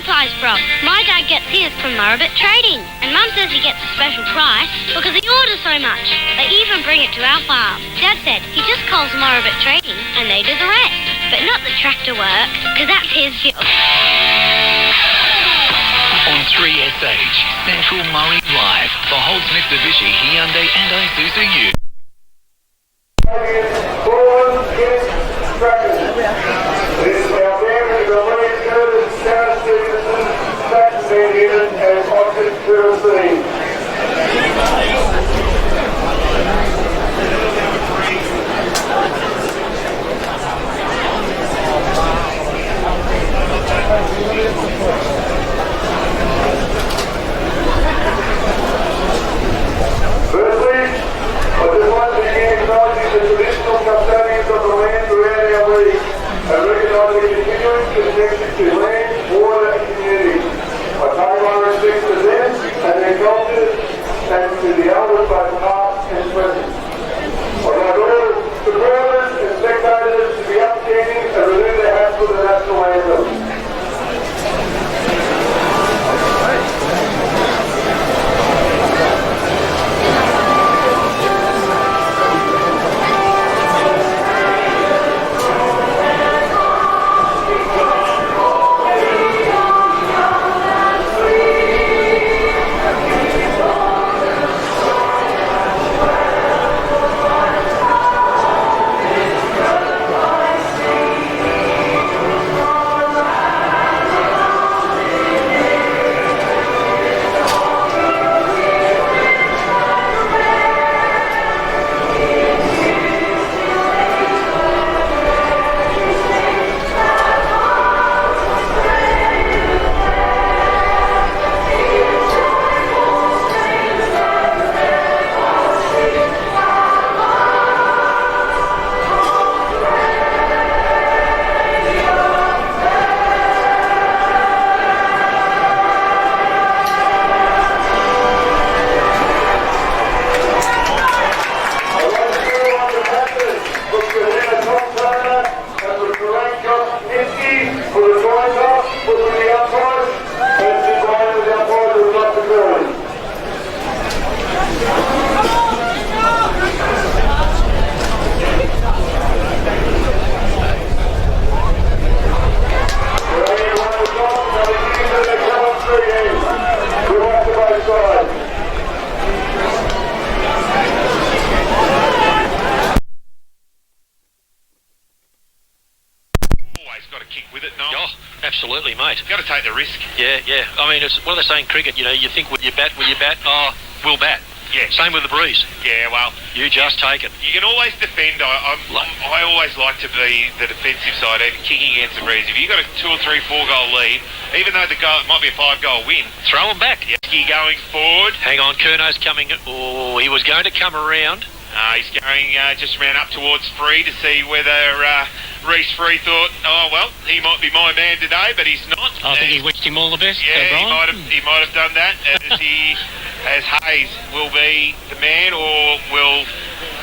supplies from? My dad gets his from Murrabit Trading, and Mum says he gets a special price because he orders so much. They even bring it to our farm. Dad said he just calls Murrabit Trading and they do the rest, but not the tractor work, because that's his job. On 3SH, Central Murray Live, for Holds Mitsubishi, Hyundai and Isuzu Ute. Absolutely, mate. You've got to take the risk. Yeah. I mean, it's what are they saying? Cricket. You know, you think will you bat? Oh, we'll bat. Yeah. Same with the breeze. Yeah. Well, you just take it. You can always defend. I always like to be the defensive side, even kicking against the breeze. If you've got a 2 or 3, 4 goal lead, even though the goal it might be a 5-goal win, throw them back. You're going forward. Hang on, Curno's coming. Oh, he was going to come around. He's going just ran up towards Free to see whether Reece Free thought, oh well, he might be my man today, but he's not. I think he wished him all the best. Yeah, he might have done that as Hayes will be the man, or will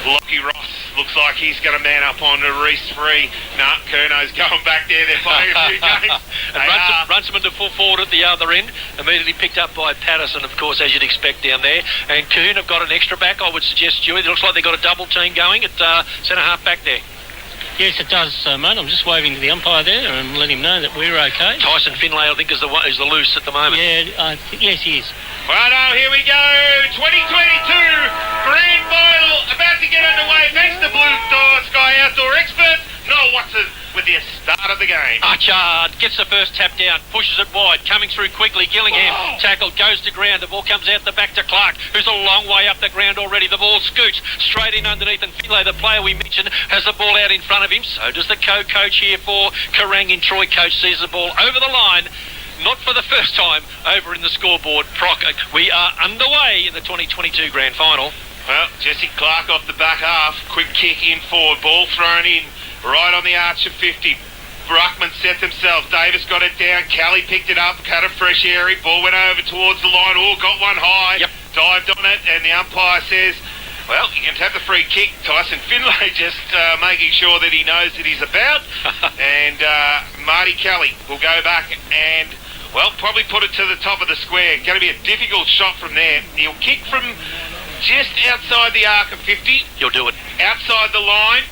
Lockie Ross looks like he's going to man up on Reece Free. No, Curno's going back there. They're playing a few games. And Runciman to full forward at the other end, immediately picked up by Patterson, of course, as you'd expect down there. And Coon have got an extra back, I would suggest, Stewie. It looks like they've got a double team going at centre-half back there. Yes, it does, mate. I'm just waving to the umpire there and letting him know that we're okay. Tyson Finlay, I think, is the loose at the moment. Yeah, yes, he is. Righto, here we go. 2022 Grand Final about to get underway. Thanks to Blue Sky Outdoor Experts. Noel Watson with the start of the game. Archard gets the first tap down, pushes it wide, coming through quickly. Gillingham tackled, goes to ground. The ball comes out the back to Clark, who's a long way up the ground already. The ball scoots straight in underneath, and Finlay, the player we mentioned, has the ball out in front of him. So does the co-coach here for Kerrang in Troy. Coach sees the ball over the line. Not for the first time over in the scoreboard. Proc, we are underway in the 2022 Grand Final. Well, Jesse Clark off the back half. Quick kick in forward. Ball thrown in right on the arch of 50. Bruckman set themselves. Davis got it down. Kelly picked it up. Cut a fresh area. Ball went over towards the line. Oh, got one high. Yep. Dived on it. And the umpire says, well, you can have the free kick. Tyson Finlay just making sure that he knows that he's about. And Marty Kelly will go back and well, probably put it to the top of the square. Going to be a difficult shot from there. He'll kick from just outside the arc of 50. He'll do it. Outside the line.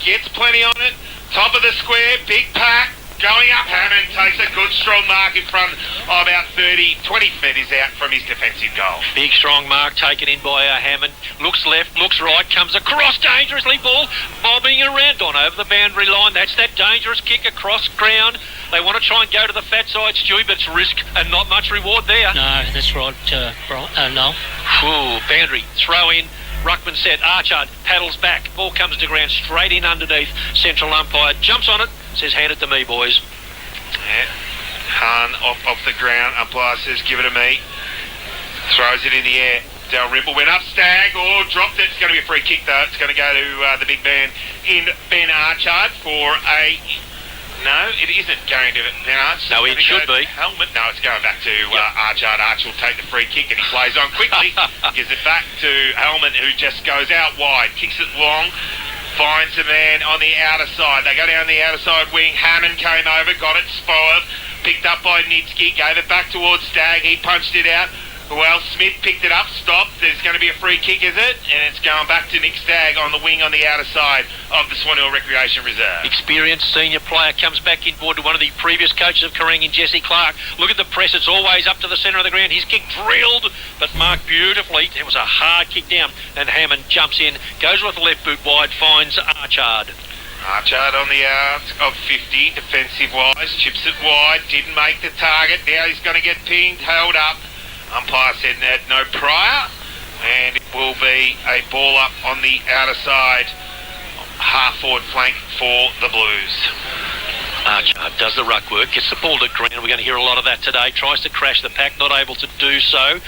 Gets plenty on it. Top of the square. Big pack. Going up, Hammond takes a good strong mark in front of about 20 metres out from his defensive goal. Big strong mark taken in by Hammond. Looks left, looks right, comes across dangerously. Ball bobbing around on over the boundary line. That's that dangerous kick across ground. They want to try and go to the fat side, Stewie, but it's risk and not much reward there. No, that's right, Noel. Ooh, boundary, throw in. Ruckman set, Archard paddles back. Ball comes to ground straight in underneath. Central umpire jumps on it, says hand it to me, boys. Yeah. Hahn off the ground. Umpire says give it to me. Throws it in the air. Dalrymple went up. Stagg. Dropped it. It's going to be a free kick though. It's going to go to the big man in Ben Archard for a... No, it isn't going to Ben Archard. No, it should be. Helmet. No, it's going back to Archard. Arch will take the free kick and he plays on quickly. Gives it back to Helmet, who just goes out wide. Kicks it long. Finds a man on the outer side. They go down the outer side wing. Hammond came over, got it spoiled. Picked up by Nitsky, gave it back towards Stagg. He punched it out. Well, Smith picked it up, stopped. There's going to be a free kick, is it? And it's going back to Nick Stagg on the wing on the outer side of the Swan Hill Recreation Reserve. Experienced senior player comes back in board to one of the previous coaches of Kerang in Jesse Clark. Look at the press. It's always up to the centre of the ground. His kick drilled, but marked beautifully. It was a hard kick down. And Hammond jumps in, goes with the left boot wide, finds Archard. Archard on the out of 50, defensive-wise. Chips it wide, didn't make the target. Now he's going to get pinged, held up. Umpire said no prior, and it will be a ball up on the outer side, half-forward flank for the Blues. Archard does the ruck work, gets the ball to ground. We're going to hear a lot of that today. Tries to crash the pack, not able to do so.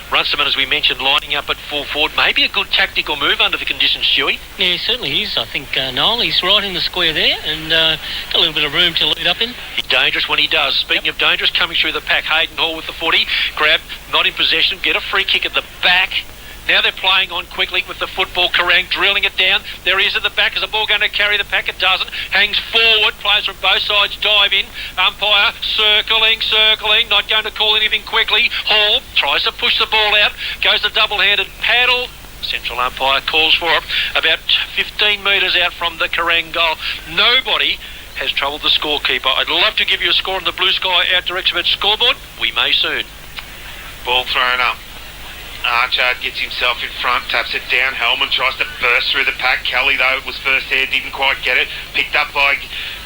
Runciman, as we mentioned, lining up at full forward. Maybe a good tactical move under the conditions, Stewie. Yeah, he certainly is. I think, Noel, he's right in the square there and got a little bit of room to lead up in. He's dangerous when he does. Speaking of dangerous, coming through the pack, Hayden Hall with the 40. Grab, not in possession, get a free kick at the back. Now they're playing on quickly with the football. Kerang drilling it down. There he is at the back. Is the ball going to carry the pack? It doesn't. Hangs forward. Players from both sides dive in. Umpire circling. Not going to call anything quickly. Hall tries to push the ball out. Goes the double-handed paddle. Central umpire calls for it. About 15 metres out from the Kerang goal. Nobody has troubled the scorekeeper. I'd love to give you a score on the Blue Sky Outdoor Expert scoreboard. We may soon. Ball thrown up. Archard gets himself in front, taps it down. Hellman tries to burst through the pack. Kelly, though, was first there, didn't quite get it. Picked up by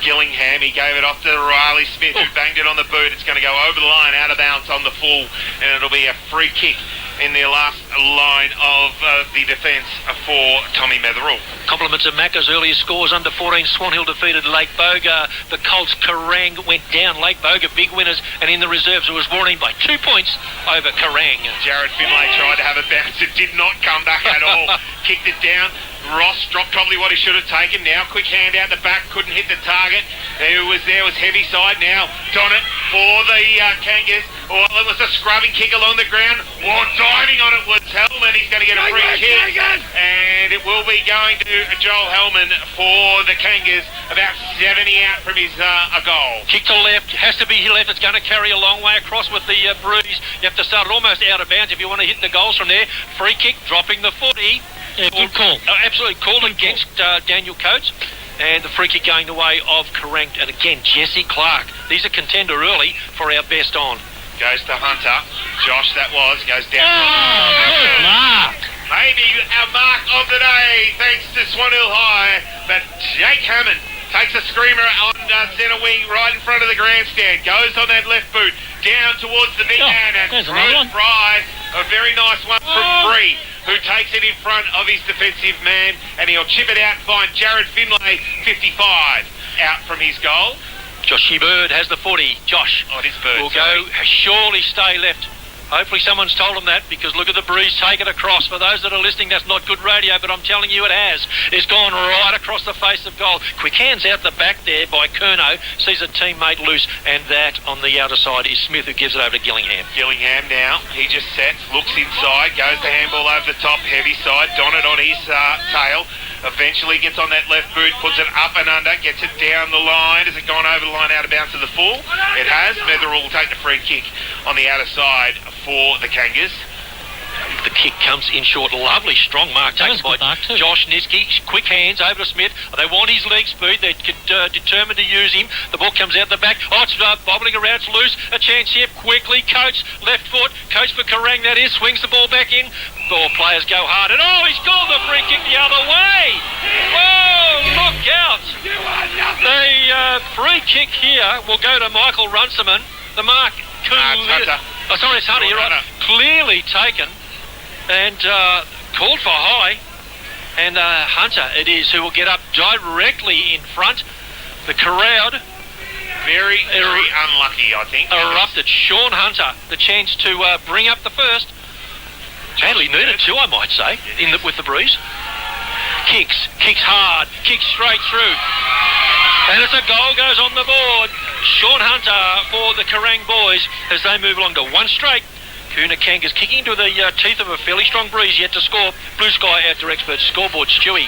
Gillingham. He gave it off to Riley Smith, who banged it on the boot. It's going to go over the line, out of bounds on the full, and it'll be a free kick in the last line of the defence for Tommy Metherell. Compliments of Macca's earlier scores. Under 14, Swan Hill defeated Lake Boga. The Colts Kerang went down. Lake Boga big winners, and in the reserves it was Warning by 2 points over Kerang. Jared Finlay tried to have a bounce. It did not come back at all. Kicked it down. Ross dropped probably what he should have taken. Now quick hand out the back, couldn't hit the target. Who was there was heavy side. Now Donnet for the Kangas. Well, it was a scrubbing kick along the ground. Diving on it was Hellman. He's going to get a free kick. And it will be going to Joel Hellman for the Kangas. About 70 out from his a goal. Kick to left. Has to be left. It's going to carry a long way across with the breeze. You have to start it almost out of bounds if you want to hit the goals from there. Free kick, dropping the footy. Yeah, good call. Absolutely called against Daniel Coates. And the free kick going the way of Kerang. And again, Jesse Clark. He's a contender early for our best on. Goes to Hunter. Josh, that was. Goes down. Good mark. Maybe our mark of the day, thanks to Swan Hill High. But Jake Hammond takes a screamer on centre wing right in front of the grandstand. Goes on that left boot. Down towards the big man. And throws Fry. A very nice one from Bree, who takes it in front of his defensive man, and he'll chip it out and find Jared Finlay, 55, out from his goal. Joshy Bird has the 40. Josh will go, surely stay left. Hopefully someone's told him that, because look at the breeze take it across. For those that are listening, that's not good radio, but I'm telling you it has. It's gone right across the face of goal. Quick hands out the back there by Curnow. Sees a teammate loose, and that on the outer side is Smith, who gives it over to Gillingham. Gillingham now, he just sets, looks inside, goes the handball over the top, heavy side, Donnet on his tail. Eventually gets on that left boot, puts it up and under, gets it down the line. Has it gone over the line out of bounds to the full? It has. Metherell will take the free kick on the outer side for the Kangas. The kick comes in short. Lovely, strong mark That taken was by good mark too. Josh Niski. Quick hands over to Smith. They want his leg speed. They're determined to use him. The ball comes out the back. Oh, it's bobbling around. It's loose. A chance here. Quickly, Coates. Left foot. Coates for Kerrang, that is. Swings the ball back in. Four players go hard. And oh, he's called the free kick the other way. Whoa, look out. The free kick here will go to Michael Runciman. The mark. It's Hunter. Oh, sorry, it's Hunter. You're right. Clearly taken. And called for high, and Hunter it is who will get up directly in front. The crowd Very unlucky, I think. erupted. Sean Hunter, the chance to bring up the first. Badly needed too, I might say, with the breeze. Kicks hard, kicks straight through. And it's a goal goes on the board. Sean Hunter for the Kerrang boys as they move along to one straight. Kuna Kangas kicking into the teeth of a fairly strong breeze yet to score. Blue Sky out to expert scoreboard. Stewie.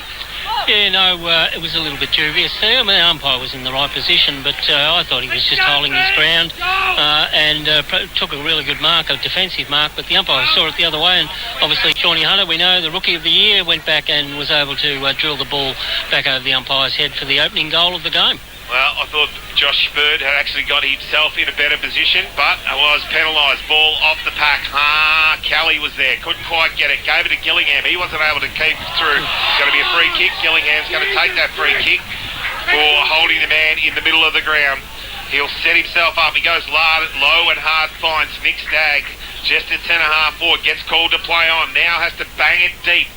Yeah, no, it was a little bit dubious there. I mean, the umpire was in the right position, but I thought he was just holding his ground and took a really good mark, a defensive mark, but the umpire saw it the other way, and obviously Shawnee Hunter, we know, the Rookie of the Year, went back and was able to drill the ball back over the umpire's head for the opening goal of the game. Well, I thought Josh Bird had actually got himself in a better position, but it was penalised. Ball off the pack. Kelly was there. Couldn't quite get it. Gave it to Gillingham. He wasn't able to keep through. It's going to be a free kick. Gillingham's going to take that free kick for holding the man in the middle of the ground. He'll set himself up. He goes low and hard, finds Nick Stagg just at centre-half forward. Gets called to play on. Now has to bang it deep.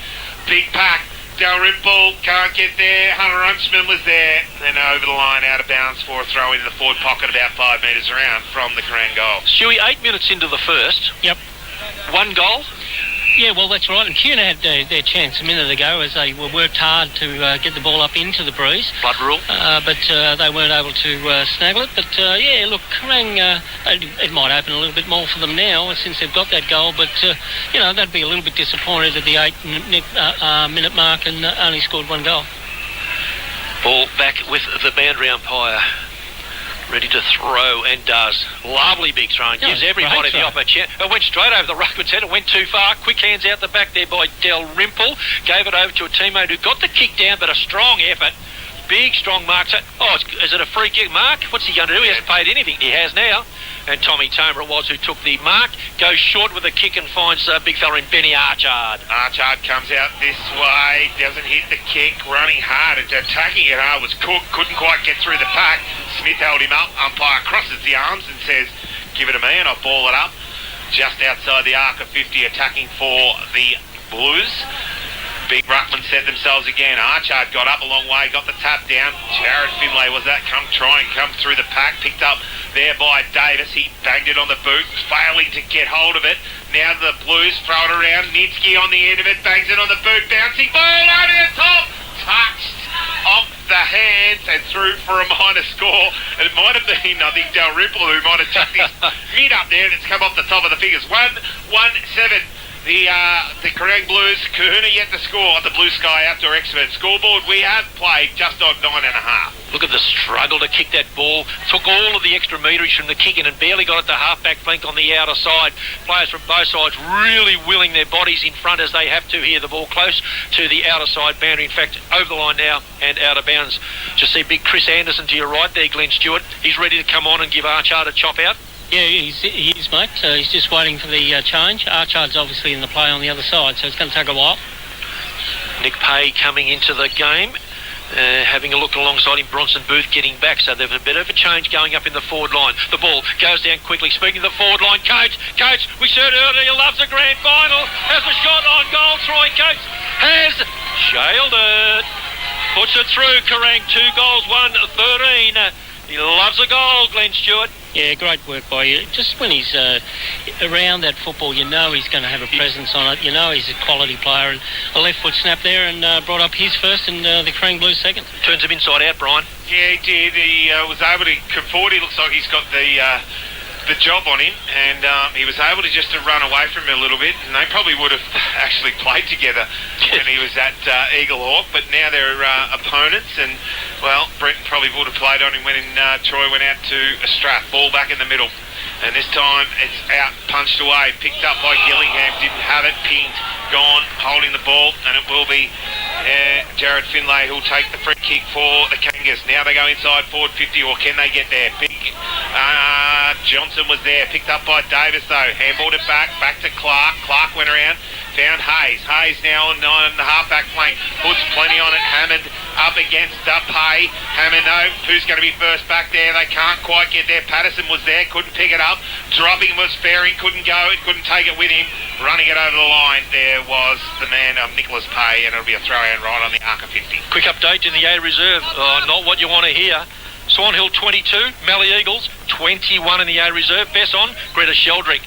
Big pack. Dalrymple can't get there. Hunter Runciman was there. Then over the line, out of bounds for a throw into the forward pocket about 5 metres around from the Kerrang goal. Stewie, 8 minutes into the first. Yep. One goal. Yeah, well, that's right. And Kuna had their chance a minute ago as they worked hard to get the ball up into the breeze. Blood rule. But they weren't able to snaggle it. But, yeah, look, Kerrang, it might open a little bit more for them now since they've got that goal. But, you know, they'd be a little bit disappointed at the 8-minute mark and only scored one goal. Ball back with the boundary umpire. Ready to throw and does. Lovely big throw and gives everybody the opportunity. It went straight over the ruckman's head. It went too far. Quick hands out the back there by Dalrymple. Gave it over to a teammate who got the kick down, but a strong effort. Big, strong mark. Oh, is it a free kick, Mark? What's he going to do? He hasn't paid anything. He has now. And Tommy Tomer it was who took the mark. Goes short with a kick and finds a big fella in Benny Archard. Archard comes out this way. Doesn't hit the kick. Running hard. Attacking it hard was Cook. Couldn't quite get through the pack. Smith held him up. Umpire crosses the arms and says, give it to me and I'll ball it up. Just outside the arc of 50, attacking for the Blues. Big ruckman set themselves again. Archard got up a long way, got the tap down. Jared Finlay was that, come through the pack, picked up there by Davis. He banged it on the boot, failing to get hold of it. Now the Blues throw it around. Nitzke on the end of it, bangs it on the boot, bouncing ball over the top. Touched off the hands and through for a minor score. And it might have been, I think, Dalrymple who might have chucked his mid up there and it's come off the top of the figures. 1-1-7. The Kerrang Blues, Kahuna yet to score on the Blue Sky Outdoor Expert scoreboard. We have played just on 9.5. Look at the struggle to kick that ball. Took all of the extra meterage from the kick in and barely got it to half-back flank on the outer side. Players from both sides really willing their bodies in front as they have to here. The ball close to the outer side boundary. In fact, over the line now and out of bounds. Just see big Chris Anderson to your right there, Glenn Stewart. He's ready to come on and give Archard a chop out. Yeah, he is, mate. He's just waiting for the change. Archard's obviously in the play on the other side, so it's going to take a while. Nick Pay coming into the game. Having a look alongside him, Bronson Booth getting back, so there's a bit of a change going up in the forward line. The ball goes down quickly. Speaking of the forward line, Coates, we said earlier he loves a grand final. Has a shot on goal. Troy Coates has jailed it. Puts it through. Kerrang, 2 goals, 1-13. He loves a goal, Glenn Stewart. Yeah, great work by you. Just when he's around that football, you know he's going to have a presence on it. You know he's a quality player. And a left foot snap there and brought up his first and the Kerrang Blues second. Turns him inside out, Brian. Yeah, he did. He was able to come forward. He looks like he's got the the job on him, and he was able to just to run away from him a little bit, and they probably would have actually played together when he was at Eagle Hawk, but now they're opponents, and, well, Brenton probably would have played on him when Troy went out to a Strath. Ball back in the middle, and this time it's out, punched away, picked up by Gillingham, didn't have it, pinged, gone, holding the ball, and it will be Jared Finlay who'll take the free kick for the Kangas. Now they go inside forward 50, or can they get there? Big Johnson was there, picked up by Davis though, handballed it back to Clark. Clark went around, found Hayes. Hayes now on the half-back flank, puts plenty on it. Hammond up against Pay. Hammond, no, who's going to be first back there? They can't quite get there. Patterson was there, couldn't pick it up. Dropping was Fairing, couldn't go, couldn't take it with him. Running it over the line, there was the man, Nicholas Pay, and it'll be a throw-in right on the Arca 50. Quick update in the A Reserve. Not what you want to hear. Swan Hill 22, Mallee Eagles 21 in the A Reserve. Besson, Greta Sheldrick.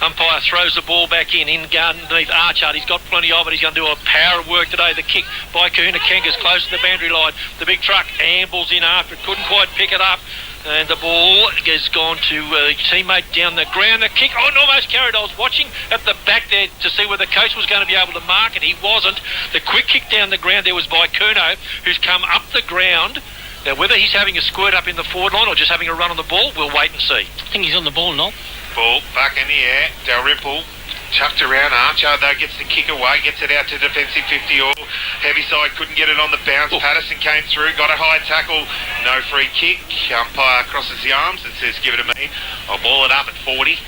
Umpire throws the ball back in underneath Archard. He's got plenty of it. He's going to do a power of work today. The kick by Kahuna Kangas close to the boundary line. The big truck ambles in after it. Couldn't quite pick it up. And the ball has gone to a teammate down the ground. The kick, almost carried. I was watching at the back there to see whether the coach was going to be able to mark it. He wasn't. The quick kick down the ground there was by Curnow, who's come up the ground. Now, whether he's having a squirt up in the forward line or just having a run on the ball, we'll wait and see. I think he's on the ball, no? Ball back in the air. Dalrymple chucked around. Archer though gets the kick away, gets it out to defensive 50. Or heavy side couldn't get it on the bounce. Patterson came through, got a high tackle, no free kick. Umpire crosses the arms and says, "Give it to me." I'll ball it up at 40,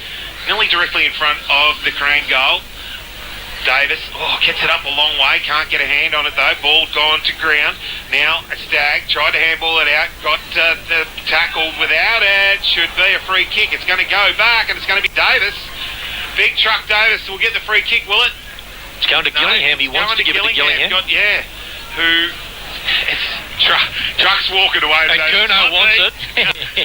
nearly directly in front of the Crane goal. Davis, gets it up a long way, can't get a hand on it though. Ball gone to ground. Now Stagg tried to handball it out, got the tackle without it. Should be a free kick. It's going to go back, and it's going to be Davis. Big truck Davis will get the free kick, will it? It's going to Gillingham. He wants to give it to Gillingham. Truck's walking away. And Curnow wants it. He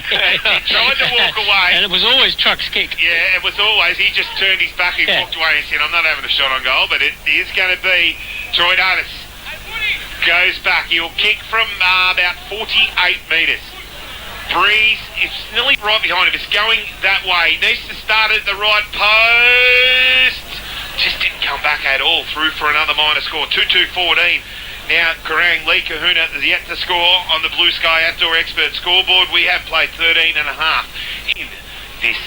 tried to walk away. And it was always Truck's kick. Yeah, it was always. He just turned his back, he walked away and said, "I'm not having a shot on goal," but it is going to be Troy Davis. Goes back. He'll kick from about 48 metres. Breeze, it's nearly right behind him. It's going that way. He needs to start at the right post. Just didn't come back at all. Through for another minor score. 2-2-14. Now, Kerrang, Lee Kahuna is yet to score on the Blue Sky Outdoor Expert scoreboard. We have played 13 and a half in this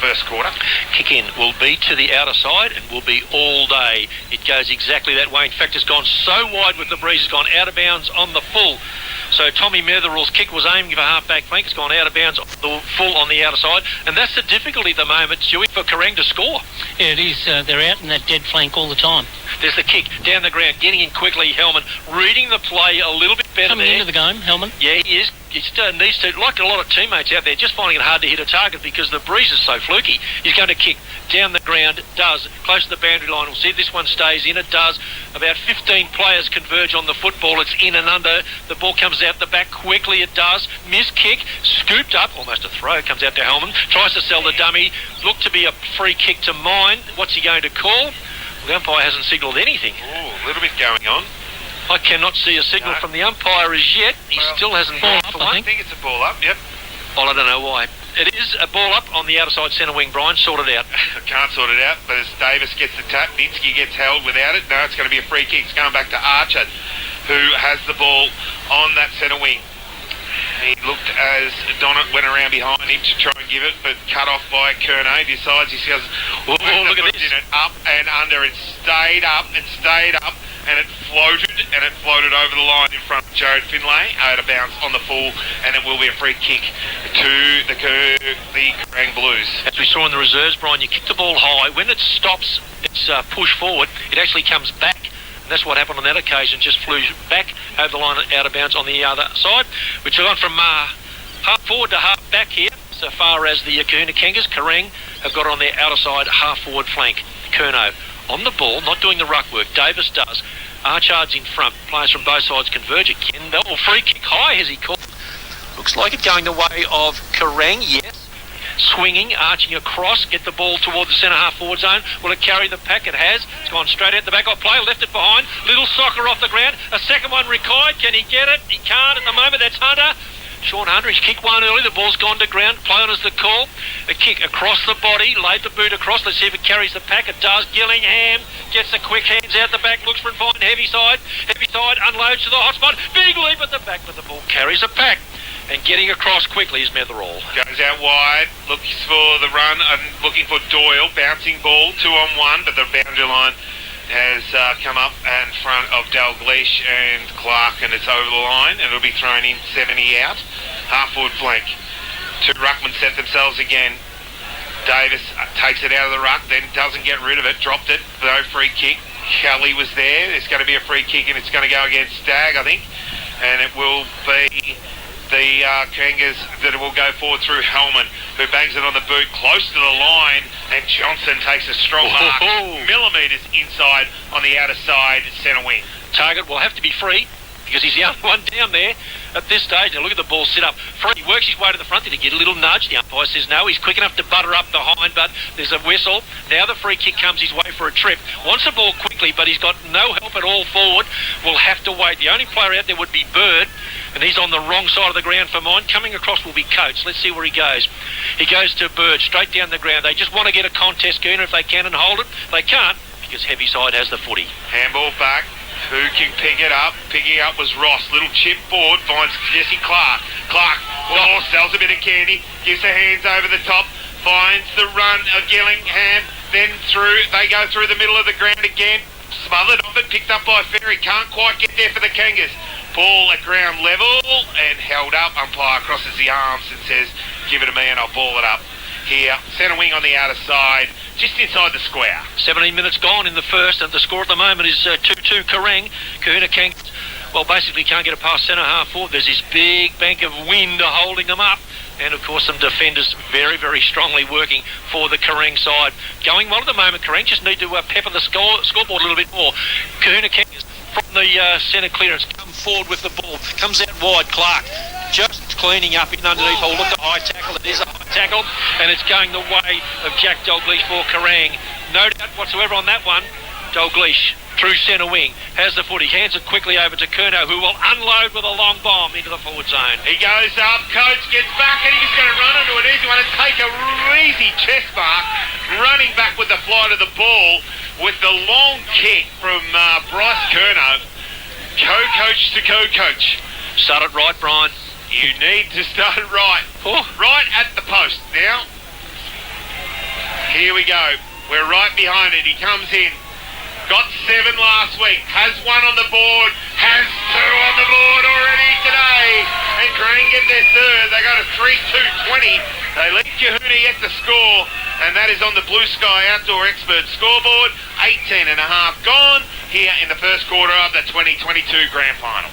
first quarter. Kick in will be to the outer side and will be all day. It goes exactly that way. In fact, it's gone so wide with the breeze, it's gone out of bounds on the full. So Tommy Metherall's kick was aiming for half-back flank. It's gone out of bounds, the full on the outer side. And that's the difficulty at the moment, Stewie, for Kerrang to score. Yeah, it is. They're out in that dead flank all the time. There's the kick down the ground, getting in quickly. Hellman reading the play a little bit better Coming there. into the game, Hellman. Yeah, he is. He still needs to, like a lot of teammates out there, just finding it hard to hit a target because the breeze is so fluky. He's going to kick down the ground, does, close to the boundary line. We'll see if this one stays in. It does. About 15 players converge on the football. It's in and under. The ball comes out the back quickly. It does. Miss kick, scooped up, almost a throw, comes out to Hellman. Tries to sell the dummy. Looked to be a free kick to mine. What's he going to call? Well, the umpire hasn't signalled anything. A little bit going on. I cannot see a signal from the umpire as yet. He still hasn't ball up for one. I think it's a ball up, yep. Well, I don't know why. It is a ball up on the outer side centre wing. Brian, sort it out. Can't sort it out, but as Davis gets the tap, Vinsky gets held without it. No, it's going to be a free kick. It's going back to Archer, who has the ball on that centre wing. He looked as Donat went around behind him to try and give it, but cut off by Curnow. Decides he says, look at this. It up and under. It stayed up, and it floated over the line in front of Jared Finlay, out of bounds on the full, and it will be a free kick to the Kerrang Blues. As we saw in the reserves, Brian, you kick the ball high. When it stops its push forward, it actually comes back. And that's what happened on that occasion, just flew back over the line and out of bounds on the other side. Which have gone from half forward to half back here, so far as the Kahuna Kangas. Kerrang have got it on their outer side, half forward flank. Curnow on the ball, not doing the ruck work. Davis does. Archard's in front. Players from both sides converge again. Well, free kick high, has he called? Looks like it going the way of Kerrang, yes. Swinging, arching across, get the ball toward the centre half forward zone. Will it carry the pack? It has. It's gone straight out the back of play, left it behind. Little soccer off the ground. A second one required. Can he get it? He can't at the moment. That's Hunter. Sean Hundrich kicked one early. The ball's gone to ground. Play on is the call. A kick across the body. Laid the boot across. Let's see if it carries the pack. It does. Gillingham gets the quick hands out the back. Looks for it fine. Heavy side. Unloads to the hot spot. Big leap at the back, but the ball carries the pack. And getting across quickly is Metherall. Goes out wide, looks for the run and looking for Doyle. Bouncing ball, 2-on-1, but the boundary line has come up in front of Dalgleish and Clark, and it's over the line, and it'll be thrown in 70 out. Half-forward flank. Two ruckmen set themselves again. Davis takes it out of the ruck, then doesn't get rid of it, dropped it, no free kick. Kelly was there. There's going to be a free kick, and it's going to go against Stagg, I think, and it will be the Kangas that will go forward through Hellman, who bangs it on the boot close to the line, and Johnson takes a strong mark, millimetres inside on the outer side, centre wing. Target will have to be free, because he's the only one down there at this stage. Now look at the ball sit up. Free works his way to the front to get a little nudge. The umpire says no, he's quick enough to butter up behind, but there's a whistle. Now the free kick comes his way for a trip. Wants the ball quickly, but he's got no help at all forward. Will have to wait. The only player out there would be Bird, and he's on the wrong side of the ground for mine. Coming across will be Coates. Let's see where he goes. He goes to Bird, straight down the ground. They just want to get a contest going if they can and hold it. They can't, because Heavyside has the footy. Handball back. Who can pick it up? Picking up was Ross. Little chip forward, finds Jesse Clark. Clark, sells a bit of candy, gives her hands over the top, finds the run of Gillingham, then through, they go through the middle of the ground again, smothered off it, picked up by Ferry, can't quite get there for the Kangas. Ball at ground level and held up. Umpire crosses the arms and says, give it to me and I'll ball it up. Here, centre wing on the outer side, just inside the square. 17 minutes gone in the first, and the score at the moment is 2-2 Kerrang. Kahuna Kangas, well, basically can't get it past centre half forward. There's this big bank of wind holding them up, and of course some defenders very, very strongly working for the Kerrang side. Going well at the moment. Kerrang just need to pepper the scoreboard a little bit more. Kahuna Kangas from the centre clearance, come forward with the ball, comes out wide. Clark just cleaning up in underneath. Oh, look, the high tackle. It is a high tackle, and it's going the way of Jack Dalgleish for Kerrang. No doubt whatsoever on that one. Dalgleish through centre wing, has the footy, hands it quickly over to Curnow, who will unload with a long bomb into the forward zone. He goes up, Coates gets back, and he's going to run into an easy one and take a easy chest mark, running back with the flight of the ball with the long kick from Bryce Curnow. Co-coach to co-coach. Start it right, Brian. You need to start it right. Oh. Right at the post. Now, here we go. We're right behind it. He comes in. Got 7 last week. Has 1 on the board. Has 2 on the board already today. And Kerrang get their third. They got a 3-2-20. They lead Kahuna yet to score. And that is on the Blue Sky Outdoor Expert scoreboard. 18 and a half gone here in the first quarter of the 2022 Grand Final.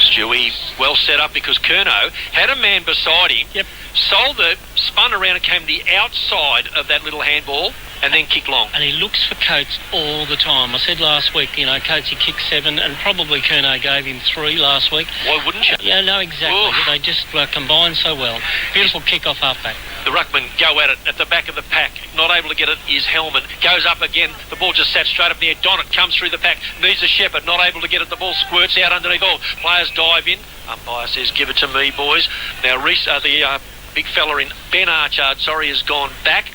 Stewie well set up because Curnow had a man beside him. Yep. Sold it, spun around and came the outside of that little handball and then kicked long. And he looks for Coates all the time. I said last week, Coates, he kicked 7 and probably Curnow gave him 3 last week. Why wouldn't you? Yeah, no, exactly. Oof. They just combined so well. Beautiful kick-off halfback. The ruckman go at it at the back of the pack. Not able to get it is Hellman. Goes up again. The ball just sat straight up in the air. Donnet comes through the pack. Needs a shepherd. Not able to get it. The ball squirts out underneath all. Players dive in. Umpire says, give it to me, boys. Now, Reese, the big fella in Ben Archard, has gone back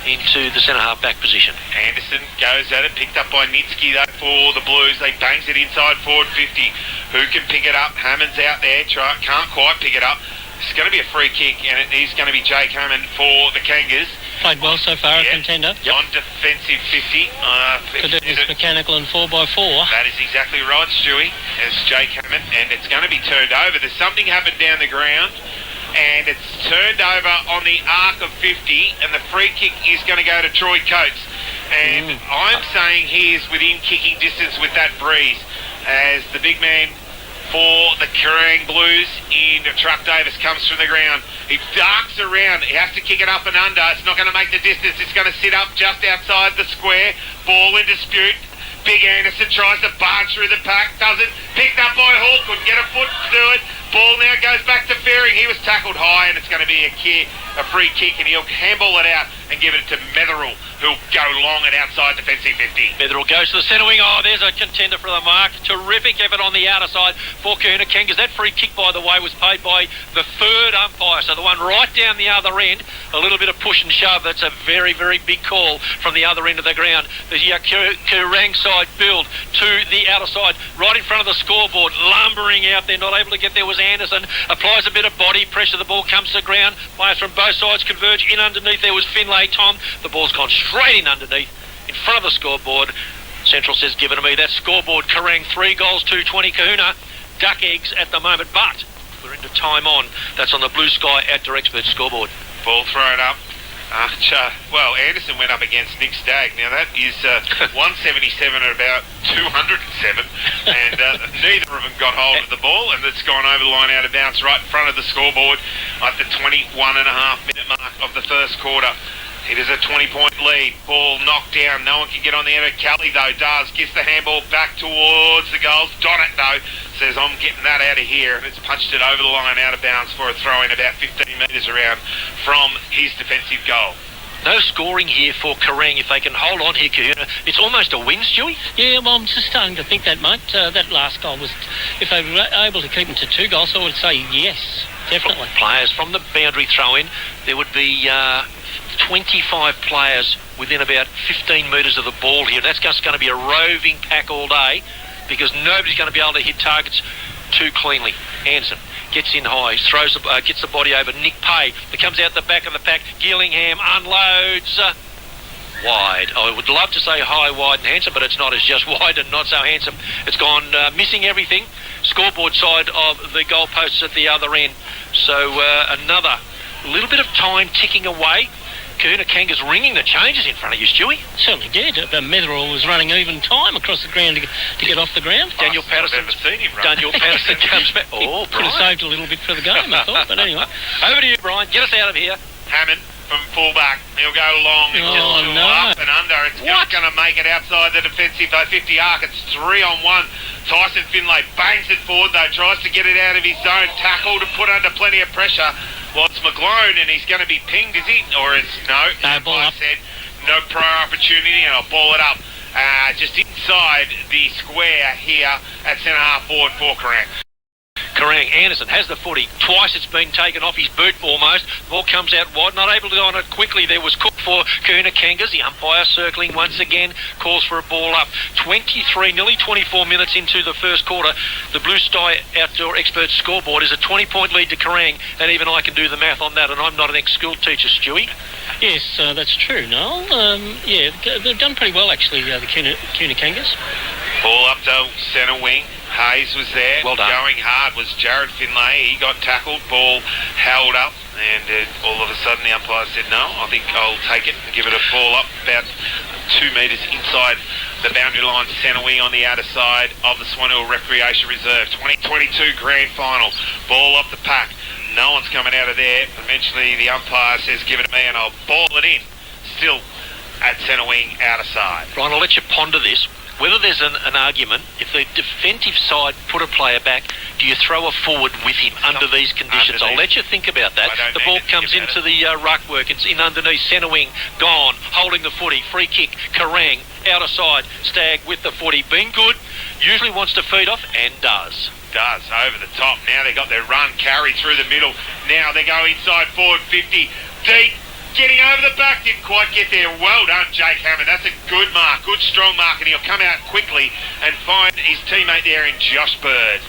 into the centre half back position. Anderson goes at it, picked up by Nitsky though for the Blues. They bangs it inside forward 50. Who can pick it up? Hammond's out there, can't quite pick it up. It's going to be a free kick, and it is going to be Jake Hammond for the Kangas. Played well so far, a contender. Yep. On defensive 50. Could do this mechanical and 4x4. That is exactly right, Stewie, as Jake Hammond, and it's going to be turned over. There's something happened down the ground, and it's turned over on the arc of 50, and the free kick is going to go to Troy Coates. And I'm saying he is within kicking distance with that breeze, as the big man for the Kerrang Blues in Truck Davis comes from the ground. He darks around. He has to kick it up and under. It's not going to make the distance. It's going to sit up just outside the square. Ball in dispute. Big Anderson tries to barge through the pack. Doesn't. Picked up by Hall. Couldn't get a foot to do it. Ball now goes back to Fairing. He was tackled high, and it's going to be a free kick, and he'll handball it out and give it to Metherell, who'll go long and outside defensive 50. Metherell goes to the centre wing. Oh, there's a contender for the mark. Terrific effort on the outer side for Kahuna Kangas. That free kick, by the way, was paid by the third umpire, so the one right down the other end. A little bit of push and shove. That's a very, very big call from the other end of the ground. The Kerang side build to the outer side, right in front of the scoreboard, lumbering out there, not able to get there was Anderson. Applies a bit of body pressure. The ball comes to the ground. Players from both sides converge. In underneath there was Finlay Tom. The ball's gone straight in underneath, in front of the scoreboard. Central says, give it to me. That scoreboard, Kerang 3 goals, 220. Kahuna, duck eggs at the moment, but we're into time on. That's on the Blue Sky Outdoor Experts scoreboard. Ball thrown up. Well, Anderson went up against Nick Stagg. Now that is 177 at about 207, and neither of them got hold of the ball, and it's gone over the line out of bounds right in front of the scoreboard at the 21.5-minute mark of the first quarter. It is a 20-point lead. Ball knocked down. No one can get on the end of Kelly, though. Does. Gets the handball back towards the goals. Donut, though, says, I'm getting that out of here. And it's punched it over the line out of bounds for a throw-in about 15 metres around from his defensive goal. No scoring here for Kerang. If they can hold on here, Kahuna, it's almost a win, Stewie. Yeah, well, I'm just starting to think that, mate. That last goal was, if they were able to keep them to 2 goals, I would say yes, definitely. Players from the boundary throw-in, there would be 25 players within about 15 metres of the ball here. That's just going to be a roving pack all day because nobody's going to be able to hit targets too cleanly. Anderson gets in high, gets the body over Nick Pay. It comes out the back of the pack. Gillingham unloads wide. I would love to say high, wide and handsome, but it's not. It's just wide and not so handsome. It's gone missing everything. Scoreboard side of the goalposts at the other end. So another little bit of time ticking away. Kahuna Kangas ringing the changes in front of you, Stewie. Certainly did. Metherell was running even time across the ground to get off the ground. Daniel Patterson. I've never seen him run. Daniel Patterson comes back. Oh, Could have saved a little bit for the game, I thought. But anyway. Over to you, Brian. Get us out of here. Hammond from fullback. He'll go long and just up and under. It's not going to make it outside the defensive 50 arc. It's 3-on-1. Tyson Finlay bangs it forward, though. Tries to get it out of his zone. Tackled and put under plenty of pressure. Well, it's McGlone, and he's going to be pinged, is he? Or is no? Ball up. Said no prior opportunity, and I'll ball it up just inside the square here at centre half forward for Kerang. Kerang, Anderson has the footy. Twice it's been taken off his boot almost. Ball comes out wide, not able to go on it quickly. There was Cook for Kahuna Kangas. The umpire circling once again, calls for a ball up. 23, nearly 24 minutes into the first quarter. The Blue Sky Outdoor Experts scoreboard is a 20-point lead to Kerang, and even I can do the math on that, and I'm not an ex-school teacher, Stewie. Yes, that's true, Noel. Yeah, they've done pretty well, actually, the Kahuna Kangas. Ball up to centre wing. Hayes was there. Well done. Going hard was Jared Finlay. He got tackled. Ball held up. And all of a sudden the umpire said, no, I think I'll take it and give it a ball up about 2 metres inside the boundary line, centre wing on the outer side of the Swan Hill Recreation Reserve. 2022 Grand Final. Ball off the pack. No one's coming out of there. Eventually the umpire says, give it to me and I'll ball it in. Still at centre wing, outer side. Brian, I'll let you ponder this. Whether there's an argument, if the defensive side put a player back, do you throw a forward with him under these conditions? I'll let you think about that. The ball comes into the ruck work. It's in underneath, centre wing, gone, holding the footy, free kick, Kerang, outer side, Stagg with the footy. Been good, usually wants to feed off, and does. Does, over the top. Now they got their run, carry through the middle. Now they go inside forward 50, deep. Getting over the back, didn't quite get there. Well done, Jake Hammond. That's a good mark, good strong mark, and he'll come out quickly and find his teammate there in Josh Bird.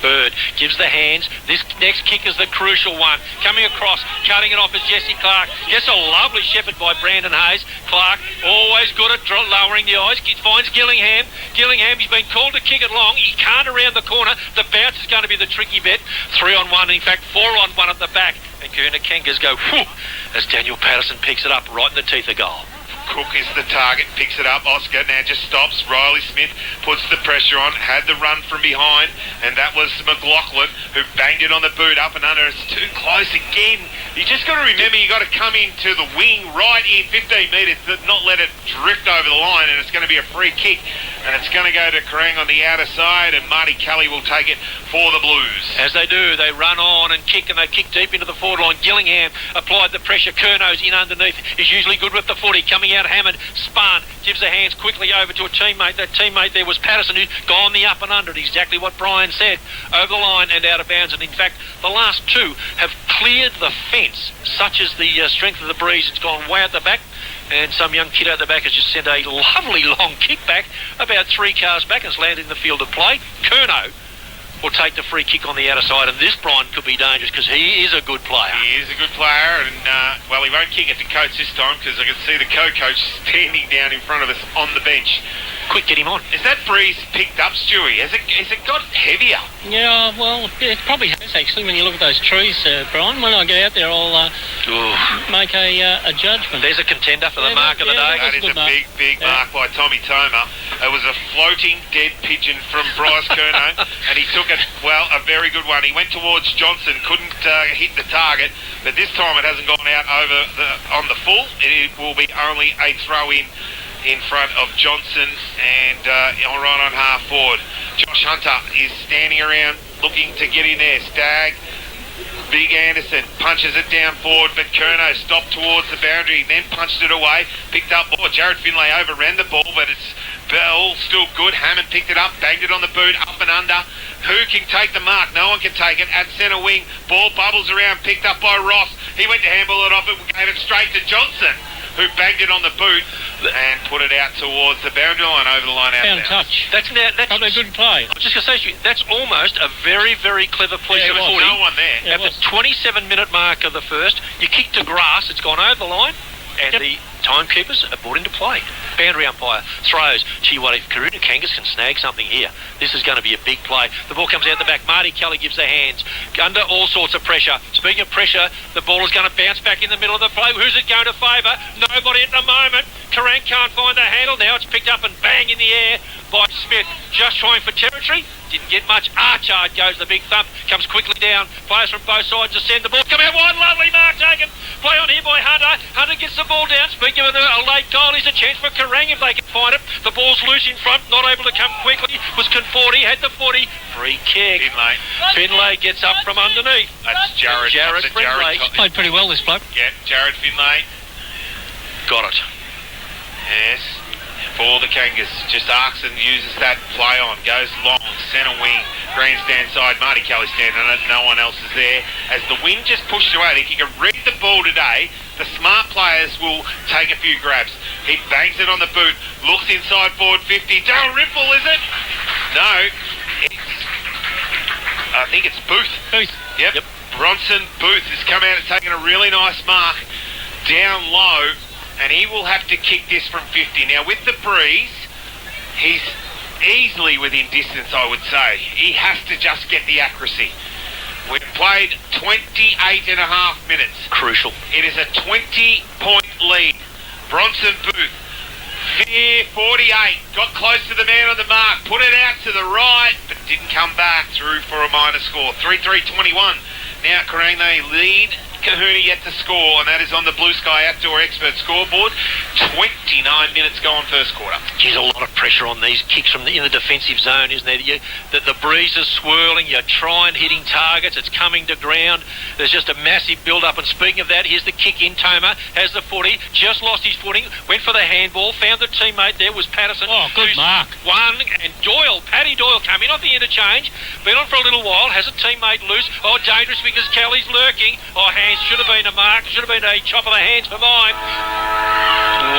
Bird gives the hands. This next kick is the crucial one. Coming across, cutting it off is Jesse Clark. Gets a lovely shepherd by Brandon Hayes. Clark, always good at lowering the eyes. Finds Gillingham. Gillingham, he's been called to kick it long. He can't around the corner. The bounce is going to be the tricky bit. 3-on-1, in fact 4-on-1 at the back. And Kahuna Kangas go whew, as Daniel Patterson picks it up right in the teeth of goal. Cook is the target, picks it up. Oscar now just stops. Riley Smith puts the pressure on, had the run from behind, and that was McLaughlin who banged it on the boot up and under. It's too close again. You just got to remember you got to come into the wing right in 15 metres, not let it drift over the line, and it's going to be a free kick. and it's going to go to Kerrang on the outer side, and Marty Kelly will take it for the Blues. As they do, they run on and kick, and they kick deep into the forward line. Gillingham applied the pressure. Kerno's in underneath. He's usually good with the footy. Coming out hammered. Spun. Gives the hands quickly over to a teammate. That teammate there was Patterson, who's gone the up and under. Exactly what Brian said. Over the line and out of bounds. And in fact, the last two have cleared the fence. Such as the strength of the breeze. It's gone way at the back. And some young kid out the back has just sent a lovely long kick back, about 3 cars back, and it's landed in the field of play. Curnow will take the free kick on the outer side, and this, Brian, could be dangerous because he is a good player. He is a good player, and, well, he won't kick it to Coates this time because I can see the co-coach standing down in front of us on the bench. Quick, get him on. Is that breeze picked up, Stewie? Has it got heavier? Yeah, well, it probably has, actually, when you look at those trees, Brian. When I get out there, I'll make a judgment. There's a contender for the mark of the day. That is a big mark by Tommy Toma. It was a floating dead pigeon from Bryce Curnow, and he took it, well, a very good one. He went towards Johnson, couldn't hit the target, but this time it hasn't gone out on the full. It will be only a throw-in front of Johnson, and right on half forward. Josh Hunter is standing around looking to get in there. Stagg, Big Anderson punches it down forward, but Curnow stopped towards the boundary, then punched it away, picked up ball. Jared Finlay overran the ball, but it's all still good. Hammond picked it up, banged it on the boot, up and under. Who can take the mark? No one can take it. At centre wing, ball bubbles around, picked up by Ross. He went to handball it off and gave it straight to Johnson, who banged it on the boot and put it out towards the boundary line, over the line out. Found touch. That's probably a good play. I was just going to say to you, that's almost a very, very clever piece of footy. No one there. At the 27-minute mark of the first, you kick to grass, it's gone over the line, and the timekeepers are brought into play. Boundary umpire throws. Gee, what if Karuna Kangas can snag something here? This is going to be a big play. The ball comes out the back. Marty Kelly gives the hands. Under all sorts of pressure. Speaking of pressure, the ball is going to bounce back in the middle of the play. Who's it going to favour? Nobody at the moment. Kerrang can't find the handle. Now it's picked up and bang in the air by Smith. Just trying for territory. Didn't get much. Archard goes the big thump. Comes quickly down. Players from both sides ascend the ball. Come out wide. Lovely mark taken. Play on here by Hunter. Hunter gets the ball down. Speaking of a late goal, is a chance for Kerrang if they can find it. The ball's loose in front. Not able to come quickly. Was Conforti. Had the footy. Free kick. Finlay gets up from underneath. That's Jared. Finlay. Played pretty well, this bloke. Yeah, Jared Finlay. Got it. Yes. For the Kangas, just arcs and uses that play on, goes long, centre wing, grandstand side, Marty Kelly standing on it, no one else is there. As the wind just pushes away, if you can read the ball today, the smart players will take a few grabs. He bangs it on the boot, looks inside forward 50, Darryl Rimple, is it? No, I think it's Booth. Yep. Bronson Booth has come out and taken a really nice mark down low, and he will have to kick this from 50. Now, with the breeze, he's easily within distance, I would say. He has to just get the accuracy. We've played 28 and a half minutes. Crucial. It is a 20-point lead. Bronson Booth, 48, got close to the man on the mark, put it out to the right, but didn't come back through for a minor score. 3-3-21. Now, Kerrang, they lead. Kahuna yet to score, and that is on the Blue Sky Outdoor Expert scoreboard. 29 minutes gone first quarter. There's a lot of pressure on these kicks from in the defensive zone, isn't there? The breeze is swirling, you're trying hitting targets, it's coming to ground. There's just a massive build-up, and speaking of that, here's the kick in. Toma has the footy, just lost his footing, went for the handball, found the teammate there, was Patterson. Oh, good mark. One, and Paddy Doyle came in off the interchange, been on for a little while, has a teammate loose. Oh, dangerous because Kelly's lurking. Oh, hands, should have been a mark, should have been a chop of the hands for mine.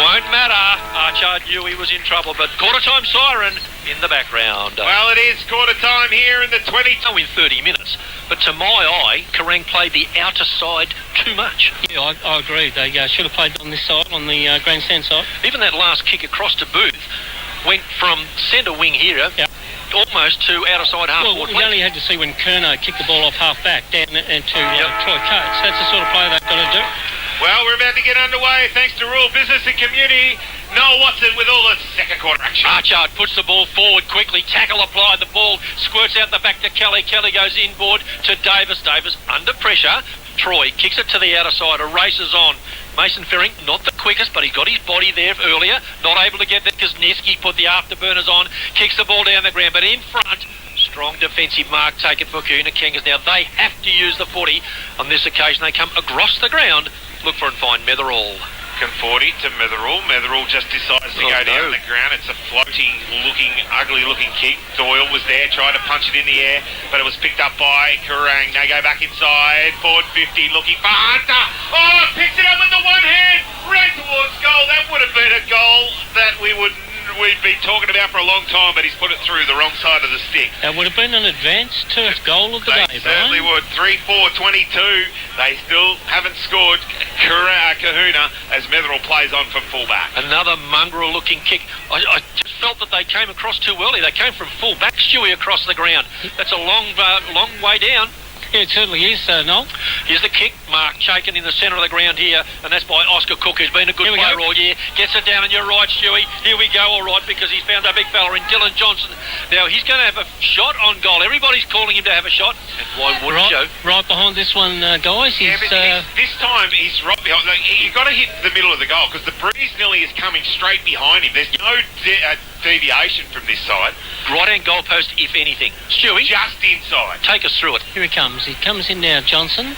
Won't matter. Archard knew he was in trouble, but quarter time siren in the background. Well, it is quarter time here in the 20. Oh, in 30 minutes. But to my eye, Kerrang played the outer side too much. Yeah, I agree. They should have played on this side, on the grandstand side. Even that last kick across to Booth went from centre wing here. Yep. Almost to outer side half forward. You only had to see when Curnow kicked the ball off half back down into Troy Coates. That's the sort of play they've got to do. Well, we're about to get underway thanks to Rural Business and Community. Noel Watson with all the second quarter action. Archard puts the ball forward quickly. Tackle applied. The ball squirts out the back to Kelly. Kelly goes inboard to Davis. Davis under pressure. Troy kicks it to the outer side, races on. Mason Ferring, not the quickest, but he's got his body there earlier. Not able to get there because Neski put the afterburners on. Kicks the ball down the ground, but in front, strong defensive mark taken for Kuna Kangas. Now they have to use the 40. On this occasion, they come across the ground, look for and find Metherall. 40 to Metherall. Metherall just decides to go down the ground. It's a floating looking, ugly looking kick. Doyle was there, tried to punch it in the air, but it was picked up by Kerrang. They go back inside. Forward 50 looking for Hunter. Oh, picks it up with the one hand. Right towards goal. That would have been a goal that we've been talking about for a long time, but he's put it through the wrong side of the stick. That would have been an advanced turf goal of the day, They certainly would. 3-4-22. They still haven't scored. Kahuna as Metherall plays on from fullback. Another mongrel-looking kick. I just felt that they came across too early. They came from fullback, Stewie, across the ground. That's a long way down. Yeah, it certainly is, Noel. Here's the kick mark taken in the centre of the ground here, and that's by Oscar Cook, who's been a good player all year. Gets it down, and you're right, Stewie. Here we go, all right, because he's found a big fella in Dylan Johnson. Now, he's going to have a shot on goal. Everybody's calling him to have a shot, and why wouldn't you? Right behind this one, guys. Yeah, but this time he's right behind. Like, you've got to hit the middle of the goal, because the breeze nearly is coming straight behind him. There's no deviation from this side. Right-hand goalpost, if anything. Stewie, just inside. Take us through it. Here he comes. He comes in now, Johnson,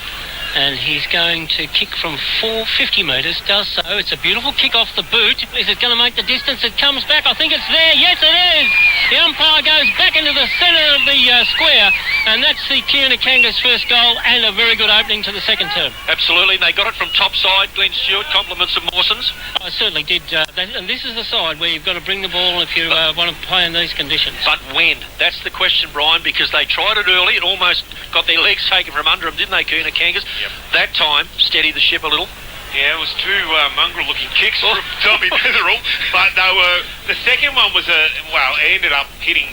and he's going to kick from 450 metres. Does so. It's a beautiful kick off the boot. Is it going to make the distance? It comes back. I think it's there. Yes, it is. The umpire goes back into the centre of the square, and that's the Kuna Kangas first goal and a very good opening to the second term. Absolutely. They got it from top side. Glenn Stewart, compliments of Mawson's. I certainly did. And this is the side where you've got to bring the ball if you want to play in these conditions. But when? That's the question, Brian, because they tried it early. It almost got their legs taken from under them, didn't they, Kuna Kangas? Yep. That time, steady the ship a little. Yeah, it was two mongrel-looking kicks from Tommy Metherall, but they were. The second one was ended up hitting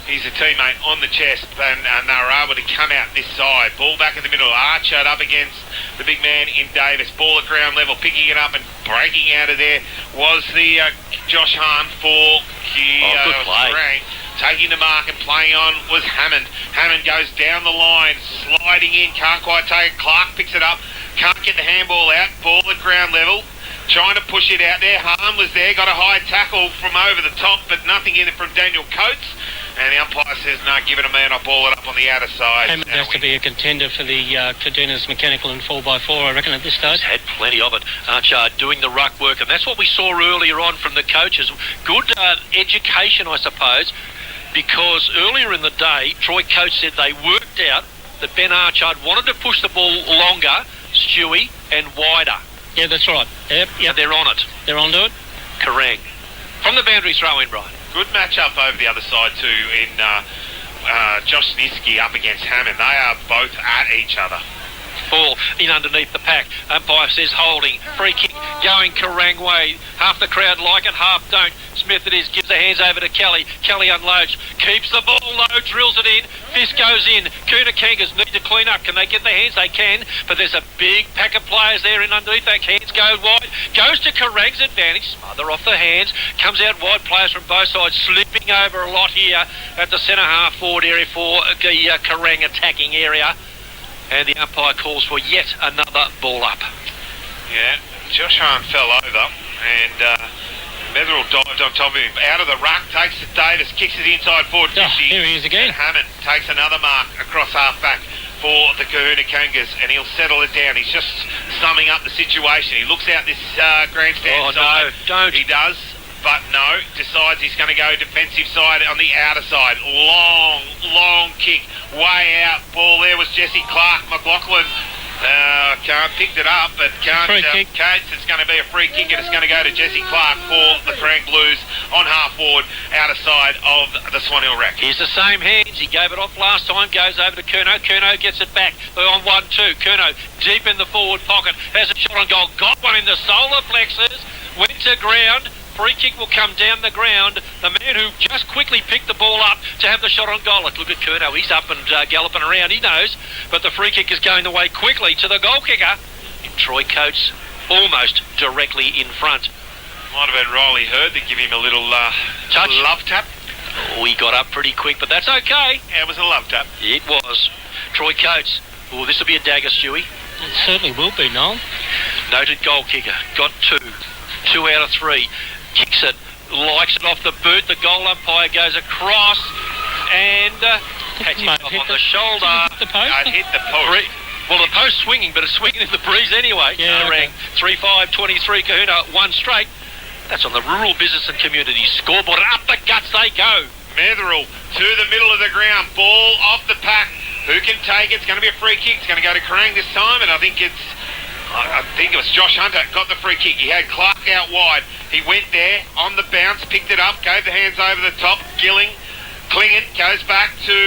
his teammate on the chest, and they were able to come out this side. Ball back in the middle. Archard up against the big man in Davis. Ball at ground level, picking it up and breaking out of there was the Josh Hahn for good play. Kerrang. Taking the mark and playing on was Hammond. Hammond goes down the line, sliding in, can't quite take it. Clark picks it up, can't get the handball out. Ball at ground level, trying to push it out there. Hahn was there, got a high tackle from over the top, but nothing in it from Daniel Coates. And the umpire says, no, give it a man, I'll ball it up on the outer side. Hammond has to be a contender for the Cadunas Mechanical and 4x4, I reckon, at this stage. He's had plenty of it. Archard doing the ruck work, and that's what we saw earlier on from the coaches. Good education, I suppose, because earlier in the day, Troy Coates said they worked out that Ben Archard wanted to push the ball longer, Stewie, and wider. Yeah, that's right. Yep. And they're on it. They're onto it. Kerrang. From the boundary throw-in, Brian. Good match-up over the other side too in Josh Niski up against Hammond. They are both at each other. Ball in underneath the pack. Umpire says holding. Free kick going Kerrang way. Half the crowd like it, half don't. Smith it is, gives the hands over to Kelly. Kelly unloads, keeps the ball low, drills it in. Fist goes in. Kuna Kangas need to clean up. Can they get their hands? They can, but there's a big pack of players there in underneath. Their hands go wide. Goes to Kerrang's advantage. Smother off the hands. Comes out wide. Players from both sides slipping over a lot here at the centre half forward area for the Kerrang attacking area. And the umpire calls for yet another ball up. Yeah, Josh Hahn fell over and Metherall dived on top of him. Out of the ruck, takes it Davis, kicks it inside forward 50. Here he is again. And Hammond takes another mark across half-back for the Kahuna Kangas, and he'll settle it down. He's just summing up the situation. He looks out this grandstand side. No, don't. He does. But no, decides he's going to go defensive side on the outer side. Long kick, way out. Ball there was Jesse Clark. McLaughlin can't picked it up, but can't. Cates, it's going to be a free kick, and it's going to go to Jesse Clark for the Kerrang Blues on half forward, outer side of the Swan Hill Rack. Here's the same hands. He gave it off last time. Goes over to Curnow. Curnow gets it back. They're on 1-2. Curnow deep in the forward pocket. Has a shot on goal. Got one in the solar plexus. Went to ground. Free kick will come down the ground. The man who just quickly picked the ball up to have the shot on goal. Look at Curnow. He's up and galloping around. He knows. But the free kick is going the way quickly to the goal kicker. And Troy Coates almost directly in front. Might have been Riley Hurd to give him a little touch. Love tap. Oh, he got up pretty quick, but that's okay. Yeah, it was a love tap. It was. Troy Coates. Oh, this will be a dagger, Stewie. It certainly will be, Noel. Noted goal kicker. Got 2. 2 out of 3. Kicks it. Likes it off the boot. The goal umpire goes across and catches Might off hit on the shoulder. The post. I'd hit the post. Well, the post's swinging, but it's swinging in the breeze anyway. Yeah, Rang 3-5-23 Kahuna, 1 straight. That's on the Rural Business and Community scoreboard. And up the guts they go. Metherell to the middle of the ground. Ball off the pack. Who can take it? It's going to be a free kick. It's going to go to Kerrang this time, and I think it was Josh Hunter got the free kick. He had Clark out wide. He went there on the bounce, picked it up, gave the hands over the top. Klingen goes back to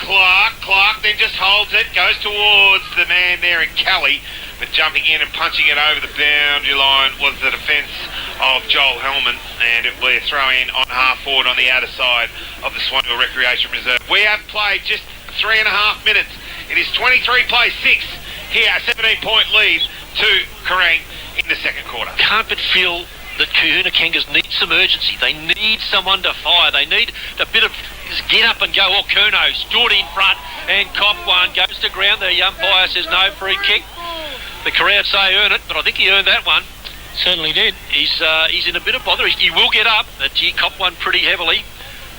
Clark. Clark then just holds it, goes towards the man there in Kelly, but jumping in and punching it over the boundary line was the defence of Joel Hellman, and it will be a throw in on half forward on the outer side of the Swan Hill Recreation Reserve. We have played just 3.5 minutes. It is 23-6 here, a 17-point lead to Kerrang in the second quarter. Can't but feel that Kahuna Kangas need some urgency. They need someone to fire. They need a bit of get up and go. Well, Kuno stood in front and cop one, goes to ground. The umpire says no, free kick. The crowd say earn it, but I think he earned that one. Certainly did. He's in a bit of bother. He will get up, but he copped one pretty heavily.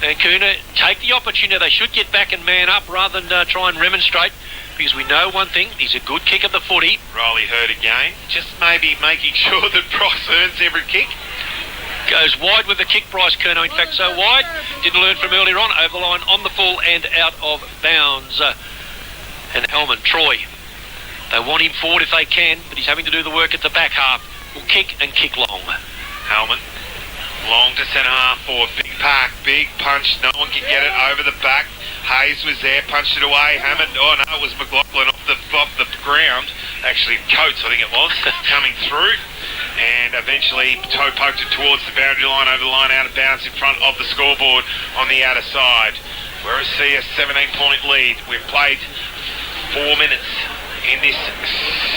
And Kahuna take the opportunity. They should get back and man up rather than try and remonstrate, because we know one thing, he's a good kick at the footy. Riley Hurd again, just maybe making sure that Bryce earns every kick. Goes wide with the kick, Bryce Curnow, in fact, so wide. Didn't learn from earlier on, over the line, on the full and out of bounds. And Hellman, Troy, they want him forward if they can, but he's having to do the work at the back half. Will kick and kick long. Hellman, long to centre half forward, big pack, big punch, no one can get it over the back. Hayes was there, punched it away. Hammond, oh no, it was McLaughlin off the ground. Actually, Coates, I think it was, coming through. And eventually, toe poked it towards the boundary line, over the line, out of bounds in front of the scoreboard on the outer side. Whereas see a 17-point lead. We've played 4 minutes in this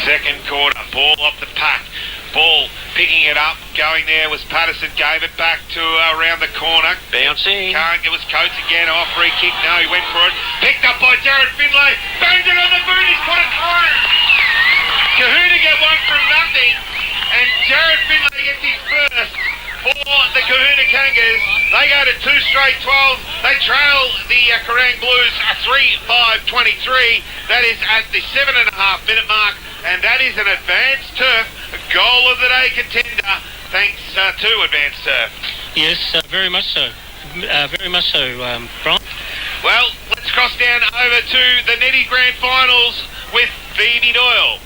second quarter. Ball off the pack. Ball picking it up, going there was Patterson, gave it back to around the corner. Bouncing. Can't, it was Coates again, free kick, no, he went for it. Picked up by Jared Finlay, banged it on the boot, he's put it through. Kahuna get one from nothing, and Jared Finlay gets his first for the Kahuna Kangas. They go to 2 straight 12. They trail the Kerrang Blues 3-5-23. That is at the 7.5-minute mark, and that is an advanced turf goal of the day contender, thanks to Advanced Turf. Yes, very much so. Very much so, Brian. Well, let's cross down over to the Netty Grand Finals with Phoebe Doyle.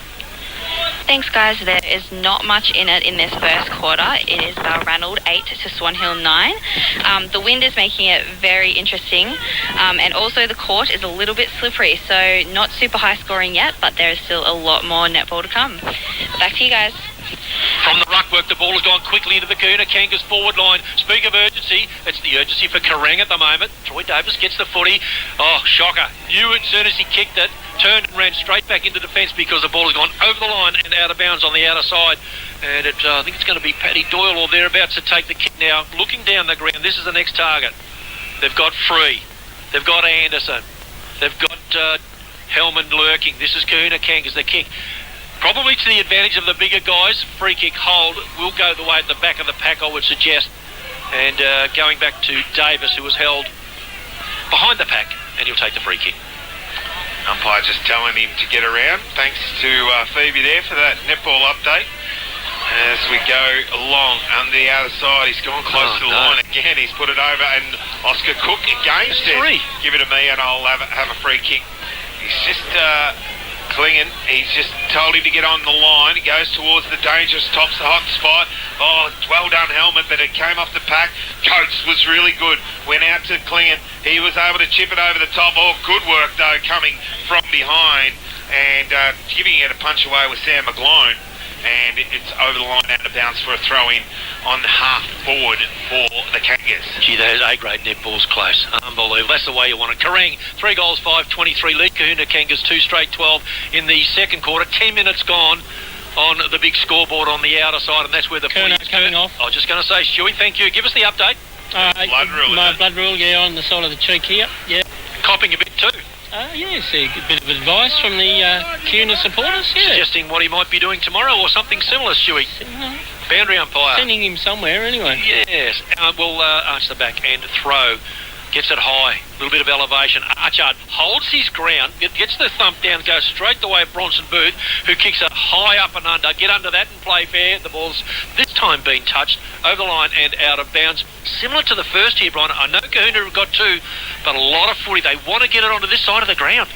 Thanks, guys. There is not much in it in this first quarter. It is Balranald 8 to Swan Hill 9. The wind is making it very interesting, and also the court is a little bit slippery, so not super high scoring yet, but there is still a lot more netball to come. Back to you guys. From the ruck work, the ball has gone quickly into the Kahuna Kangas forward line. Speak of urgency, it's the urgency for Kerrang at the moment. Troy Davis gets the footy. Oh, shocker. Knew as soon as he kicked it, turned and ran straight back into defence because the ball has gone over the line and out of bounds on the outer side. And I think it's going to be Paddy Doyle or thereabouts to take the kick now. Looking down the ground, this is the next target. They've got Free. They've got Anderson. They've got Hellman lurking. This is Kahuna Kangas, the kick. Probably to the advantage of the bigger guys. Free kick hold will go the way at the back of the pack, I would suggest. And going back to Davis, who was held behind the pack, and he'll take the free kick. Umpire just telling him to get around. Thanks to Phoebe there for that netball update. As we go along on the outer side, he's gone close to the line again. He's put it over, and Oscar Cook again says, give it to me and I'll have a free kick. He's just Klingen, he's just told him to get on the line. He goes towards the dangerous tops, the hot spot. Oh, well done, Hellman, but it came off the pack. Coates was really good. Went out to Klingen. He was able to chip it over the top. Oh, good work, though, coming from behind and giving it a punch away with Sam McGlone. And it's over the line out of bounds for a throw-in on half forward for the Kangas. Gee, those A-grade netballs close. Unbelievable. That's the way you want it. Kerrang, 3 goals, 5-23 lead. Kahuna Kangas 2 straight 12 in the second quarter. 10 minutes gone on the big scoreboard on the outer side, and that's where the Kernow coming off. I was just going to say, Stewie, thank you. Give us the update. Blood rule, my blood rule, on the side of the cheek here. Yeah. Copping a bit too. Yes, a bit of advice from the Kuna supporters. Yeah. Suggesting what he might be doing tomorrow or something similar, Stewie. Boundary umpire. Sending him somewhere anyway. Yes. We'll arch the back and throw. Gets it high. A little bit of elevation. Archard holds his ground. Gets the thump down. Goes straight the way of Bronson Booth, who kicks it high up and under. Get under that and play fair. The ball's this time been touched over the line and out of bounds. Similar to the first here, Brian. I know Kahuna got two, but a lot of footy. They want to get it onto this side of the ground.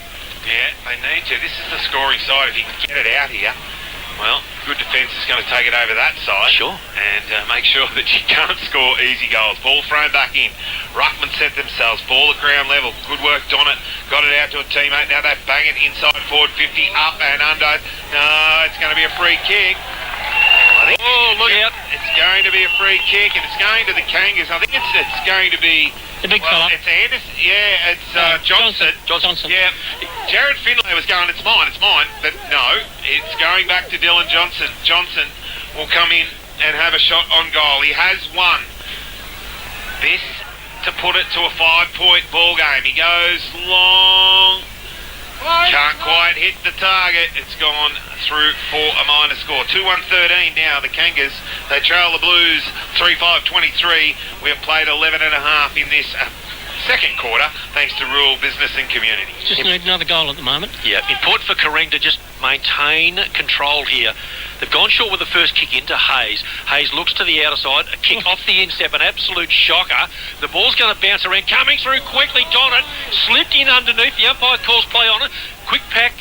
Yeah, they need to. This is the scoring side. If you can get it out here, well, good defence is going to take it over that side. Sure. And make sure that you can't score easy goals. Ball thrown back in. Ruckman set themselves. Ball at ground level. Good work, Donnet. Got it out to a teammate. Now they bang it inside forward 50, up and under. No, it's going to be a free kick. I think look out. It's going to be a free kick, and it's going to the Kangas. I think it's going to be... The big fella. It's Anderson. Yeah, it's Johnson. Johnson. Yeah. Jared Finlay was going, it's mine. But no, it's going back to Dylan Johnson. Johnson will come in and have a shot on goal. He has one. This to put it to a 5-point ball game. He goes long. Can't quite hit the target. It's gone through for a minor score. 2-1-13 now, the Kangas. They trail the Blues 3-5-23. We have played 11 and a half in this second quarter, thanks to rural business and community. Just need another goal at the moment. Yeah, important for Kerrang to just maintain control here. They've gone short with the first kick into Hayes. Hayes looks to the outer side, a kick off the instep, an absolute shocker. The ball's going to bounce around, coming through quickly. Donnet slipped in underneath. The umpire calls play on it. Quick pack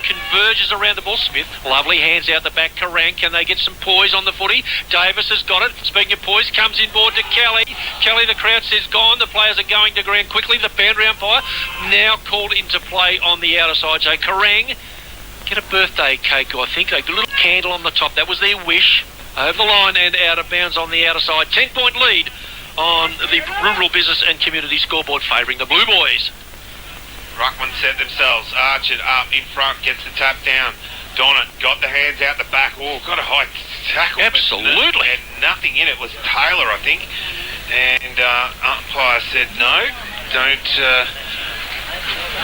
converges around the ball. Smith, lovely hands out the back. Kerrang, can they get some poise on the footy? Davis has got it. Speaking of poise, comes inboard to Kelly. Kelly, the crowd says gone. The players are going to ground quickly. The boundary umpire now called into play on the outer side. So Kerrang get a birthday cake, I think. A little candle on the top. That was their wish. Over the line and out of bounds on the outer side. 10-point lead on the rural business and community scoreboard favouring the Blue Boys. Ruckman set themselves. Archer up in front, gets the tap down. Donnet got the hands out the back. Oh, got a high tackle. Absolutely. Had nothing in it. It was Taylor, I think. And umpire said no, don't...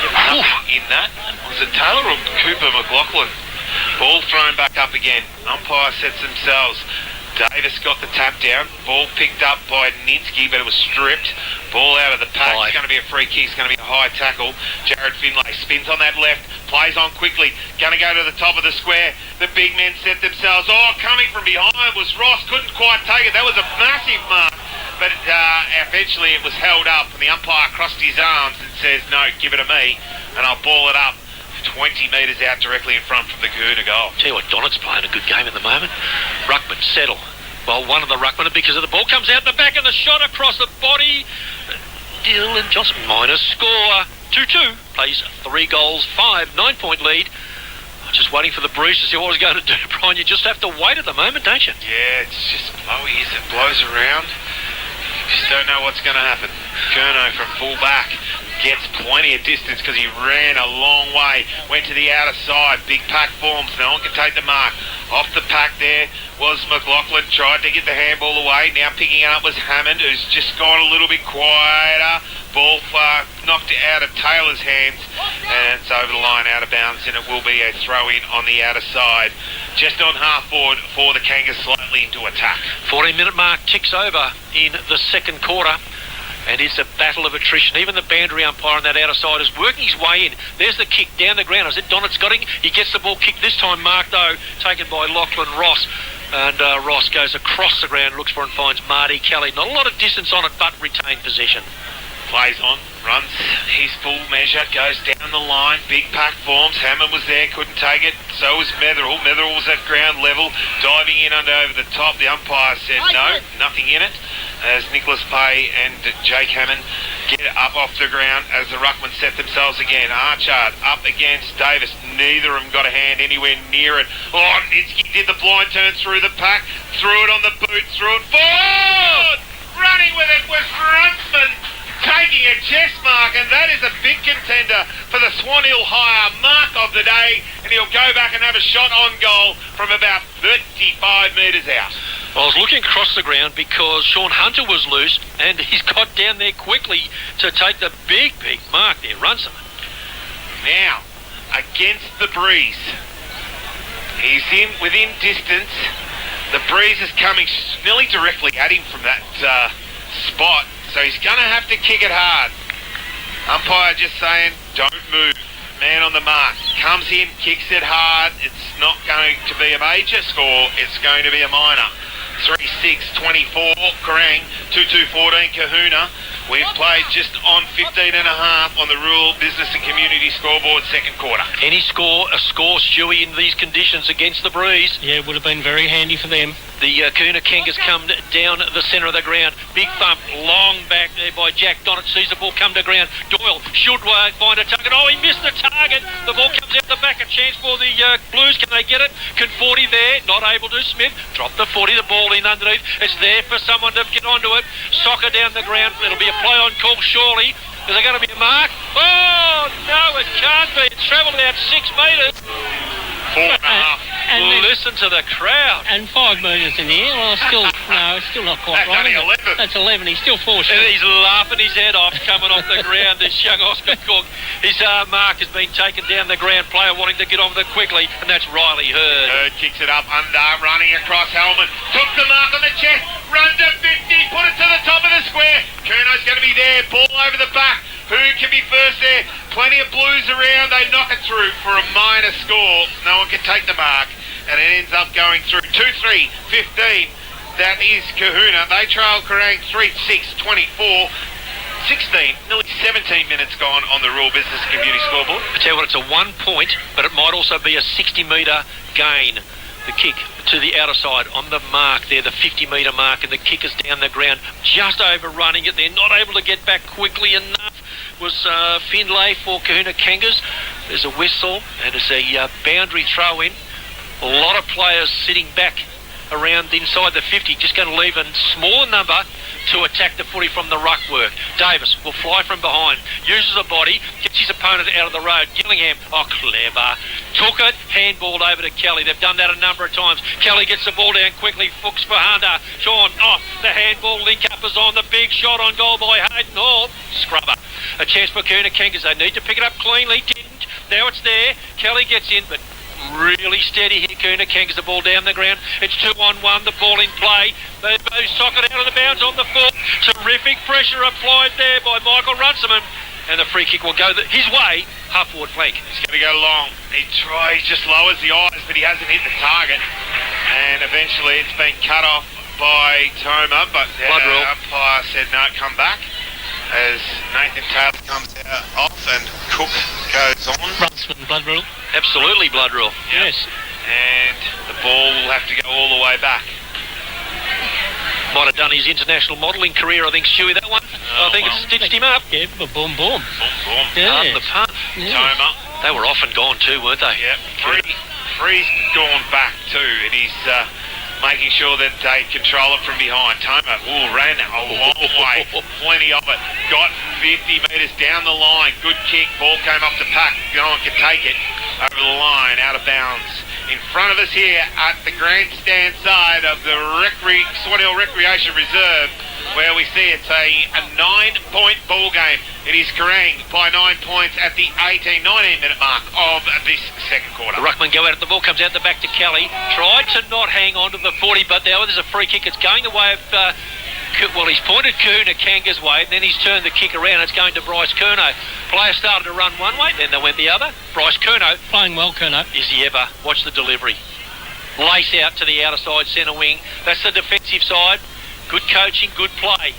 nothing in that. Was it Taylor or Cooper McLaughlin? Ball thrown back up again. Umpire sets themselves. Davis got the tap down. Ball picked up by Ninsky, but it was stripped. Ball out of the pack. It's going to be a free kick. It's going to be a high tackle. Jared Finlay spins on that left. Plays on quickly. Going to go to the top of the square. The big men set themselves. Oh, coming from behind was Ross. Couldn't quite take it. That was a massive mark. But eventually it was held up, and the umpire crossed his arms and says, no, give it to me, and I'll ball it up 20 metres out directly in front from the Kahuna goal. Tell you what, Donnet's playing a good game at the moment. Ruckman, settle. Well, one of the Ruckman, because of the ball, comes out the back and the shot across the body. Dylan Johnson, minor score. 2-2, plays 3 goals, 9-point lead. I'm just waiting for the breeze to see what I was going to do, Brian. You just have to wait at the moment, don't you? Yeah, it's just blowy as it blows around. Just don't know what's going to happen. Curnow from full back gets plenty of distance because he ran a long way, went to the outer side, big pack forms, no one can take the mark. Off the pack there was McLaughlin, tried to get the handball away, now picking it up was Hammond, who's just gone a little bit quieter. Ball knocked out of Taylor's hands, and it's over the line out of bounds, and it will be a throw-in on the outer side. Just on half forward for the Kangas, slightly into attack. 14-minute mark ticks over in the second quarter, and it's a battle of attrition. Even the boundary umpire on that outer side is working his way in. There's the kick down the ground. I said Donnet's got him. He gets the ball kicked this time, marked though, taken by Lachlan Ross. And Ross goes across the ground, looks for and finds Marty Kelly. Not a lot of distance on it, but retained possession. Plays on, runs his full measure, goes down the line, big pack forms. Hammond was there, couldn't take it. So was Metherell. Metherell was at ground level, diving in under over the top. The umpire said no, nothing in it. As Nicholas Pay and Jake Hammond get up off the ground as the Ruckman set themselves again. Archard up against Davis. Neither of them got a hand anywhere near it. Oh, Ninsky did the blind turn through the pack, threw it on the boot, threw it forward. Running with it was Runsman, taking a chest mark, and that is a big contender for the Swan Hill Higher mark of the day, and he'll go back and have a shot on goal from about 35 metres out. I was looking across the ground because Sean Hunter was loose, and he's got down there quickly to take the big mark there. Runson. Now, against the breeze. He's within distance. The breeze is coming nearly directly at him from that spot, so he's going to have to kick it hard. Umpire just saying, don't move. Man on the mark. Comes in, kicks it hard. It's not going to be a major score. It's going to be a minor. 3-6-24, Kerrang. 2-2-14, Kahuna. We've played just on 15 and a half on the Rural Business and Community scoreboard second quarter. A score, Stewie, in these conditions against the breeze. Yeah, it would have been very handy for them. The Kahuna Kangas come down the centre of the ground. Big thump, long back there by Jack Donnet. Sees the ball come to ground. Doyle should find a target. Oh, he missed the target. The ball comes out the back. A chance for the Blues. Can they get it? Can 40 there? Not able to. Smith drop the 40. The ball in underneath. It's there for someone to get onto it. Soccer down the ground. It'll be a play on call, surely. Is there going to be a mark? Oh, no, it can't be. It's travelled about 6 metres. 4.5. Listen to the crowd. And 5 metres in the air. Well, still not quite That's right. only is it? 11. That's 11. He's still 4 short. And he's laughing his head off coming off the ground, this young Oscar Cook. His mark has been taken down the ground, player wanting to get on with it quickly, and that's Riley Hurd. Hurd kicks it up, underarm running across Hellman. Took the mark on the chest, runs at 50, put it to the top of the square. Curno's going to be there, ball over the back. Who can be first there? Plenty of Blues around, they knock it through for a minor score. No one can take the mark, and it ends up going through. 2-3-15. That is Kahuna. They trail Kerrang 3-6-24. 16, nearly 17 minutes gone on the Rural Business and Community scoreboard. I tell you what, it's a 1 point, but it might also be a 60-metre gain. The kick to the outer side on the mark there, the 50-metre mark, and the kick is down the ground, just overrunning it. They're not able to get back quickly enough. Was Finlay for Kahuna Kangas. There's a whistle, and it's a boundary throw in. A lot of players sitting back around inside the 50, just going to leave a smaller number to attack the footy from the ruck work. Davis will fly from behind, uses a body, gets his opponent out of the road. Gillingham, oh clever, took it, handballed over to Kelly. They've done that a number of times. Kelly gets the ball down quickly, Fuchs for Hunter. Sean, the handball link up is on, the big shot on goal by Hayden Hall. Scrubber. A chance for Kahuna Kangas. They need to pick it up cleanly, didn't. Now it's there. Kelly gets in, but really steady here. Kahuna Kangas the ball down the ground. It's 2-on-1, the ball in play. They sock it out of the bounds on the foot. Terrific pressure applied there by Michael Runciman. And the free kick will go his way, half forward flank. He's going to go long. He just lowers the eyes, but he hasn't hit the target. And eventually it's been cut off by Toma, but the umpire said no, come back. As Nathan Taylor comes off and Cook goes on. Runciman, blood rule. Absolutely blood rule. Yes. And the ball will have to go all the way back. Might have done his international modelling career, I think, Stewie, that one. I think it's stitched him up. Yeah, boom, boom. Boom, boom. Yeah. The punt. Yeah. Toma. They were off and gone too, weren't they? Yep. Free's gone back too, and he's making sure that they control it from behind. Toma ran a long way, plenty of it. Got 50 metres down the line. Good kick. Ball came up the pack. No one could take it over the line, out of bounds. In front of us here at the grandstand side of the Swan Hill Recreation Reserve, where we see it's a 9-point ball game. It is Kerrang by 9 points at the 19-minute mark of this second quarter. The ruckman go out at the ball, comes out the back to Kelly. Tried to not hang on to the 40, but now there's a free kick. It's going the way of... he's pointed Kahuna Kangas' way, and then he's turned the kick around. It's going to Bryce Curnow. Player started to run one way, then they went the other. Bryce Curnow. Playing well, Curnow. Is he ever? Watch the delivery. Lace out to the outer side centre wing. That's the defensive side. Good coaching, good play.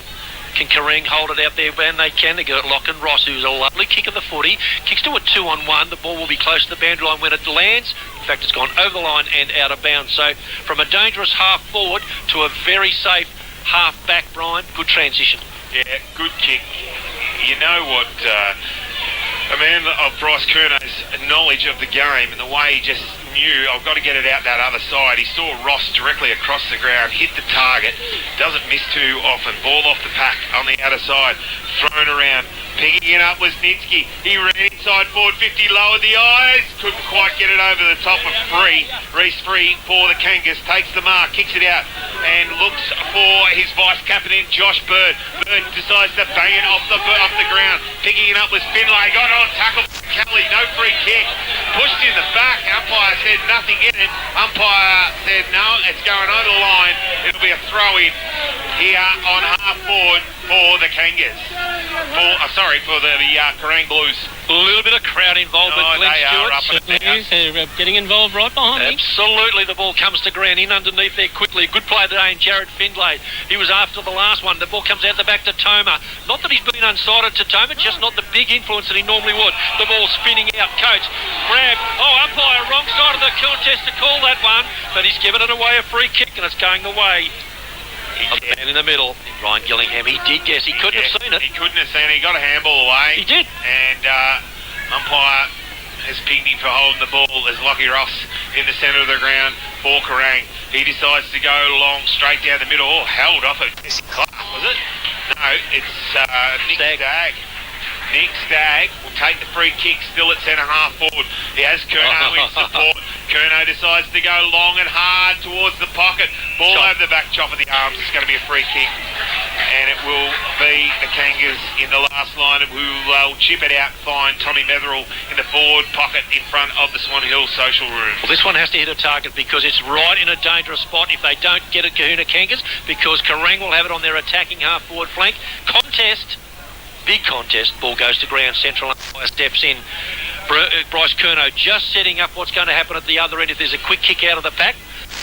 Can Kerrang hold it out there when they can? They get Lachlan Ross, who's a lovely kick of the footy. Kicks to a 2-on-1. The ball will be close to the boundary line when it lands. In fact, it's gone over the line and out of bounds. So from a dangerous half forward to a very safe half back, Brian. Good transition. Yeah, good kick. You know what, a man of Bryce Curnow's knowledge of the game and the way he just knew, I've got to get it out that other side. He saw Ross directly across the ground, hit the target, doesn't miss too often. Ball off the pack on the outer side, thrown around. Picking it up was Nitsky. He ran into inside forward 50, lowered the eyes, couldn't quite get it over the top of Free. Reese Free for the Kangas, takes the mark, kicks it out, and looks for his vice-captain, Josh Bird. Bird decides to bang it off the ground. Picking it up was Finlay, got on, tackle Kelly, no free kick. Pushed in the back, umpire said nothing in it. Umpire said no, it's going over the line. It'll be a throw-in here on half forward for the Kangas. For the Kerrang Blues. A little bit of crowd involvement, Glenn they Stewart. are up and down. They're getting involved right behind me. Absolutely, the ball comes to ground in underneath there quickly. Good play today in Jared Findlay. He was after the last one. The ball comes out the back to Toma. Not that he's been unsighted to Toma, just not the big influence that he normally would. The ball spinning out, coach. Grab. Oh, umpire, wrong side of the contest to call that one, but he's given it away a free kick and it's going the way of the man in the middle, Ryan Gillingham. He did guess. He couldn't have seen it. He couldn't have seen it. He got a handball away. He did. And umpire has pinged him for holding the ball as Lockie Ross in the centre of the ground for Kerrang. He decides to go long, straight down the middle. Oh, held off of Jesse Clark, was it? No, it's Nick Stagg. Nick Stagg will take the free kick, still at centre half forward. He has Curnow in support. Curnow decides to go long and hard towards the pocket. Ball over the back, chop of the arms. It's going to be a free kick. And it will be the Kangas in the last line who will chip it out, find Tommy Metherell in the forward pocket in front of the Swan Hill social room. Well, this one has to hit a target because it's right in a dangerous spot if they don't get it, Kahuna Kangas, because Kerrang will have it on their attacking half forward flank. Contest. Big contest. Ball goes to ground. Central umpire steps in. Bryce Curnow just setting up what's going to happen at the other end if there's a quick kick out of the pack.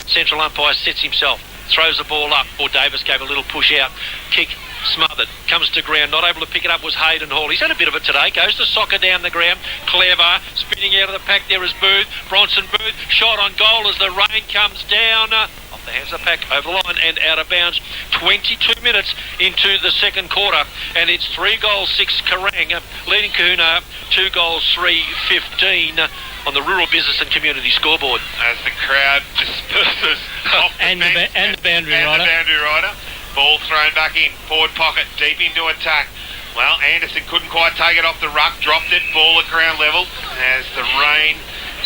Central umpire sets himself. Throws the ball up. Or Davis gave a little push out. Kick smothered. Comes to ground. Not able to pick it up was Hayden Hall. He's had a bit of it today. Goes to soccer down the ground. Clever. Spinning out of the pack there is Booth. Bronson Booth. Shot on goal as the rain comes down. Off the hands of the pack. Over the line and out of bounds. 22 minutes into the second quarter. And it's 3 goals, 6 Kerrang. Leading Kahuna 2 goals, 3-15 on the Rural Business and Community scoreboard. As the crowd disperses off the And fence the boundary rider. And the boundary rider. Ball thrown back in, forward pocket, deep into attack. Well, Anderson couldn't quite take it off the ruck, dropped it, ball at ground level. As the rain,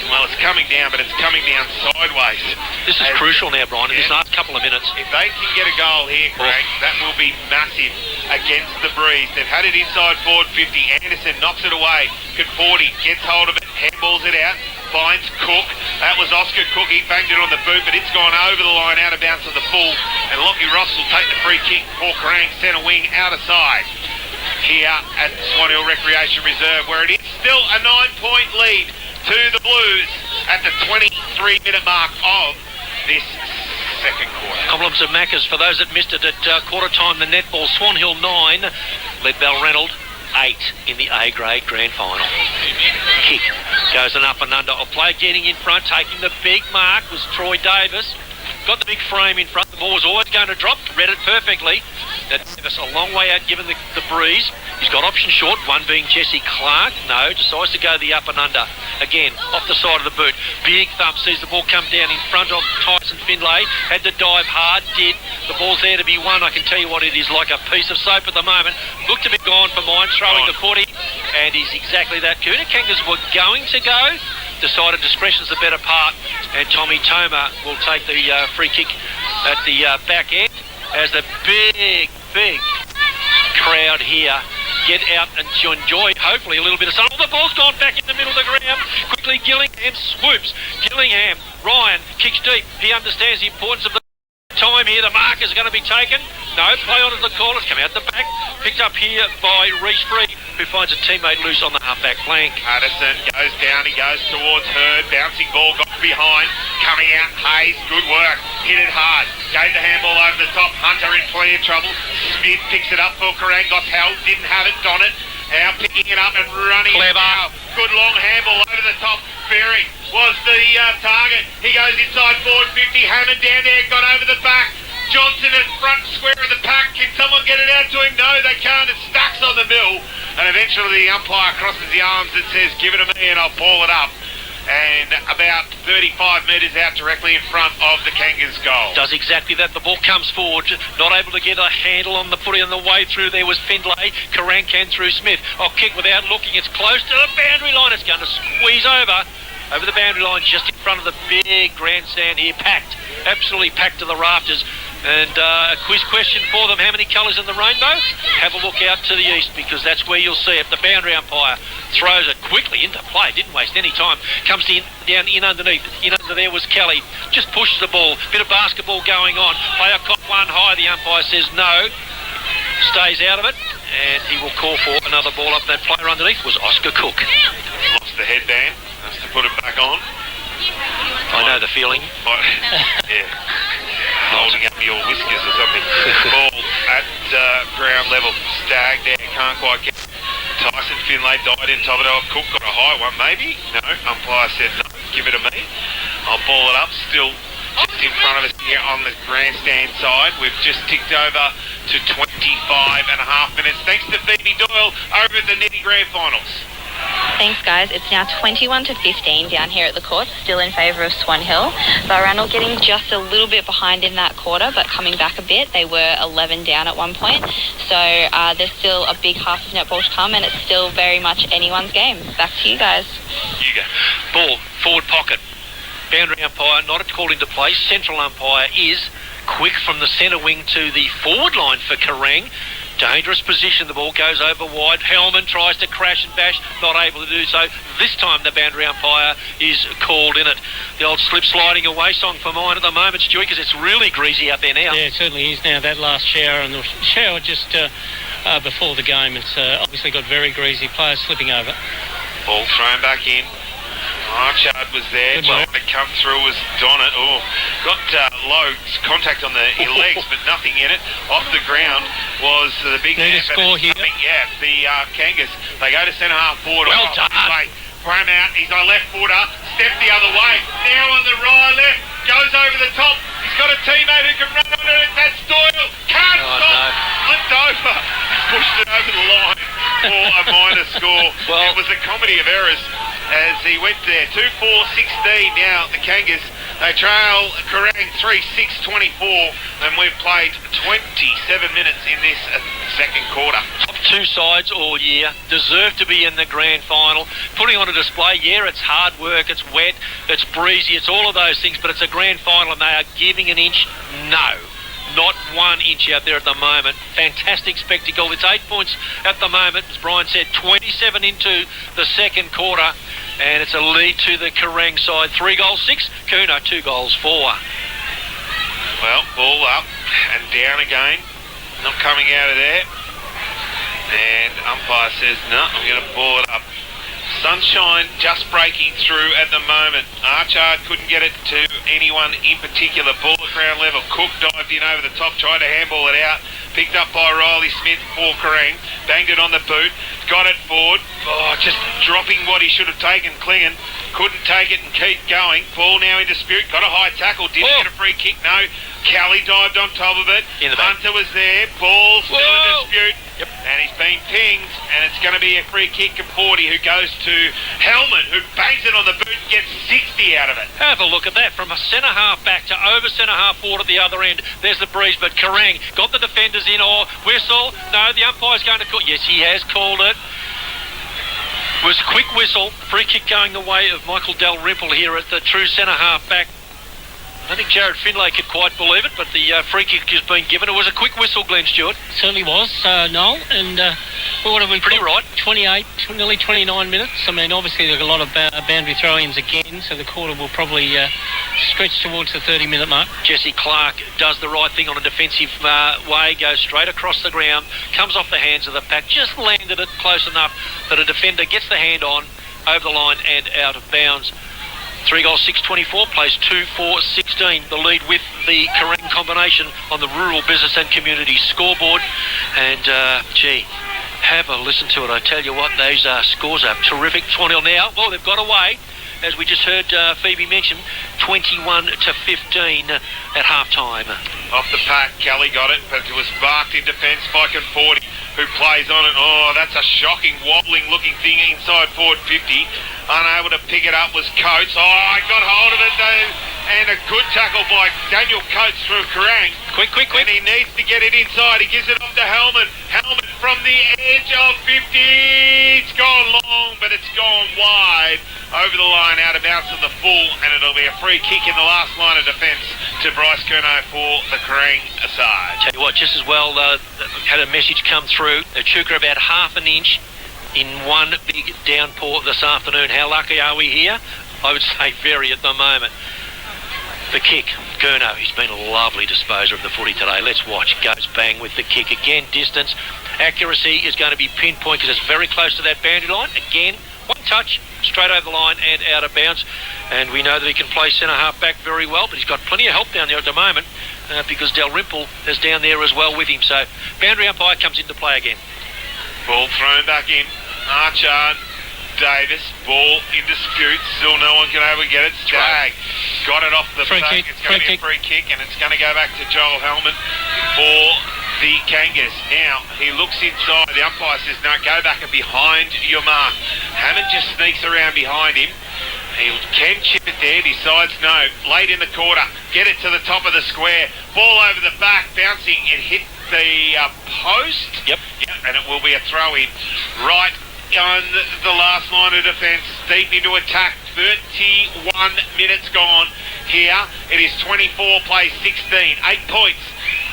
well, it's coming down, but it's coming down sideways. This is crucial now, Brian, in this last couple of minutes. If they can get a goal here, Craig, that will be massive against the breeze. They've had it inside forward 50. Anderson knocks it away. Conforti gets hold of it, handballs it out, finds Cook. That was Oscar Cook. He banged it on the boot, but it's gone over the line, out of bounds to the full. And Lockie Ross will take the free kick for Kerrang, centre wing, out of side. Here at the Swan Hill Recreation Reserve, where it is still a 9-point lead to the Blues at the 23-minute mark of this second quarter. Compliments of Maccas for those that missed it at quarter time. The netball, Swan Hill 9, led Balranald 8 in the A grade grand final. Kick goes an up and under. A player getting in front, taking the big mark was Troy Davis. Got the big frame in front. The ball was always going to drop. Read it perfectly. That Davis a long way out given the breeze. He's got option short, one being Jesse Clark. No, decides to go the up and under. Again, off the side of the boot. Big thump, sees the ball come down in front of Tyson Findlay. Had to dive hard, did. The ball's there to be won. I can tell you what it is, like a piece of soap at the moment. Looked to be gone for mine, throwing the footy. And he's exactly that. Kahuna Kangas were going to go. Decided discretion's the better part. And Tommy Toma will take the free kick at the back end as the big crowd here get out and enjoy, hopefully, a little bit of sun. Oh, the ball's gone back in the middle of the ground. Quickly, Gillingham swoops. Gillingham, Ryan, kicks deep. He understands the importance of the time here. The mark is going to be taken. No, play on to the corner. It's come out the back. Picked up here by Reece Free, who finds a teammate loose on the half-back flank. Hardison goes down. He goes towards Hurd. Bouncing ball got behind. Coming out, Hayes. Good work. Hit it hard. Gave the handball over the top. Hunter in plenty of trouble. Smith picks it up for Kerrang. Got held. Didn't have it. Donnet. Now picking it up and running it now. Good long handball over the top. Ferry was the target. He goes inside forward 50. Hammond down there. Got over the back. Johnson in front square of the pack. Can someone get it out to him? No, they can't. It's Stacks on the mill. And eventually the umpire crosses the arms and says, give it to me and I'll ball it up. and about 35 metres out directly in front of the Kangas goal. Does exactly that. The ball comes forward, not able to get a handle on the footy on the way through. There was Findlay. Kerrang can through Smith. Kick without looking. It's close to the boundary line. It's going to squeeze over the boundary line just in front of the big grandstand here. Packed. Absolutely packed to the rafters. And a quiz question for them. How many colours in the rainbow? Have a look out to the east, because that's where you'll see it. The boundary umpire throws it quickly into play. Didn't waste any time. Comes down in underneath. In under there was Kelly. Just pushes the ball. Bit of basketball going on. Player caught one high. The umpire says no. Stays out of it. And he will call for another ball up. That player underneath was Oscar Cook. Lost the headband. Has to put it back on. I know the feeling. Yeah. Holding up your whiskers or something. Ball at ground level. Stag there. Can't quite get it. Tyson Finlay died in top of it. Cook got a high one maybe. No. Umpire said no. Give it to me. I'll ball it up. Still just in front of us here on the grandstand side. We've just ticked over to 25 and a half minutes. Thanks to Phoebe Doyle over at the Netty Grand Finals. Thanks, guys. It's now 21-15 down here at the court, still in favour of Swan Hill. Balranald getting just a little bit behind in that quarter, but coming back a bit. They were 11 down at one point. So there's still a big half of netball to come, and it's still very much anyone's game. Back to you guys. You go. Ball, forward pocket. Boundary umpire not called into place. Central umpire is quick from the centre wing to the forward line for Kerrang. Dangerous position. The ball goes over wide. Hellman tries to crash and bash. Not able to do so. This time the boundary umpire is called in it. The old slip sliding away song for mine at the moment, Stewie, because it's really greasy out there now. Yeah, it certainly is now. That last shower, and the shower just before the game, it's obviously got very greasy. Players slipping over. Ball thrown back in. Archard was there. Trying to come through was Donnet. Got low contact on the legs, but nothing in it. Off the ground was the big man. Need a score here. Yeah, the Kangas. They go to centre half forward. Well done. Pram out. He's on left footer. Step the other way. Now on the right left. Goes over the top. He's got a teammate who can run under it. That's Doyle. Can't stop. No. Flipped over. Pushed it over the line for a minor score. Well, it was a comedy of errors as he went there. 2-4-16 now, the Kangas. They trail Kerrang 3-6-24, and we've played 27 minutes in this second quarter. Top two sides all year, deserve to be in the grand final. Putting on a display, yeah, it's hard work, it's wet, it's breezy, it's all of those things, but it's a grand final and they are giving an inch. No. Not 1 inch out there at the moment. Fantastic spectacle. It's 8 points at the moment, as Brian said, 27 into the second quarter, and it's a lead to the Kerrang side. 3 goals, 6. Kuna, 2 goals, 4. Well, ball up and down again. Not coming out of there. And umpire says, no, I'm going to ball it up. Sunshine just breaking through at the moment. Archard couldn't get it to anyone in particular. Ball at ground level. Cook dived in over the top, tried to handball it out. Picked up by Riley Smith for Kerrang. Banged it on the boot. Got it forward. Just dropping what he should have taken. Klingon couldn't take it and keep going. Ball now in dispute. Got a high tackle. Didn't get a free kick. No. Kelly dived on top of it. Hunter was there. Ball still in dispute. Yep. And he's been pinged, and it's going to be a free kick of 40 who goes to Hellman, who bangs it on the boot and gets 60 out of it. Have a look at that. From a centre half back to over centre half forward at the other end. There's the breeze, but Kerrang got the defenders in. Or whistle. No, the umpire's going to call. Yes, he has called it. Was a quick whistle. Free kick going the way of Michael Dalrymple here at the true centre half back. I think Jared Finlay could quite believe it, but the free kick has been given. It was a quick whistle, Glenn Stewart. Certainly was, Noel. And what have we pretty right? 28, nearly 29 minutes. I mean, obviously there's a lot of boundary throw-ins again, so the quarter will probably stretch towards the 30-minute mark. Jesse Clark does the right thing on a defensive way, goes straight across the ground, comes off the hands of the pack, just landed it close enough that a defender gets the hand on, over the line and out of bounds. 3 goals, 6-24, plays 2-4-16. The lead with the Kerrang combination on the Rural Business and Community scoreboard. And, have a listen to it. I tell you what, those scores are terrific. 2-0 now. Well, they've got away, as we just heard Phoebe mention, 21-15 at half-time. Off the pack, Kelly got it, but it was marked in defence by 40. who plays on it. Oh, that's a shocking, wobbling-looking thing inside forward 50. Unable to pick it up was Coates. Oh, I got hold of it, though. And a good tackle by Daniel Coates from Kerrang. Quick. And he needs to get it inside. He gives it off to Hellman. Hellman from the edge of 50. It's gone long, but it's gone wide. Over the line, out of bounds to the full, and it'll be a free kick in the last line of defence to Bryce Curnow for the Kerrang side. Tell you what, just as well, had a message come through. Echuca about half an inch in one big downpour this afternoon. How lucky are we here? I would say very at the moment. The kick, Curnow, he's been a lovely disposer of the footy today. Let's watch. Goes bang with the kick. Again, distance. Accuracy is going to be pinpoint because it's very close to that boundary line. Again, one touch, straight over the line and out of bounds. And we know that he can play centre half back very well, but he's got plenty of help down there at the moment because Dalrymple is down there as well with him. So boundary umpire comes into play again. Ball thrown back in. Archer, Davis, ball in dispute. Still no one can ever get it. Stagg got it off the Free back. kick, It's going to be a free kick, and it's going to go back to Joel Hellman for the Kangas. Now, he looks inside. The umpire says, no, go back and behind your mark. Hammond just sneaks around behind him. He can chip it there. Decides no. Late in the quarter. Get it to the top of the square. Ball over the back. Bouncing. It hit the post. Yep. And it will be a throw-in. Right on the last line of defence. Deep into attack. 31 minutes gone here. It is 24 plays 16. 8 points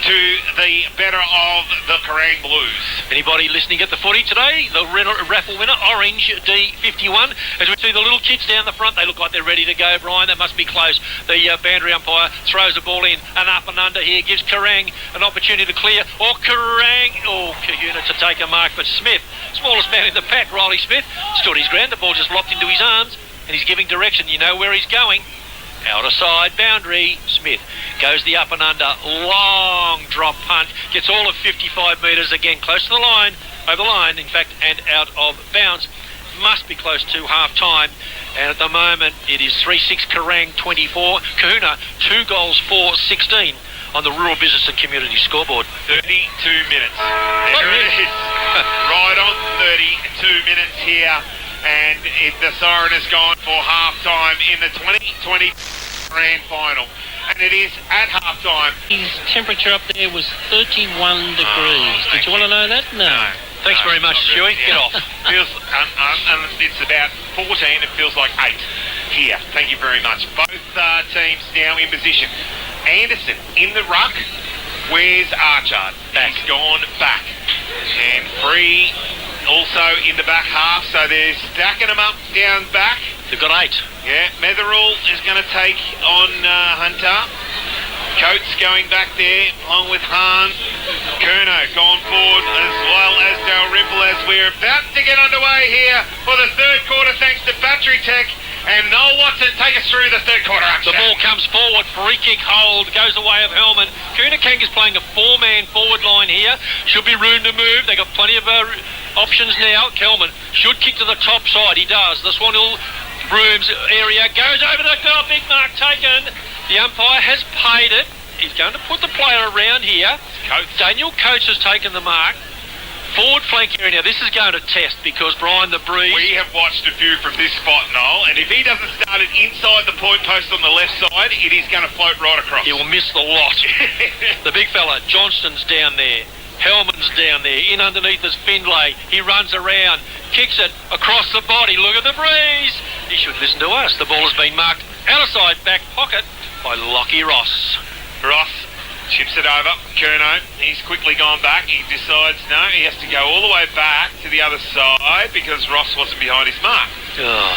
to the better of the Kerrang Blues. Anybody listening at the footy today? The raffle winner, Orange D51. As we see the little kids down the front, they look like they're ready to go, Brian. That must be close. The boundary umpire throws the ball in and up and under here, gives Kerrang an opportunity to clear. Or Kerrang, Kahuna to take a mark, but Smith, smallest man in the pack, Riley Smith, stood his ground. The ball just lopped into his arms and he's giving direction. You know where he's going. Outer side boundary, Smith goes the up and under, long drop punt, gets all of 55 metres again, close to the line, over the line in fact, and out of bounds. Must be close to half time, and at the moment it is 3-6 Kerrang 24, Kahuna 2 goals for 16 on the Rural Business and Community scoreboard. 32 minutes. There it is. Right on 32 minutes here. And the siren has gone for half-time in the 2020 Grand Final. And it is at half-time. His temperature up there was 31 degrees. Did you want to know that? No. Thanks very much, Stewie. Get off. Feels, it's about 14. It feels like 8 here. Thank you very much. Both teams now in position. Anderson in the ruck. Where's Archard? He's gone back. And free also in the back half. So they're stacking them up down back. They've got 8. Yeah, Metherall is going to take on Hunter. Coates going back there along with Hahn. Curnow gone forward as well as Dalrymple as we're about to get underway here for the third quarter thanks to Battery Tech. And Noel Watson, take us through the third quarter action. The ball comes forward, free kick hold, goes away of Hellman. Kahuna is playing a 4-man forward line here. Should be room to move. They've got plenty of options now. Hellman should kick to the top side. He does. The Swan Hill Brooms area goes over the goal. Big mark taken. The umpire has paid it. He's going to put the player around here. Daniel Coates has taken the mark. Forward flank area. Now, this is going to test because Brian the Breeze... We have watched a view from this spot, Noel, and if he doesn't start it inside the point post on the left side, it is going to float right across. He will miss the lot. The big fella, Johnston's down there. Hellman's down there. In underneath is Findlay. He runs around, kicks it across the body. Look at the Breeze. He should listen to us. The ball has been marked outside back pocket by Lockie Ross. Ross chips it over. Curnow, he's quickly gone back. He decides no, he has to go all the way back to the other side because Ross wasn't behind his mark.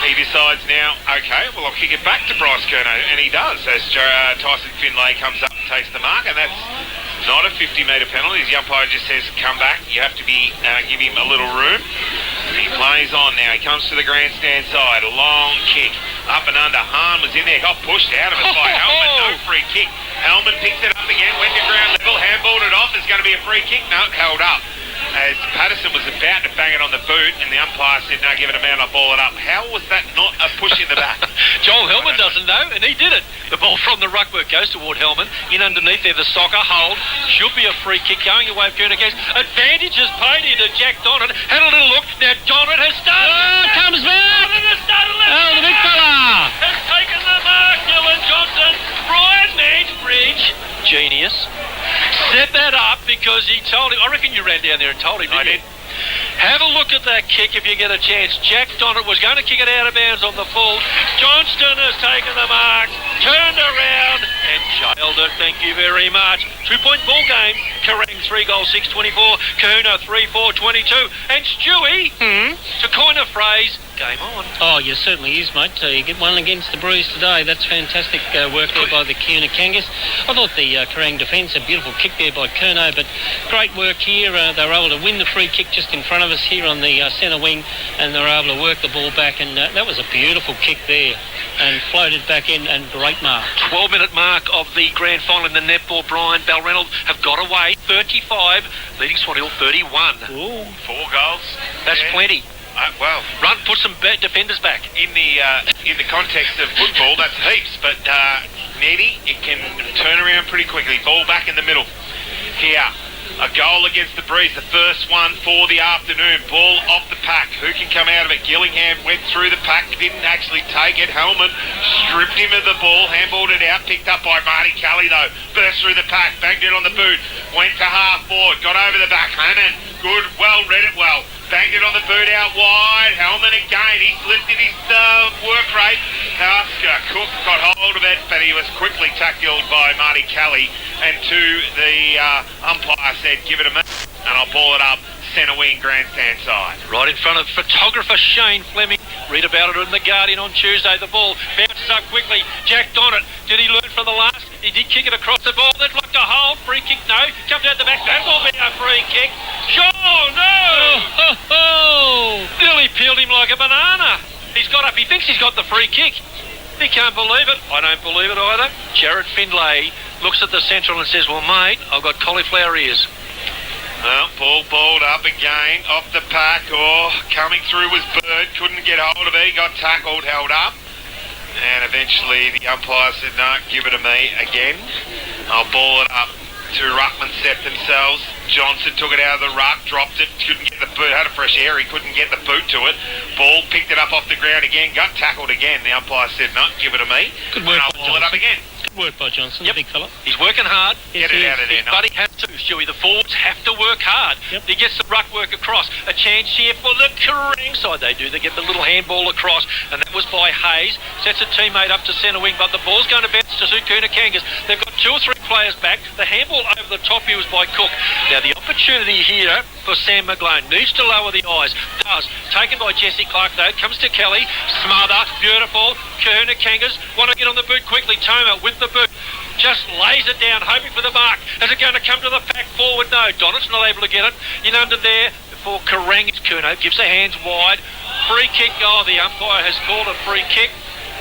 He decides now, okay, well, I'll kick it back to Bryce Curnow, and he does as Tyson Findlay comes up and takes the mark, and that's not a 50-metre penalty. The umpire just says, come back. You have to be give him a little room. He plays on now. He comes to the grandstand side. A long kick. Up and under. Hahn was in there. Got pushed out of it by Hellman. No free kick. Hellman picks it up again. Went to ground level. Handballed it off. There's going to be a free kick. No, held up. As Patterson was about to bang it on the boot, and the umpire said, no, give it a man, I'll ball it up. How was that not a push in the back? Joel Hellman doesn't know, and he did it. The ball from the ruckwork goes toward Hellman. In underneath there, the soccer hold. Should be a free kick going away of Kerner Kangas. Advantage is paid here to Jack Donald. Had a little look. Now Donald has started. Comes back. Donald has started left. Oh, the big fella. Has taken the mark. Dylan Johnson. Brian Mansbridge. Genius. Set that up because he told him. I reckon you ran down there and told him, didn't you? Have a look at that kick if you get a chance. Jack Donald was going to kick it out of bounds on the full. Johnston has taken the mark, turned around and jailed it. Thank you very much. 2-point ball game. Kerrang 3 goals, 6-24. Kahuna 3-4-22. And Stewie, to coin a phrase, game on. Oh, yes, certainly is, mate. You get one against the Breeze today. That's fantastic work there by the Kerner Kangas. I thought the Kerrang defence, a beautiful kick there by Kerno, but great work here. They were able to win the free kick just in front of us here on the centre wing, and they were able to work the ball back, and that was a beautiful kick there, and floated back in, and great mark. 12-minute mark of the grand final in the netball. Brian Balreynolds have got away 35, leading Swan Hill 31. Ooh. 4 goals. That's plenty. Well, Run, put some defenders back. in the context of football, that's heaps. But Nettie, it can turn around pretty quickly. Ball back in the middle. Here, a goal against the Breeze, the first one for the afternoon. Ball off the pack. Who can come out of it? Gillingham went through the pack, didn't actually take it. Hellman stripped him of the ball, handballed it out, picked up by Marty Kelly though. Burst through the pack, banged it on the boot, went to half forward, got over the back. Hammond, good, well, read it well. Banged it on the boot out wide. Hellman again. He's lifted his work rate. Cook got hold of it, but he was quickly tackled by Marty Kelly. And to the umpire said, give it a minute, and I'll ball it up centre wing grandstand side. Right in front of photographer Shane Fleming. Read about it in The Guardian on Tuesday. The ball bounces up quickly. Jack Donald. Did he learn from the last? He did kick it across the ball. They'd like to hold. Free kick, no. Comes out the back. That will be a free kick. Oh, no! Nearly peeled him like a banana. He's got up. He thinks he's got the free kick. He can't believe it. I don't believe it either. Jared Findlay looks at the central and says, well, mate, I've got cauliflower ears. Well, ball balled up again, off the pack. Oh, coming through was Bird. Couldn't get hold of it. He got tackled, held up. And eventually the umpire said, no, give it to me again. I'll ball it up to Ruckman set themselves. Johnson took it out of the ruck, dropped it, couldn't get the boot, had a fresh air, he couldn't get the boot to it. Ball, picked it up off the ground again, got tackled again. The umpire said, no, give it to me. Good work, and I'll ball it up again. Good work by Johnson, Yep. the big fella. He's working hard. Yes, Get he it out is. of there, But no. he has to, Stewie. The forwards have to work hard. Yep. He gets the ruck work across. A chance here for the Kerrang side. They do. They get the little handball across, and that was by Hayes. Sets a teammate up to centre wing, but the ball's going to bounce to Kerner Kangas. They've got 2 or 3 players back. The handball over the top here was by Cook. Now, the opportunity here for Sam McGlone needs to lower the eyes. Does. Taken by Jesse Clark, though. Comes to Kelly. Smother. Beautiful. Kerner Kangas want to get on the boot quickly. Toma with the boot. Just lays it down, hoping for the mark. Is it going to come to the pack forward? No. Donald's not able to get it. In under there for Kerrang. It's Kerno. Gives the hands wide. Free kick. Oh, the umpire has called a free kick.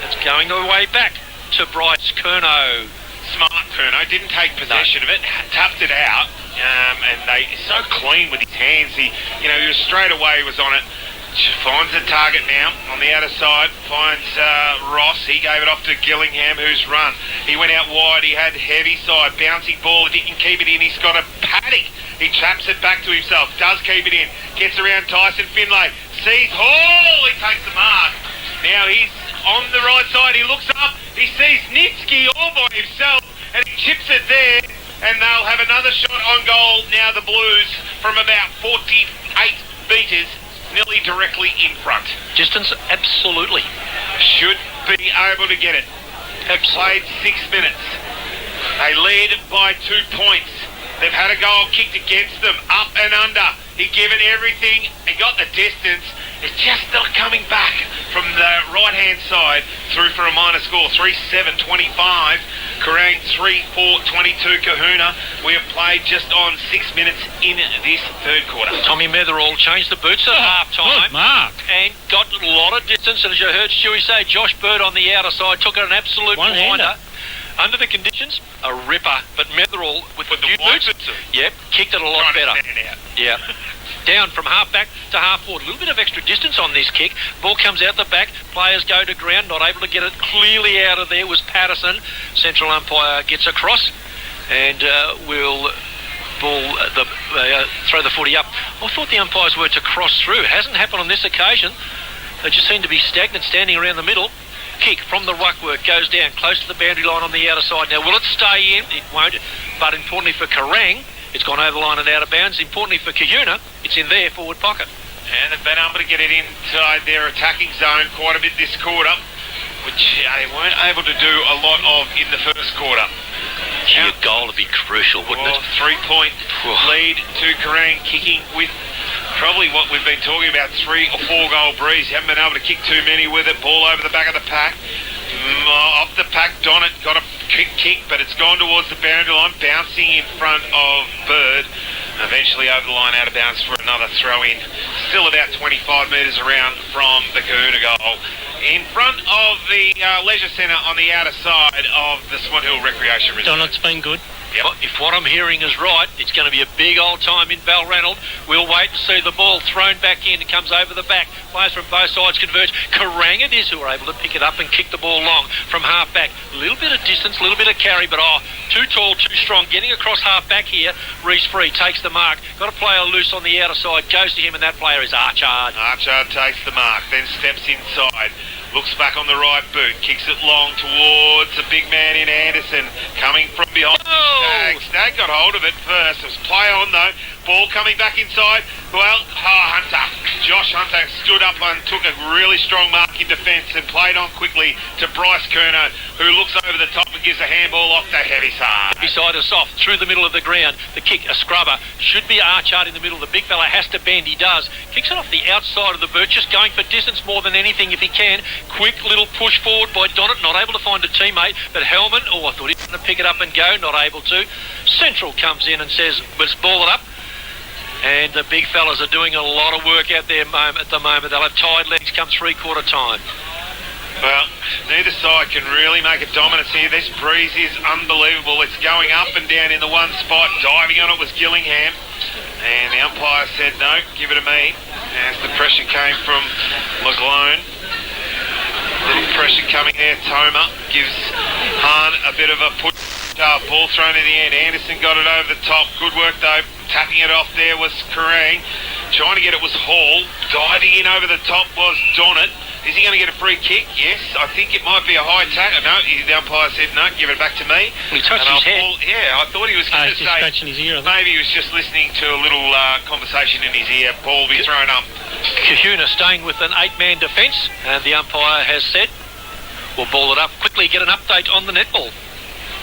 It's going the way back to Bryce Kerno. Smart Kerno, didn't take possession of it, tapped it out, and they so clean with his hands. He was straight away was on it. Finds the target now on the outer side, finds Ross. He gave it off to Gillingham, who's run. He went out wide, he had heavy side, bouncing ball, if he can keep it in, he's got a paddock. He traps it back to himself, does keep it in, gets around Tyson Finlay, sees Hall, he takes the mark. Now he's on the right side, he looks up, he sees Nitsky all by himself, and he chips it there, and they'll have another shot on goal. Now the Blues from about 48 metres, nearly directly in front. Distance, absolutely. Should be able to get it. Have played 6 minutes. They lead by 2 points. They've had a goal kicked against them, up and under. He gave it everything. He got the distance. It's just not coming back from the right-hand side through for a minor score. 3-7-25. Kerrang 3-4-22. Kahuna. We have played just on 6 minutes in this third quarter. Tommy Metherall changed the boots at half-time. Good mark. And got a lot of distance. And as you heard Stewie say, Josh Bird on the outer side took it an absolute One-hander. blinder. Under the conditions, a ripper, but Metherall with With the few boots, wipers. yep, kicked it a lot Trying to better. stand out. Yeah. Down from half back to half forward. A little bit of extra distance on this kick. Ball comes out the back. Players go to ground. Not able to get it clearly out of there was Patterson. Central umpire gets across and will throw the footy up. I thought the umpires were to cross through. It hasn't happened on this occasion. They just seem to be stagnant, standing around the middle. Kick from the ruckwork goes down close to the boundary line on the outer side. Now, will it stay in? It won't. But importantly for Kerrang, it's gone over the line and out of bounds. Importantly for Kahuna, it's in their forward pocket. And they've been able to get it inside their attacking zone quite a bit this quarter, which they weren't able to do a lot of in the first quarter. Gee, a goal would be crucial, wouldn't it? 3-point lead to Kerrang, kicking with probably what we've been talking about, 3 or 4 goal breeze. Haven't been able to kick too many with it. Ball over the back of the pack. Off the pack, Donnet got a kick, but it's gone towards the boundary line, bouncing in front of Bird. Eventually over the line, out of bounds for another throw in. Still about 25 metres around from the Kahuna goal. In front of the leisure centre on the outer side of the Swan Hill Recreation Reserve. Donnett's been good. Yep. If what I'm hearing is right, it's going to be a big old time in Balranald. We'll wait to see the ball thrown back in. It comes over the back. Players from both sides converge. Kerrang it is who are able to pick it up and kick the ball long from half back. A little bit of distance, a little bit of carry, but too tall, too strong. Getting across half back here. Reece Free takes the mark. Got a player loose on the outer side. Goes to him, and that player is Archard. Archard takes the mark, then steps inside. Looks back on the right boot, kicks it long towards the big man in Anderson, coming from behind. Stagg got hold of it first. It was play on though. Ball coming back inside. Well, Hunter. Josh Hunter stood up and took a really strong mark in defence and played on quickly to Bryce Curnow, who looks over the top and gives a handball off to heavy side. Beside us off, through the middle of the ground. The kick, a scrubber. Should be Archard in the middle. The big fella has to bend. He does. Kicks it off the outside of the boot, just going for distance more than anything if he can. Quick little push forward by Donnet, not able to find a teammate. But Hellman, I thought he was going to pick it up and go, not able to. Central comes in and says, let's ball it up. And the big fellas are doing a lot of work out there at the moment. They'll have tied legs come three-quarter time. Well, neither side can really make a dominance here. This breeze is unbelievable. It's going up and down in the one spot. Diving on it was Gillingham. And the umpire said, no, give it to me. As the pressure came from McGlone. Little pressure coming there. Toma gives Hahn a bit of a push. Ball thrown in the end. Anderson got it over the top. Good work though. Tapping it off there was Kerrang. Trying to get it was Hall. Diving in over the top was Donnet. Is he going to get a free kick? Yes. I think it might be a high tackle. No, the umpire said no, give it back to me. He touched his head. Yeah, I thought he was going to He's just scratching his ear. maybe he was just listening to a little conversation in his ear. Ball will be thrown up. Kahuna staying with an 8-man defence, and the umpire has said, we'll ball it up. Quickly get an update on the netball.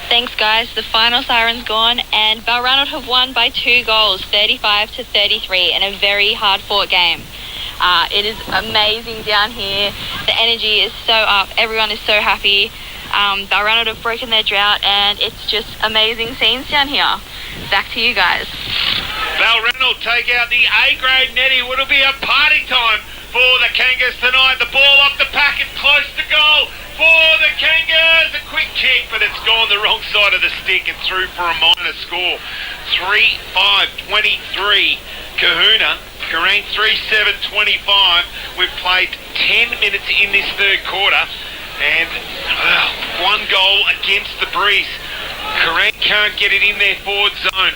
Thanks, guys. The final siren's gone, and Balranald have won by 2 goals, 35-33, in a very hard-fought game. It is amazing down here. The energy is so up. Everyone is so happy. Balranald have broken their drought, and it's just amazing scenes down here. Back to you guys. Balranald take out the A-grade netty. It'll be a party time for the Kangas tonight. The ball off the pack and close to goal for the Kangas. A quick kick, but it's gone the wrong side of the stick and through for a minor score. 3-5-23. Kahuna. Kerrang 3-7-25. We've played 10 minutes in this third quarter and 1 goal against the breeze. Kerrang can't get it in their forward zone.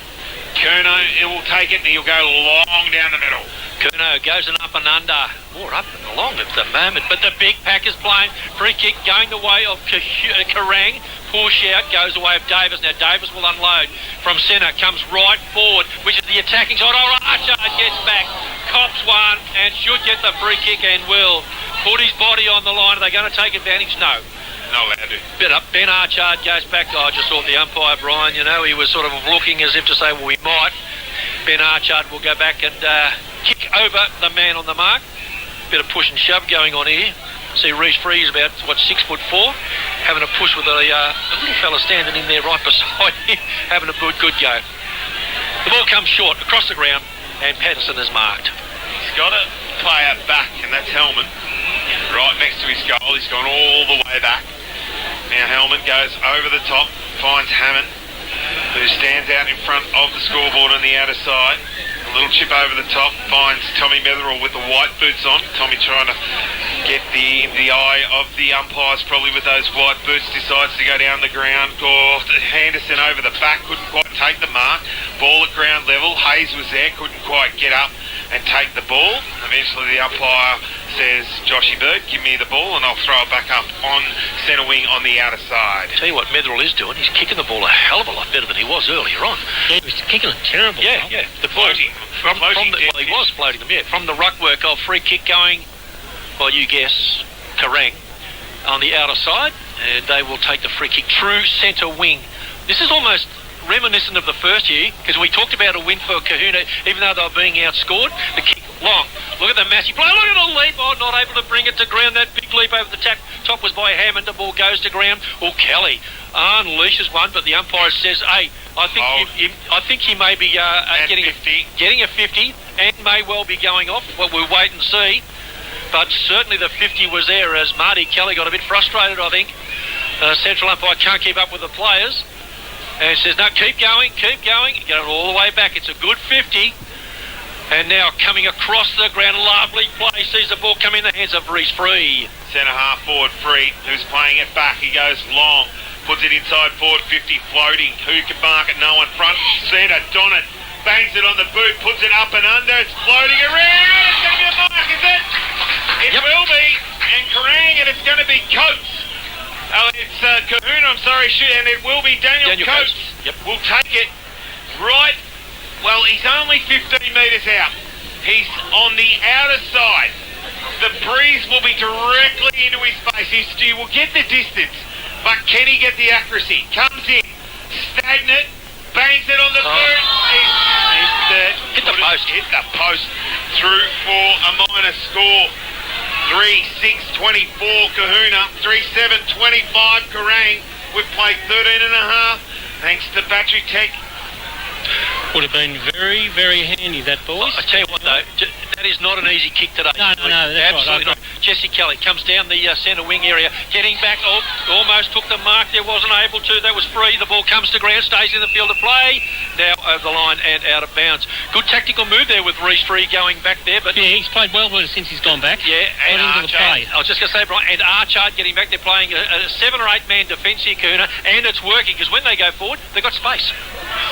Curnow, it will take it and he'll go long down the middle. Curnow goes an up and under. More up and along at the moment, but the big pack is playing. Free kick going the way of Kerrang. Push out goes the way of Davis. Now Davis will unload from centre, comes right forward, which is the attacking side. Oh, Archard gets back, cops one, and should get the free kick and will put his body on the line. Are they going to take advantage? No. Not allowed to. Bit up. Ben Archard goes back. I just thought the umpire, Brian, he was sort of looking as if to say, well, we might. Ben Archard will go back and kick over the man on the mark. Bit of push and shove going on here. See Reece Free is about, 6'4", having a push with a little fella standing in there right beside him, having a good go. The ball comes short across the ground, and Patterson is marked. He's got a player back, and that's Hellman. Right next to his goal. He's gone all the way back. Now Hellman goes over the top, finds Hammond, who stands out in front of the scoreboard on the outer side. A little chip over the top, finds Tommy Metherell with the white boots on. Tommy trying to get the eye of the umpires, probably with those white boots, decides to go down the ground. Henderson over the back, couldn't quite take the mark. Ball at ground level, Hayes was there, couldn't quite get up and take the ball. Eventually the umpire says, Joshy Bird, give me the ball and I'll throw it back up on centre wing on the outer side. Tell you what Metherell is doing, he's kicking the ball a hell of a lot better than he was earlier on. Yeah, he was kicking it terrible. Yeah. The floating. From the, well, he was floating them, yeah. From the ruck work of free kick going, well, you guess, Kerrang on the outer side. They will take the free kick through centre wing. This is almost reminiscent of the first year, because we talked about a win for Kahuna, even though they were being outscored. The kick long. Look at the massive play. Look at the leap. Oh, not able to bring it to ground. That big leap over the top was by Hammond. The ball goes to ground. Oh, Kelly unleashes one, but the umpire says, hey, I think he may be getting a 50 and may well be going off. Well, we'll wait and see. But certainly the 50 was there as Marty Kelly got a bit frustrated, I think. Central umpire can't keep up with the players. And says, no, keep going. Going all the way back. It's a good 50. And now coming across the ground, lovely play. Sees the ball come in the hands of Reece Free. Centre half forward Free, who's playing it back. He goes long, puts it inside forward 50, floating. Who can mark it? No one front centre. Donnet bangs it on the boot, puts it up and under. It's floating around. It's going to be a mark, is it? It will be. And Kerrang, and it's going to be Coates. Oh, it's Kahuna, I'm sorry, and it will be Daniel Coates. Yep. Will take it right. Well, he's only 15 metres out. He's on the outer side. The breeze will be directly into his face. He will get the distance, but can he get the accuracy? Comes in, stagnant, bangs it on the boot. Hit the post. Hit the post. Through for a minor score. 3-6-24 Kahuna, 3-7-25 Kerrang. We've played 13 and a half. Thanks to Battery Tech. Would have been very, very handy, that, boys. I tell you what, though, that is not an easy kick today. No, that's absolutely right. not. Jesse Kelly comes down the centre wing area, getting back, almost took the mark there, wasn't able to. That was Free. The ball comes to ground, stays in the field of play. Now over the line and out of bounds. Good tactical move there with Reece Free going back there. But yeah, he's played well since he's gone back. Yeah, and into the play. I was just going to say, Brian, and Archard getting back. They're playing a 7 or 8 man defence here, Kuna, and it's working because when they go forward, they've got space.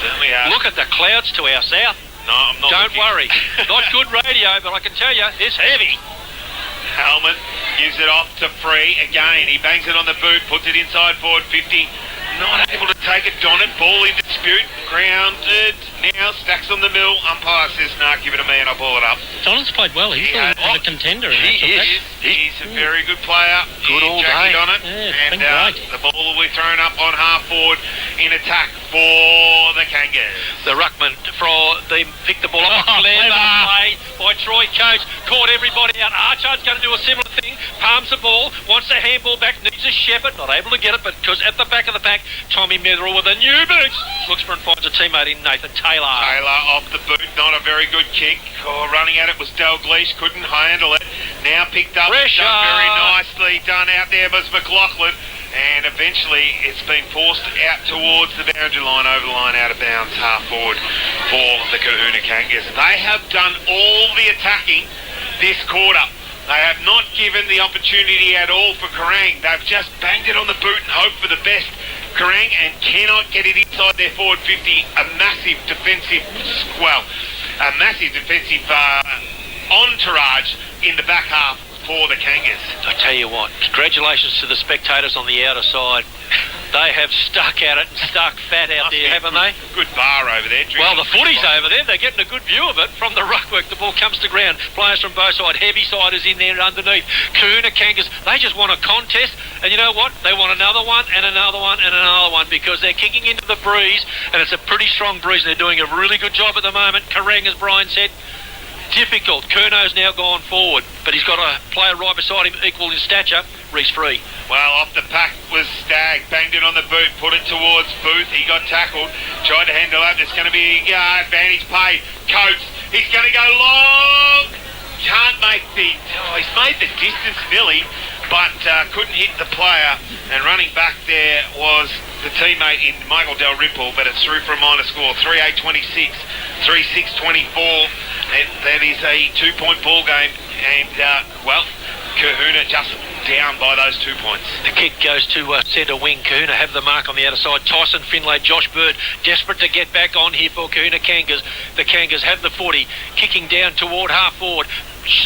Certainly are. Look at the clouds to our south. No, I'm not. Don't worry. Not good radio, but I can tell you, it's heavy. Hellman gives it off to Free. Again, he bangs it on the boot, puts it inside forward 50. Not able to take it. Donnet, ball in dispute. Grounded. Now stacks on the middle. Umpire says, nah, give it to me and I'll ball it up. Donnet's played well. He's a contender. He's a very good player. Good all day. Donnet. Yeah, and the ball will be thrown up on half forward in attack for the Kangas. The ruckman picked the ball up. Clever play by Troy Coates. Caught everybody out. Archard's going to do a similar thing. Palms the ball. Wants the handball back. Needs a shepherd. Not able to get it, but because at the back of the pack, Tommy Metherell with a new boots. Looks for and finds a teammate in Nathan Taylor. Taylor off the boot. Not a very good kick. Running at it was Dalglish. Couldn't handle it. Now picked up. Pressure. Done very nicely. Done out there was McLaughlin. And eventually it's been forced out towards the boundary line, over the line, out of bounds, half forward for the Kahuna Kangas. They have done all the attacking this quarter. They have not given the opportunity at all for Kerrang. They've just banged it on the boot and hoped for the best. Kerrang and cannot get it inside their forward 50. A massive defensive entourage in the back half for the Kangas. I tell you what, congratulations to the spectators on the outer side. They have stuck at it and stuck fat out there, haven't they? Good bar over there. Well, the footy's over there. They're getting a good view of it from the ruckwork. The ball comes to ground. Players from both sides. Heavy side is in there underneath. Kahuna Kangas, they just want a contest. And you know what? They want another one and another one and another one because they're kicking into the breeze and it's a pretty strong breeze. They're doing a really good job at the moment. Kerrang, as Brian said, difficult. Curno's now gone forward, but he's got a player right beside him equal in stature, Reece Free. Well, off the pack was Stagg, banged it on the boot, put it towards Booth. He got tackled, tried to handle up. There's going to be advantage paid. Coates, he's going to go long. Can't make he's made the distance, Billy, but couldn't hit the player, and running back there was the teammate in Michael Dalrymple, but it's through for a minor score, 3-8-26, 3-6-24. That is a 2-point ball game, and Kahuna just down by those 2 points. The kick goes to centre wing. Kahuna have the mark on the outer side. Tyson Finlay, Josh Bird, desperate to get back on here for Kahuna Kangas. The Kangas have the 40, kicking down toward half forward.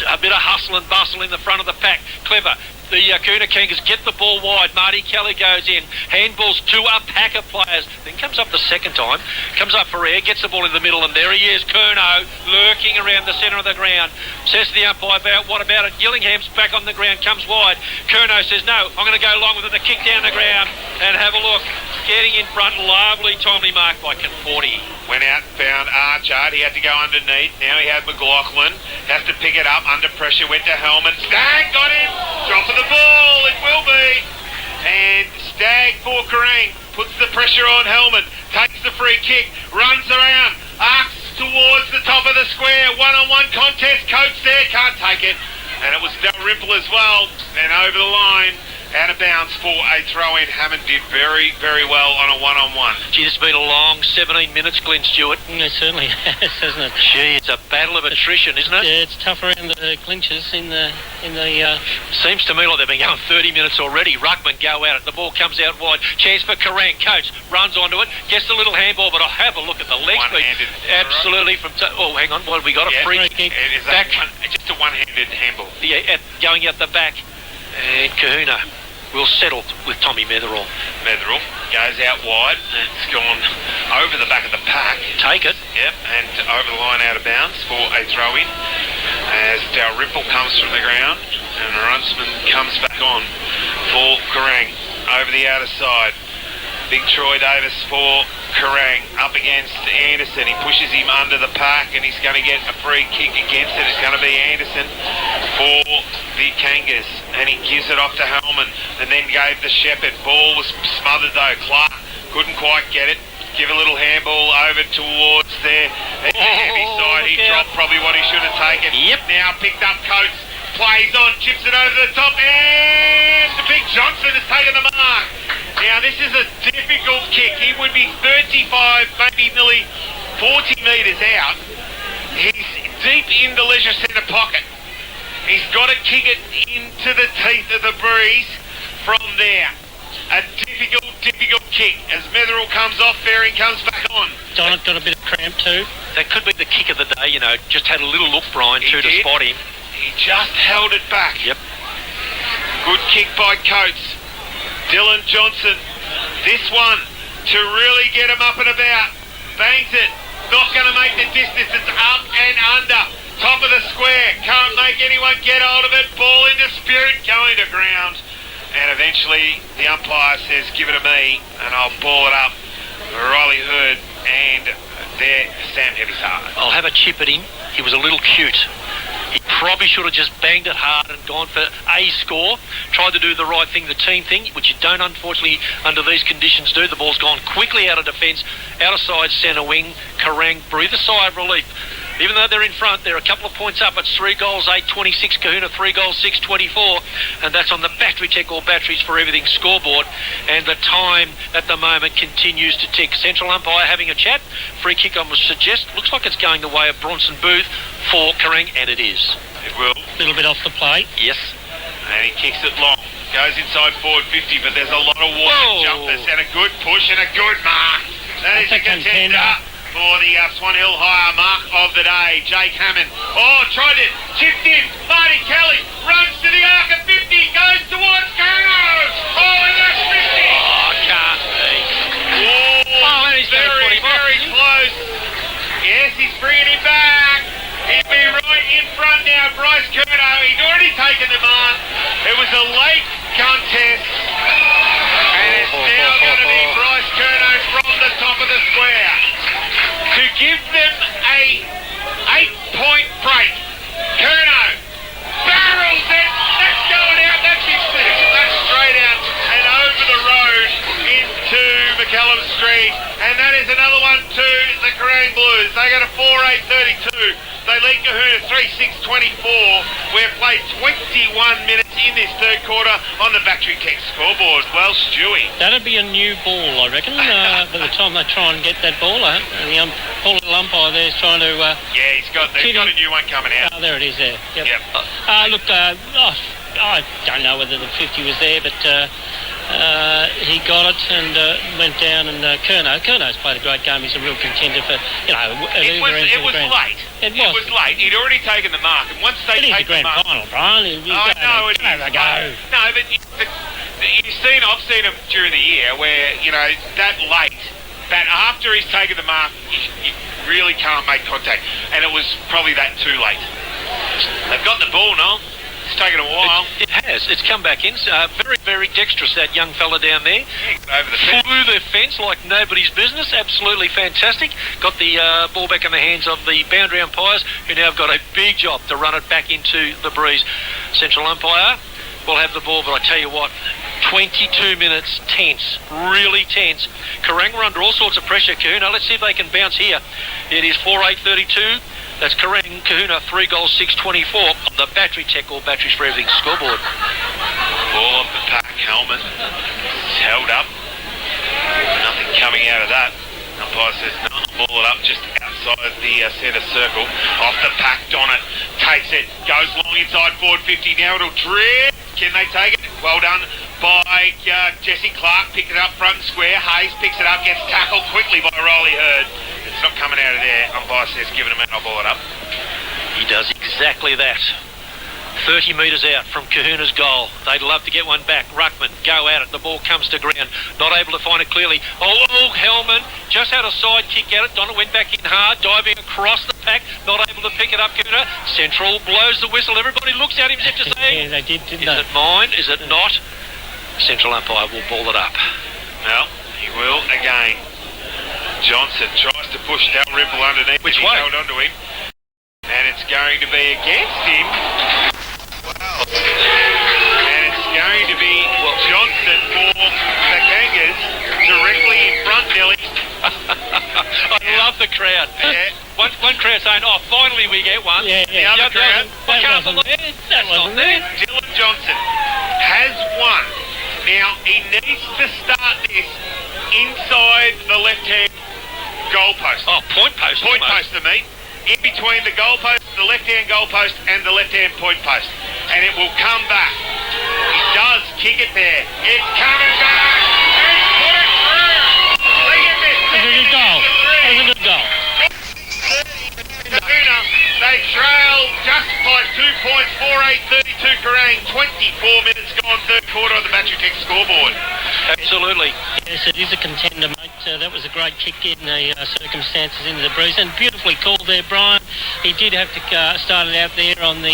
A bit of hustle and bustle in the front of the pack. Clever. The Kahuna Kangas get the ball wide. Marty Kelly goes in. Handballs to a pack of players. Then comes up the second time. Comes up for air. Gets the ball in the middle. And there he is, Curnow, lurking around the centre of the ground. Says to the umpire, what about it? Gillingham's back on the ground. Comes wide. Curnow says, no, I'm going to go along with it. The kick down the ground. And have a look. Getting in front. Lovely timely mark by Conforti. Went out and found Archard. He had to go underneath. Now he had McLaughlin. Has to pick it up. Under pressure. Went to Hellman. Stagg got him. Drop of the ball. It will be. And Stagg for Kerrang. Puts the pressure on Hellman. Takes the free kick. Runs around. Arcs towards the top of the square. One-on-one contest. Coates there. Can't take it. And it was Dalrymple as well. And over the line. Out of bounds for a throw-in. Hammond did very, very well on a one-on-one. Gee, it's been a long 17 minutes, Glenn Stewart. It certainly has, hasn't it? Gee, it's a battle of attrition, isn't it? Yeah, it's tough around the clinches in the. Seems to me like they've been going 30 minutes already. Ruckman go at it. The ball comes out wide. Chance for Kerrang. Coates runs onto it. Gets the little handball, but I'll have a look at the leg speed. One-handed. Absolutely. Hang on. What have we got? A free kick. It is back. Just a one-handed handball. Yeah, going out the back. And Kahuna will settle with Tommy Metherall. Metherall goes out wide. It's gone over the back of the pack. Take it. Yep, and over the line out of bounds for a throw-in. As Dalrymple comes from the ground and Runsman comes back on for Kerrang over the outer side. Big Troy Davis for Kerrang up against Anderson. He pushes him under the pack and he's going to get a free kick against it. It's going to be Anderson for the Kangas, and he gives it off to Hellman and then gave the Shepherd. Ball was smothered though. Clark couldn't quite get it. Give a little handball over towards there. It's the heavy side. He dropped probably what he should have taken. Yep. Now picked up Coates. Plays on, chips it over the top, and the Big Johnson has taken the mark. Now this is a difficult kick. He would be 35, maybe nearly 40 metres out. He's deep in the leisure centre pocket. He's got to kick it into the teeth of the breeze from there. A difficult kick as Metherall comes off, Fairing comes back on. Donald got a bit of cramp too. That could be the kick of the day, just had a little look, Brian, He to did. spot him. He just held it back. Yep. Good kick by Coates. Dylan Johnson. This one to really get him up and about. Bangs it. Not going to make the distance. It's up and under. Top of the square. Can't make anyone get hold of it. Ball in dispute. Going to ground. And eventually the umpire says, give it to me and I'll ball it up. Riley Hurd and there Sam Heavisard. I'll have a chip at him. He was a little cute. He probably should have just banged it hard and gone for a score. Tried to do the right thing, the team thing, which you don't, unfortunately, under these conditions do. The ball's gone quickly out of defence, outer side, centre wing. Kerrang breathe a sigh of relief. Even though they're in front, they're a couple of points up. It's 3 goals, 8-26 Kahuna, 3 goals, 6-24. And that's on the Battery Tech All Batteries for Everything scoreboard. And the time at the moment continues to tick. Central umpire having a chat. Free kick, I must suggest. Looks like it's going the way of Bronson Booth for Kerrang, and it is. It will. A little bit off the plate. Yes. And he kicks it long. Goes inside forward 50, but there's a lot of water jumpers and a good push and a good mark. That is a contender for the Swan Hill Higher mark of the day. Jake Hammond. Oh, tried it. Chipped in. Marty Kelly runs to the arc of 50. Goes towards Curnow. Oh, and that's 50. Oh, can't be. Oh, very, very close. Yes, he's bringing him back. He'll be right in front now, Bryce Curnow. He'd already taken the mark. It was a late contest. And it's now going to be Bryce Curnow from the top of the square to give them a 8-point break. Curnow barrels it. That's going out. That's his six. That's straight out and over the road into McCallum Street. And that is another one to the Kerrang Blues. They got a 4-8-32. They They lead Kahuna 3-6-24. We've played 21 minutes in this third quarter on the Battery Tech scoreboard. Well, Stewie. That'd be a new ball, I reckon. By the time they try and get that ball, and the poor little umpire there's trying to. Yeah, he's got a new one coming out. Oh, there it is. There. Yep. Yep. I don't know whether the 50 was there, but he got it and went down. And Curno's played a great game. He's a real contender for It was late. It was late. He'd already taken the mark, and once they take the mark, final, Brian. No, it is. No, but I've seen him during the year where that late. That after he's taken the mark, you really can't make contact, and it was probably that too late. They've got the ball now. It's taken a while. It has. It's come back in. Very, very dexterous, that young fella down there. Yeah, over the fence. Flew the fence like nobody's business. Absolutely fantastic. Got the ball back in the hands of the boundary umpires, who now have got a big job to run it back into the breeze. Central umpire will have the ball, but I tell you what, 22 minutes tense, really tense. Kerang were under all sorts of pressure, Kahuna. Let's see if they can bounce here. It is 4-8-32. That's Kerang, Kahuna, 3 goals, 6-24 on the Battery Tech or Batteries for Everything scoreboard. Ball off the pack, helmet. It's held up. Nothing coming out of that. Umpire says no, ball it up just outside the centre circle. Off the pack, Donnet takes it, goes long inside forward 50. Now it'll drift. Can they take it? Well done by Jesse Clark. Picked it up front and square. Hayes picks it up, gets tackled quickly by Riley Hurd. It's not coming out of there. Umpire says, give it a minute, I'll ball it up. He does exactly that. 30 metres out from Kahuna's goal. They'd love to get one back. Ruckman, go at it. The ball comes to ground. Not able to find it clearly. Oh, Hellman just had a side kick at it. Donna went back in hard, diving across the pack. Not able to pick it up, Kahuna. Central blows the whistle. Everybody looks at him as if to say, yeah, they did, didn't is they? it mine? Is it not? Central umpire will ball it up. Well, he will again. Johnson tries to push Dalrymple underneath. Which he way? held onto him. And it's going to be against him. Wow. And it's going to be Johnson for the Kangas directly in front, Nelly. I love the crowd. Yeah. One crowd saying, oh, finally we get one. Yeah. The other crowd. That wasn't there. Dylan Johnson has won. Now, he needs to start this inside the left-hand goalpost. Oh, point post. Point almost. post, I mean. In between the goalpost, the left-hand goalpost, and the left-hand point post. And it will come back. He does kick it there. It's coming back. He's put it through. Look at this. That's a good goal. That's a good goal. Kahuna, they trail just by 2 points, 4-8-32 Kerang. 24 minutes gone, third quarter on the Battery Tech scoreboard. Absolutely. Yes, it is a contender, mate. That was a great kick in the circumstances into the breeze. And beautifully called there, Brian. He did have to start it out there on the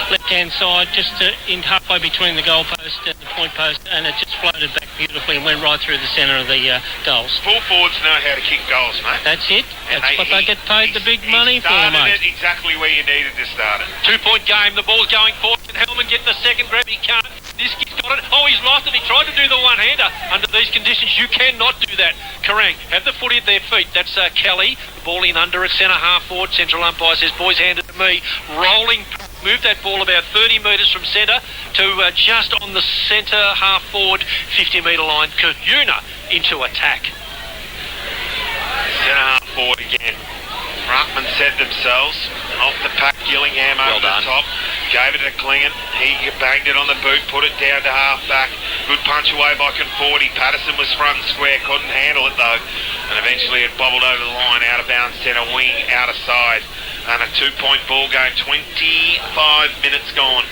left-hand side, just in halfway between the goalpost and the point post, and it just floated back beautifully and went right through the centre of the goals. Full forwards know how to kick goals, mate. That's it. That's what they get paid the big money for, He started mate. it exactly where you needed to start it. 2-point game. The ball's going forward. Can Hellman get the second grab? He can't. Niski's got it. Oh, he's lost it. He tried to do the one-hander. Under these conditions, you cannot do that. Kerang have the footy at their feet. That's Kelly. The ball in under at centre half forward. Central umpire says, boys, hand it to me. Rolling. Move that ball about 30 metres from centre to just on the centre half forward 50-metre line. Kahuna into attack. Centre half forward again. Ruckman set themselves off the pack. Gillingham Well over done. the top. Gave it to Klingon. He banged it on the boot, put it down to half back. Good punch away by Conforti. Patterson was front and square, couldn't handle it though. And eventually it bobbled over the line, out of bounds, centre wing, out of side. And a 2-point ball game, 25 minutes gone.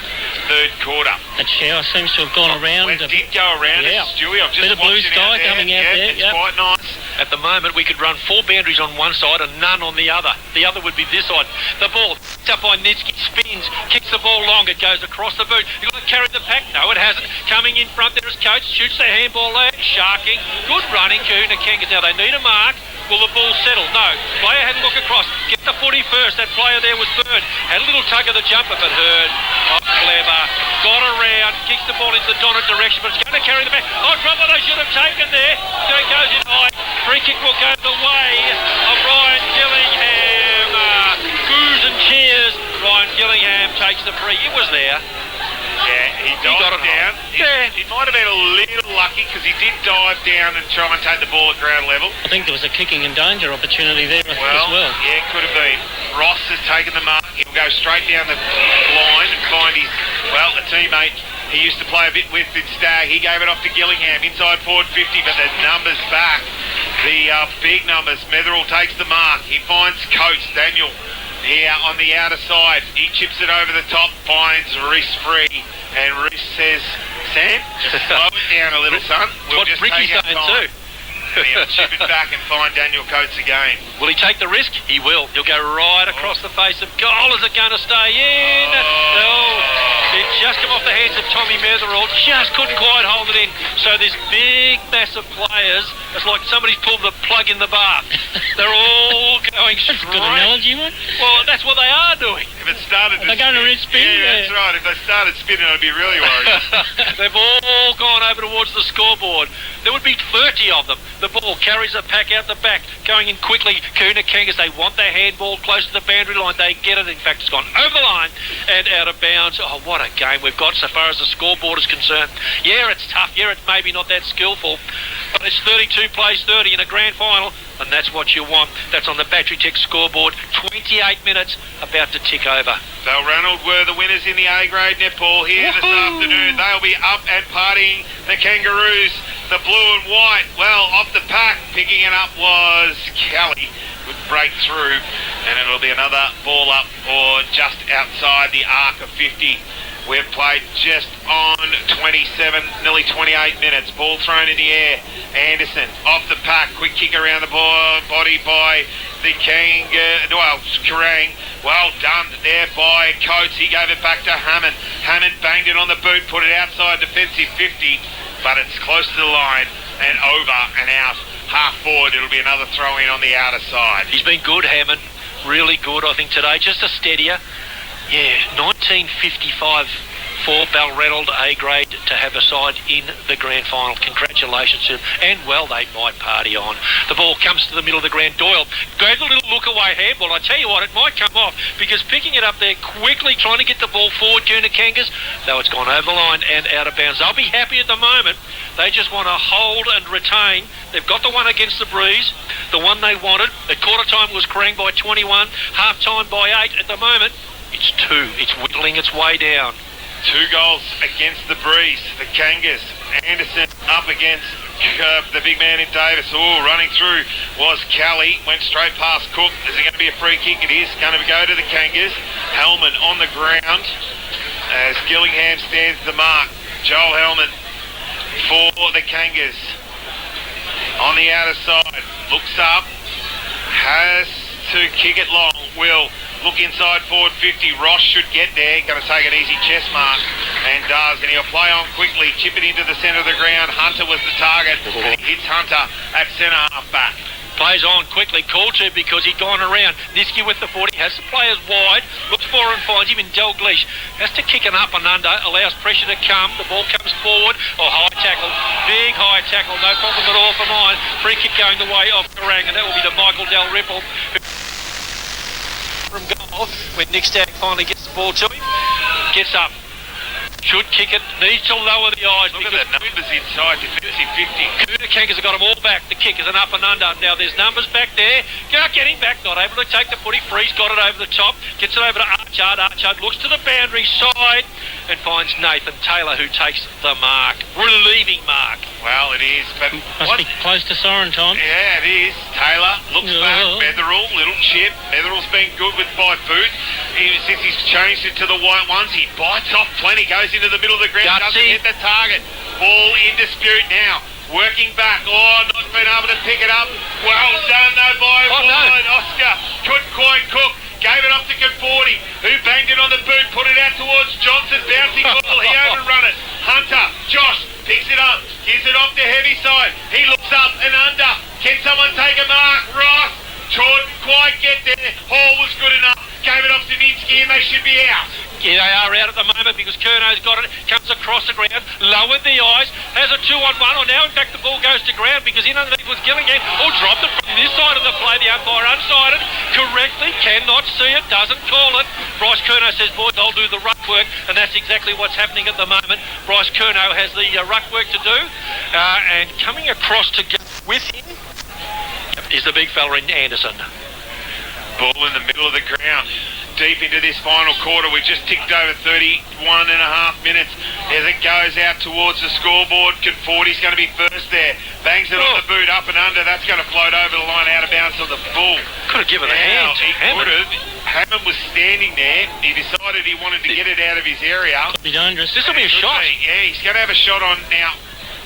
Third quarter. That shower seems to have gone around. It did go around Yeah. it, Stewie. I've just Bit of blue watched it sky out there. coming out yeah, there, It's yep. quite nice. At the moment, we could run 4 boundaries on one side and none on the other. The other would be this side. The ball, picked up by Nitsky, spins, kicks the ball long. It goes across the boot. You've got to carry the pack. No, it hasn't. Coming in front there is Coates. Shoots the handball there. Sharking. Good running. Kahuna Kangas. Now they need a mark. Will the ball settle? No. Player had a look across. Get the footy first. That player there was third. Had a little tug of the jumper, but Hurd. Oh, clever. Got around. Kicks the ball into the Donner direction, but it's going to carry the back. Oh, drop what I should have taken there. So it goes in high. Free kick will go the way of Ryan Gillingham. Goose and cheer takes the free. It was there. Yeah, he got dived it down. home. He might have been a little lucky because he did dive down and try and take the ball at ground level. I think there was a kicking and danger opportunity there as Well, well. yeah, could have been. Ross has taken the mark. He'll go straight down the line and find his, a teammate he used to play a bit with in Stag. He gave it off to Gillingham inside forward 50, but the numbers back. The big numbers. Metherell takes the mark. He finds Coates, Daniel, here on the outer side. He chips it over the top, finds Reese free, and Reese says, Sam, just slow it down a little, son. We'll What just Ricky's take our saying time. too. And he'll chip it back and find Daniel Coates again. Will he take the risk? He will. He'll go right across the face of goal. Is it going to stay in? No. It just come off the hands of Tommy Metherell. Just couldn't quite hold it in. So this big mass of players, it's like somebody's pulled the plug in the bath. They're all going straight. That's a good analogy, mate. Well, that's what they are doing. If it started They're going to red spin. Yeah, that's right. If they started spinning, I'd be really worried. They've all gone over towards the scoreboard. There would be 30 of them. The ball carries a pack out the back, going in quickly. Kuna Kangas, they want their handball close to the boundary line. They get it. In fact, it's gone over the line and out of bounds. Oh, what a game we've got so far as the scoreboard is concerned. Yeah, it's tough. Yeah, it's maybe not that skillful. But it's 32 plays 30 in a grand final, and that's what you want. That's on the Battery Tech scoreboard. 28 minutes about to tick over. Balranald were the winners in the A-grade netball here this afternoon. They'll be up and partying. The Kangaroos, the blue and white. Well, off the pack, picking it up was Kelly. Good break through, and it'll be another ball up or just outside the arc of 50. We've played just on 27, nearly 28 minutes. Ball thrown in the air. Anderson off the pack. Quick kick around the body by the Kerrang. Well done there by Coates. He gave it back to Hammond. Hammond banged it on the boot, put it outside defensive 50, but it's close to the line and over and out. Half forward, it'll be another throw in on the outer side. He's been good, Hammond. Really good, I think, today. Just a steadier. Yeah, 1955 for Balranald A-grade to have a side in the grand final. Congratulations to them. And, well, they might party on. The ball comes to the middle of the ground. Doyle gave a little look-away handball. I tell you what, it might come off because picking it up there quickly, trying to get the ball forward, Kuna Kangas, though it's gone over the line and out of bounds. They'll be happy at the moment. They just want to hold and retain. They've got the one against the Breeze, the one they wanted. At quarter time was Kerrang by 21, half time by 8. At the moment, it's 2. It's whittling its way down. 2 goals against the Breeze. The Kangas. Anderson up against the big man in Davis. Oh, running through was Kelly. Went straight past Cook. Is it going to be a free kick? It is going to go to the Kangas. Hellman on the ground as Gillingham stands the mark. Joel Hellman for the Kangas. On the outer side. Looks up. Has to kick it long. Will look inside forward 50. Ross should get there. Going to take an easy chest mark and does. And he'll play on quickly. Chip it into the centre of the ground. Hunter was the target. And he hits Hunter at centre half back. Plays on quickly, called to because he'd gone around. Niski with the 40, has the players wide, looks for and finds him in Dalglish. Has to kick it up and under, allows pressure to come. The ball comes forward. Oh, high tackle. Big high tackle. No problem at all for mine. Free kick going the way of Kerrang, and that will be to Michael Dalrymple. From goal, when Nick Stagg finally gets the ball to him, gets up. Should kick it, needs to lower the eyes. Look at the numbers inside defensive 50. Kuna Kangas have got them all back. The kick is an up and under. Now there's numbers back there. Getting back, not able to take the footy. Freeze got it over the top. Gets it over to Archard. Archard looks to the boundary side and finds Nathan Taylor, who takes the mark. Relieving mark. Well, it is, but Must be close to siren time. Yeah, it is. Taylor looks back. Metherell, little chip. Metherell's been good with by boot. Since he's changed it to the white ones, he bites off plenty, goes into the middle of the ground, doesn't hit the target. Ball in dispute now. Working back. Oh, not been able to pick it up. Well done, though, by wide. Oscar couldn't quite cook. Gave it up to Conforti, who banged it on the boot, put it out towards Johnson. Bouncing ball. He overrun it. Hunter, Josh, picks it up. Gives it off to Heavyside. He looks up and under. Can someone take a mark? Ross couldn't quite get there. Hall was good enough. Gave it off to Ninsky. in, they should be out. Yeah, they are out at the moment because Curno's got it, comes across the ground, lowered the eyes, has a 2-on-1, or now in fact the ball goes to ground because in underneath was Gillingham, dropped it from this side of the play, the umpire unsighted, correctly, cannot see it, doesn't call it. Bryce Curnow says, boys, I'll do the ruck work, and that's exactly what's happening at the moment. Bryce Curnow has the ruck work to do, and coming across to go with him is the big fella in Anderson. Ball in the middle of the ground. Deep into this final quarter, we've just ticked over 31 and a half minutes as it goes out towards the scoreboard. Conforti's going to be first there. Bangs it on the boot, up and under. That's going to float over the line, out of bounds on the bull. Could have given a hand. He could have. Hammond was standing there. He decided he wanted to get it out of his area. Could be dangerous. This will be a shot. Yeah, he's going to have a shot on now.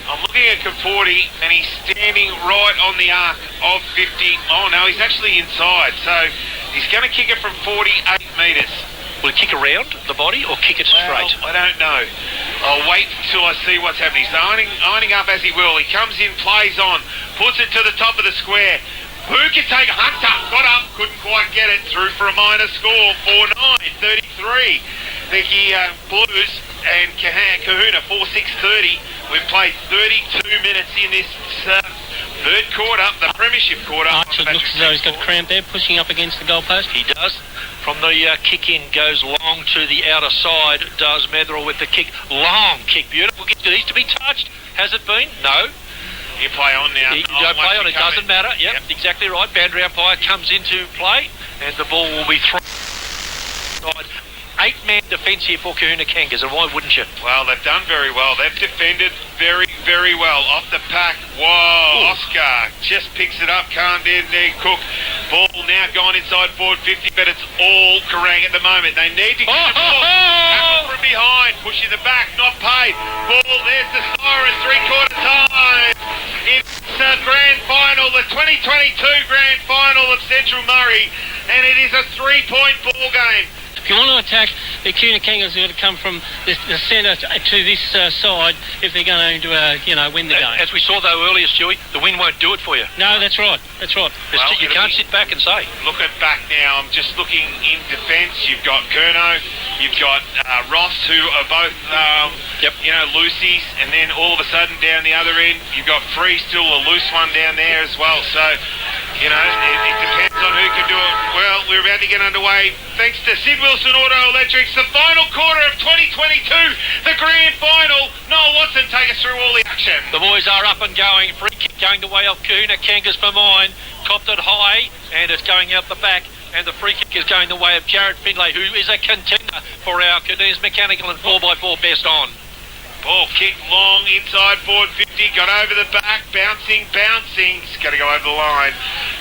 I'm looking at Conforti, and he's standing right on the arc of 50. Oh, no, he's actually inside. So he's going to kick it from 48 metres. Will he kick around the body or kick it straight? Well, I don't know. I'll wait until I see what's happening. He's ironing up as he will. He comes in, plays on, puts it to the top of the square. Who can take Hunter? Got up, couldn't quite get it. Through for a minor score, 4-9, 33. Vicky Blues and Kahuna, 4-6-30. We've played 32 minutes in this third quarter, the premiership quarter. Archie looks as though he's got cramp there, pushing up against the goalpost. He does. From the kick in, goes long to the outer side, does Metherell with the kick. Long kick, beautiful kick. Needs to be touched. Has it been? No. You play on now. You don't play on, it doesn't matter. Yep, exactly right. Boundary umpire comes into play, and the ball will be thrown. 8-man defence here for Kahuna Kangas, and why wouldn't you? Well, they've done very well. They've defended very, very well. Off the pack. Whoa, Oscar just picks it up. Can't there, Cook. Ball now gone inside forward 50, but it's all Kerrang at the moment. They need to get the ball. Tackle from behind. Pushing the back, not paid. Ball, there's the siren. 3/4 time. It's the grand final, the 2022 grand final of Central Murray, and it is a 3-point ball game. If you want to attack, the Kahuna Kangas are going to come from the centre to this side if they're going to, win the game. As we saw, though, earlier, Stewie, the wind won't do it for you. No, that's right. That's right. Well, you can't sit back and say. Look at back now. I'm just looking in defence. You've got Curnow, you've got Ross, who are both, loosies, and then all of a sudden down the other end, you've got Free, still a loose one down there as well. So, it depends on who can do it. Well, we're about to get underway. Thanks to Sid Wilson Auto Electrics, the final quarter of 2022, the grand final. Noel Watson, take us through all the action. The boys are up and going. Free kick going the way of Kahuna Kangas for mine. Copped it high, and it's going out the back. And the free kick is going the way of Jared Finlay, who is a contender for our Cadiz Mechanical and 4x4 best on. Ball kick long inside forward 50, got over the back, bouncing. It's got to go over the line,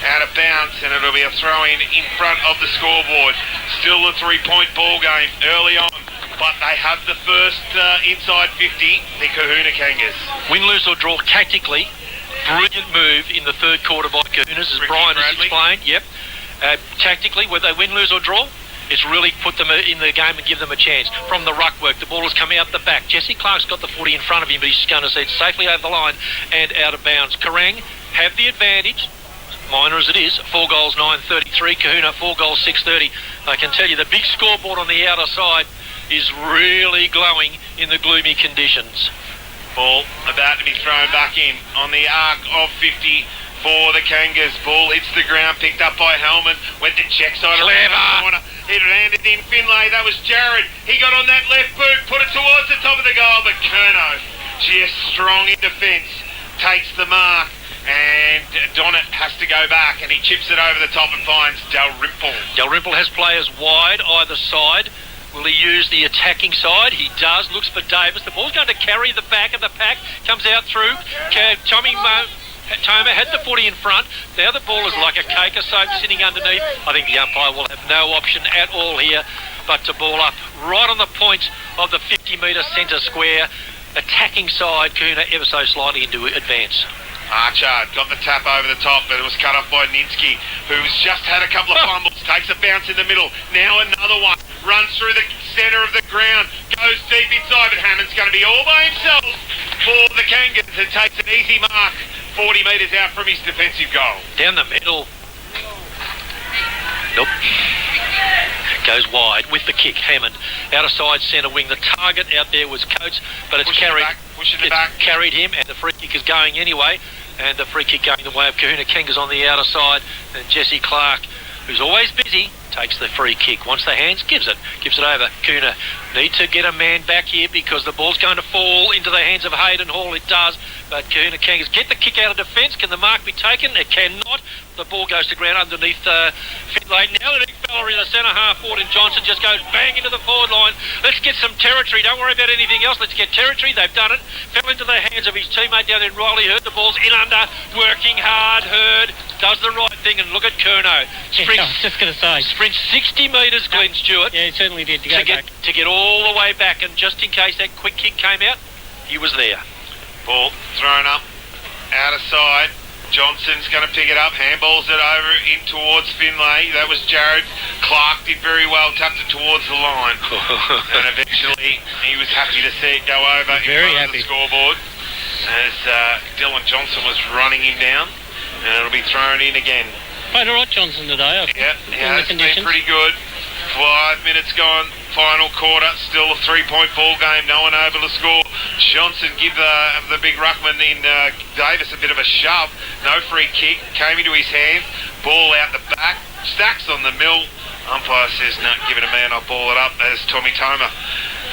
out of bounds, and it'll be a throw-in in front of the scoreboard. Still a 3-point ball game early on, but they have the first inside 50, the Kahuna Kangas. Win, lose or draw tactically. Brilliant move in the third quarter by Kahunas, as Brian has explained. Yep. Tactically, whether they win, lose or draw, it's really put them in the game and give them a chance. From the ruck work, the ball has come out the back. Jesse Clark's got the footy in front of him, but he's going to see it safely over the line and out of bounds. Kerrang have the advantage, minor as it is, 4 goals, 9-33. Kahuna, 4 goals, 6-30. I can tell you the big scoreboard on the outer side is really glowing in the gloomy conditions. Ball about to be thrown back in on the arc of 50 for the Kangas. Ball hits the ground, picked up by Hellman, went to check side around the corner. It landed in Finlay. That was Jared. He got on that left boot, put it towards the top of the goal, but Curnow, just strong in defence, takes the mark, and Donnet has to go back, and he chips it over the top and finds Dalrymple. Dalrymple has players wide either side. Will he use the attacking side? He does. Looks for Davis. The ball's going to carry the back of the pack. Comes out through. Tommy Toma had the footy in front. Now the ball is like a cake of soap sitting underneath. I think the umpire will have no option at all here but to ball up right on the point of the 50-metre centre square. Attacking side, Kahuna ever so slightly into advance. Archer got the tap over the top, but it was cut off by Ninsky, who's just had a couple of fumbles, takes a bounce in the middle, now another one, runs through the centre of the ground, goes deep inside, but Hammond's going to be all by himself for the Kangas and takes an easy mark, 40 metres out from his defensive goal. Down the middle. Nope. Goes wide with the kick. Hammond out of side centre wing. The target out there was Coates, but it's carried him, and the free kick is going anyway. And the free kick going the way of Kahuna Kangas on the outer side. And Jesse Clark, who's always busy, takes the free kick. Wants the hands, gives it over. Kahuna need to get a man back here because the ball's going to fall into the hands of Hayden Hall. It does, but Kahuna Kangas get the kick out of defence. Can the mark be taken? It cannot. The ball goes to ground underneath Finlay. Now the big fella in the centre half forward, and Johnson just goes bang into the forward line. Let's get some territory. Don't worry about anything else. Let's get territory. They've done it. Fell into the hands of his teammate down there, Riley Hurd. The ball's in under, working hard. Hurd does the right thing, and look at Curnow. I was just going to say. Sprints 60 metres, Glenn Stewart. Yeah, it certainly did, to get all the way back, and just in case that quick kick came out, he was there. Ball thrown up, out of side. Johnson's going to pick it up, handballs it over in towards Finlay. That was Jared. Clark did very well, tapped it towards the line. And eventually he was happy to see it go over the scoreboard as Dylan Johnson was running him down, and it'll be thrown in again. Played all right, Johnson, today. Yeah, it's been pretty good. 5 minutes gone, final quarter, still a 3-point ball game, no one able to score. Johnson give the big ruckman in Davis a bit of a shove, no free kick, came into his hand, ball out the back, Stacks on the mill. Umpire says, no, give it a man, I'll ball it up, as Tommy Toma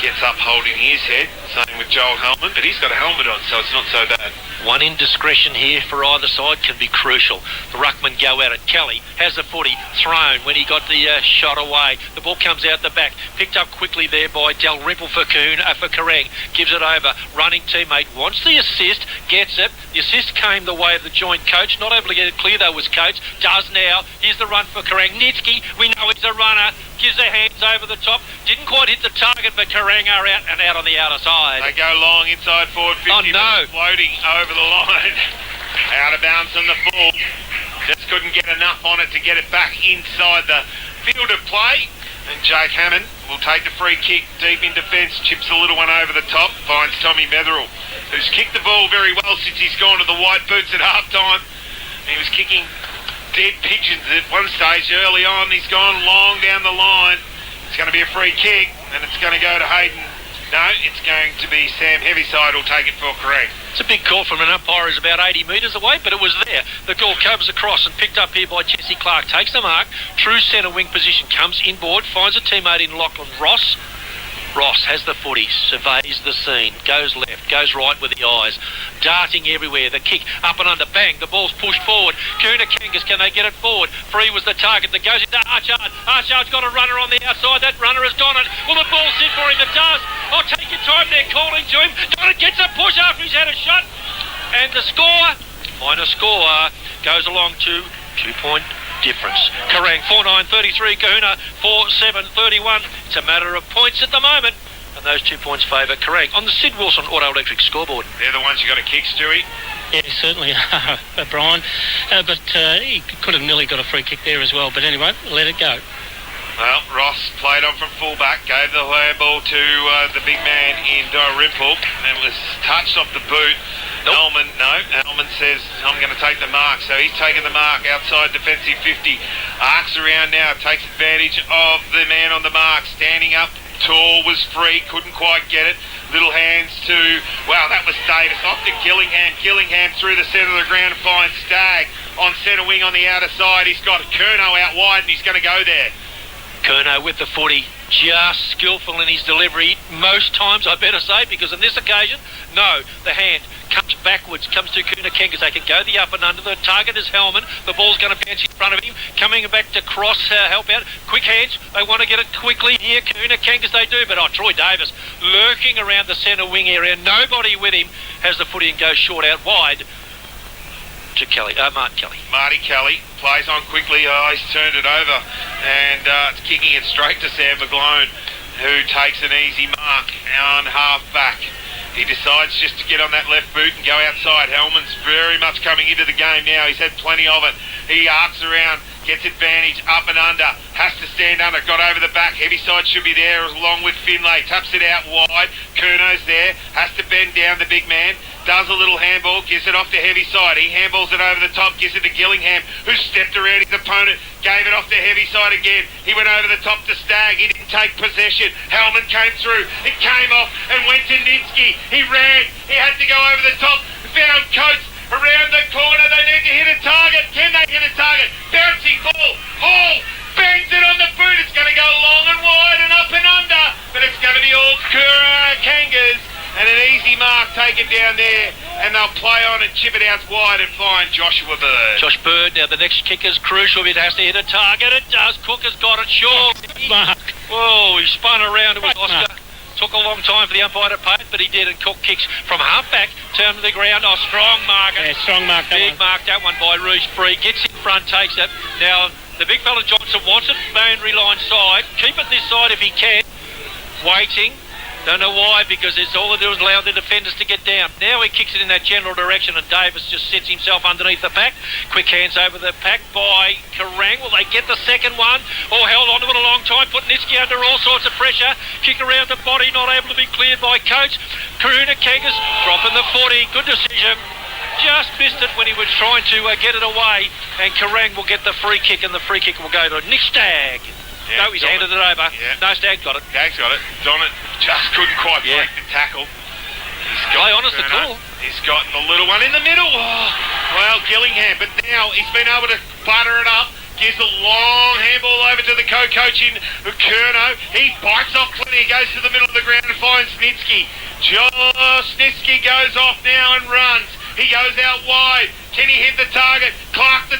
gets up holding his head, same with Joel Hellman, but he's got a helmet on, so it's not so bad. One indiscretion here for either side can be crucial. The ruckman go out at Kelly, has the footy thrown when he got the shot away. The ball comes out the back, picked up quickly there by Dalrymple for Kerrang, gives it over. Running teammate wants the assist, gets it. The assist came the way of the joint coach, not able to get it clear though was Coates, does now. Here's the run for Kerrang. Nitsky, we know he's a runner, gives the hands over the top, didn't quite hit the target, but Kerrang are out and out on the outer side. They go long inside forward 50, floating over the line, out of bounds on the full. Just couldn't get enough on it to get it back inside the field of play. And Jake Hammond will take the free kick deep in defence, chips a little one over the top, finds Tommy Metherell, who's kicked the ball very well since he's gone to the white boots at half time. He was kicking dead pigeons at one stage early on. He's gone long down the line. It's going to be a free kick, and it's going to go to Hayden. No, it's going to be Sam Heaviside who'll take it for Kerrang. It's a big call from an umpire who's about 80 metres away, but it was there. The ball comes across and picked up here by Jesse Clark. Takes the mark, true centre wing position, comes inboard, finds a teammate in Lachlan Ross. Ross has the footy, surveys the scene, goes left, goes right with the eyes, darting everywhere. The kick up and under, bang, the ball's pushed forward. Kahuna Kangas, can they get it forward? Free was the target that goes into Archard. Archard's got a runner on the outside. That runner has done it. Will the ball sit for him? It does. Oh, take your time, they're calling to him. Donald gets a push after he's had a shot. And the score, minor score, goes along to 2-point difference. Kerrang 4-9-33, Kahuna 4-7-31. It's a matter of points at the moment, and those 2 points favour Kerrang on the Sid Wilson Auto Electric scoreboard. They're the ones you got to kick, Stewie. Yeah, certainly are, Brian. But he could have nearly got a free kick there as well. But anyway, let it go. Well, Ross played on from fullback, gave the handball to the big man in Dalrymple, and was touched off the boot. Nope. Elman says, I'm going to take the mark. So he's taking the mark outside defensive 50. Arcs around now, takes advantage of the man on the mark. Standing up, tall, was free, couldn't quite get it. Little hands to, wow, that was Davis. Off to Gillingham. Gillingham through the centre of the ground finds Stagg on centre wing on the outer side. He's got Curnow out wide and he's going to go there. Curnow with the footy, just skillful in his delivery most times, I better say, because on this occasion, no, the hand comes backwards, comes to Kahuna Kangas. They can go the up and under. The target is Hellman. The ball's going to bounce in front of him. Coming back to cross, help out. Quick hands. They want to get it quickly here. Kahuna Kangas, they do. But Troy Davis lurking around the centre wing area. Nobody with him. Has the footy and goes short out wide to Kelly. Martin Kelly. Marty Kelly plays on quickly. He's turned it over. And it's kicking it straight to Sam McGlone, who takes an easy mark on half back. He decides just to get on that left boot and go outside. Hellman's very much coming into the game now. He's had plenty of it. He arcs around, gets advantage, up and under, has to stand under, got over the back, heavy side should be there along with Finlay, taps it out wide, Curno's there, has to bend down the big man, does a little handball, gives it off to heavy side, he handballs it over the top, gives it to Gillingham, who stepped around his opponent, gave it off to heavy side again, he went over the top to Stagg, he didn't take possession, Hellman came through, it came off and went to Nitzky, he ran, he had to go over the top, found Coates, around the corner, they need to hit a target. Can they hit a target? Bouncing ball. Hall bangs it on the boot. It's going to go long and wide and up and under, but it's going to be all Kangas. And an easy mark taken down there, and they'll play on and chip it out wide and find Joshua Bird. Josh Bird, now the next kick is crucial. It has to hit a target. It does. Cook has got it, sure. Mark. Whoa, he spun around. It was What Oscar. mark? Took a long time for the umpire to pay it, but he did, and Cook kicks from halfback, turn to the ground. Oh, strong mark. Yeah, strong mark, that Big one. mark, that one by Rouge Free. Gets in front, takes it. Now, the big fella Johnson wants it, boundary line side. Keep it this side if he can. Waiting. Don't know why, because it's all they do is allow the defenders to get down. Now he kicks it in that general direction, and Davis just sits himself underneath the pack. Quick hands over the pack by Kerrang. Will they get the second one? Oh, held on to it a long time, put Nitzky under all sorts of pressure. Kick around the body, not able to be cleared by Coates. Karuna Kangas dropping the 40. Good decision. Just missed it when he was trying to get it away, and Kerrang will get the free kick, and the free kick will go to Nick Stagg. Yeah, No, he's handed it over. Yeah. No, Stagg got it. Stag's got it. Donnet just couldn't quite Yeah. break the tackle. He's Play on us the Kerno. call. He's got the little one in the middle. Oh, well, Gillingham, but now he's been able to butter it up. Gives a long handball over to the co-coach in Curnow. He bites off plenty. He goes to the middle of the ground and finds Snitsky. Josh Snitsky goes off now and runs. He goes out wide. Can he hit the target? Clark the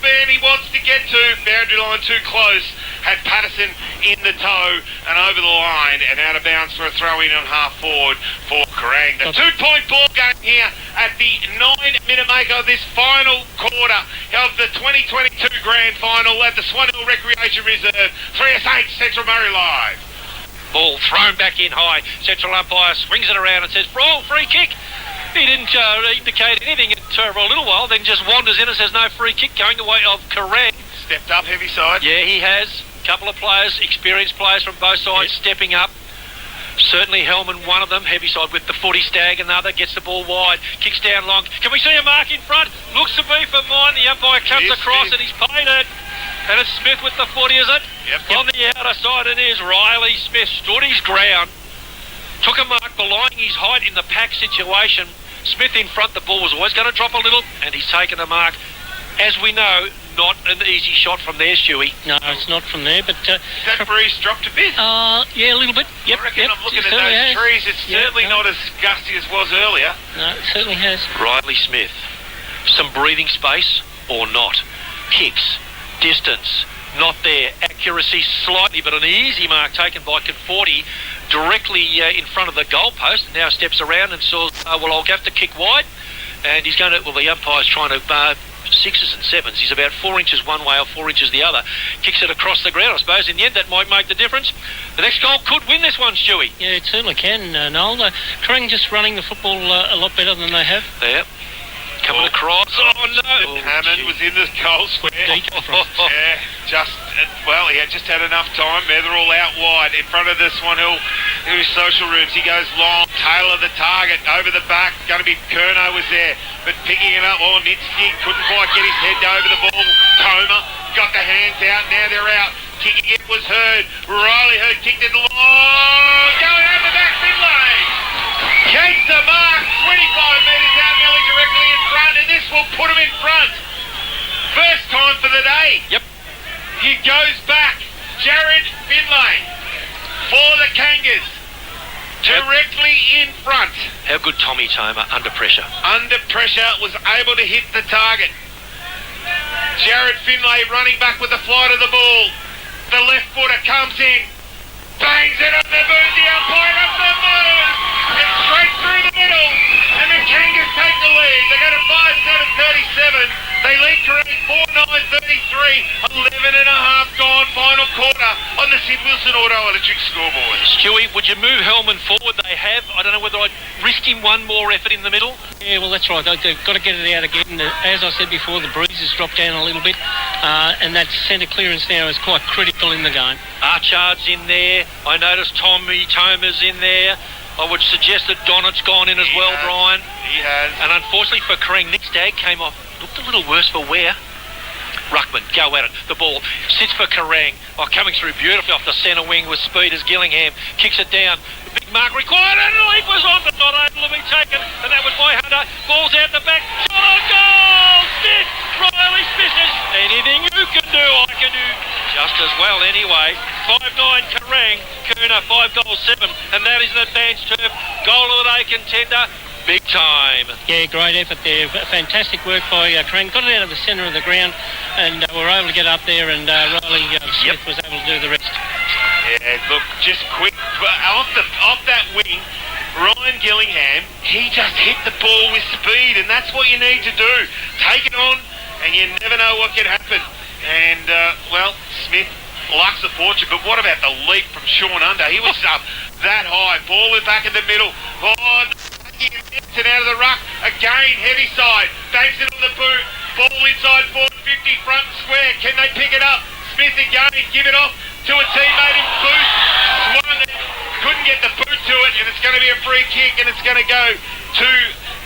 man he wants to get to. Boundary line too close. Had Patterson in the toe and over the line and out of bounds for a throw-in on half forward for Kerrang. The 2-point ball game here at the 9-minute maker of this final quarter of the 2022 Grand Final at the Swan Hill Recreation Reserve. 3S8 Central Murray Live. Ball thrown back in high. Central umpire swings it around and says, "Brawl, free kick." He didn't indicate anything for a little while, then just wanders in and says, "No, free kick," going the way of Kerrang. Stepped up heavy side. Yeah, he has. A couple of players, experienced players from both sides, stepping up. Certainly Hellman, one of them, heavy side with the footy. Stagg, another, gets the ball wide, kicks down long. Can we see a mark in front? Looks to be for mine. The umpire comes Yes, across yes. and he's paid it. And it's Smith with the footy, is it? Yep. On the outer side it is. Riley Smith stood his ground. Took a mark belying his height in the pack situation. Smith in front, the ball was always going to drop a little, and he's taken a mark. As we know, not an easy shot from there, Stewie. No, it's not from there, but... That breeze dropped a bit. yeah, a little bit. Yep, I reckon yep. I'm looking it at certainly those has. trees. It's Yeah, certainly no. not as gusty as was earlier. No, it certainly has. Riley Smith. Some breathing space or not. Kicks. Distance. Not there. Accuracy slightly, but an easy mark taken by Conforti directly in front of the goalpost. Now steps around and saws, well, I'll have to kick wide. And he's going to, well, the umpire's trying to bar 6s and 7s. He's about 4 inches one way or 4 inches the other. Kicks it across the ground. I suppose in the end that might make the difference. The next goal could win this one, Stewie. Yeah, it certainly can, Noel. Kerrang just running the football a lot better than they have. There. Coming across. Oh, no. Hammond was in the goal square. Yeah, just, well, he had just had enough time. They're all out wide in front of the Swan Hill social rooms. He goes long, tail of the target, over the back. Going to be Curnow was there, but picking it up. Oh, Nitzky couldn't quite get his head over the ball. Toma got the hands out. Now they're out. Kicking it was Hurd. Riley Hurd kicked it long. Going over the back, Finlay. Takes the mark, 25 metres out, nearly directly in front, and this will put him in front. First time for the day. Yep. He goes back. Jared Finlay for the Kangas. Directly in front. How good Tommy Toma under pressure. Under pressure, was able to hit the target. Jared Finlay running back with the flight of the ball. The left footer comes in. Bangs it up the boot. The umpire up the boot. And straight through the middle. And the Kangas take the lead. They go to 5-7-37. They lead Kerrang 4-9-33. 11 and a half gone, final quarter on the Sid Wilson Auto Electric scoreboard. Stewie, would you move Hellman forward? They have. I don't know whether I'd risk him one more effort in the middle. Yeah, well, that's right. They've got to get it out again. As I said before, the breeze has dropped down a little bit, and that centre clearance now is quite critical in the game. Archard's in there. I noticed Tommy Tomer's in there. I would suggest that Donnett's gone in as well, Brian. He has. And unfortunately for Kerrang, Nick Stagg came off. Looked a little worse for Ware. Ruckman, go at it. The ball sits for Kerrang. Oh, coming through beautifully off the centre wing with speed as Gillingham kicks it down. The big mark required, and the leap was on, but not able to be taken. And that was by Hunter. Ball's out the back. Shot on goal! Smith! Riley Smith says, anything you can do, I can do just as well anyway. 5-9 Kerrang. Kuna 5 goals 7, and that is an advanced turf goal of the day contender. Big time. Yeah, great effort there. Fantastic work by Kerrang. Got it out of the centre of the ground, and were able to get up there, and Riley Smith was able to do the rest. Yeah, look, just quick, off that wing, Ryan Gillingham, he just hit the ball with speed, and that's what you need to do. Take it on, and you never know what can happen. And, well, Smith lucks a fortune, but what about the leap from Sean Under? He was up that high. Ball is back in the middle. Oh, and out of the ruck. Again, heavy side. Bangs it on the boot. Ball inside 450, front and square. Can they pick it up? Smith again. Give it off to a teammate in boot. Swung it. Couldn't get the boot to it, and it's going to be a free kick, and it's going to go to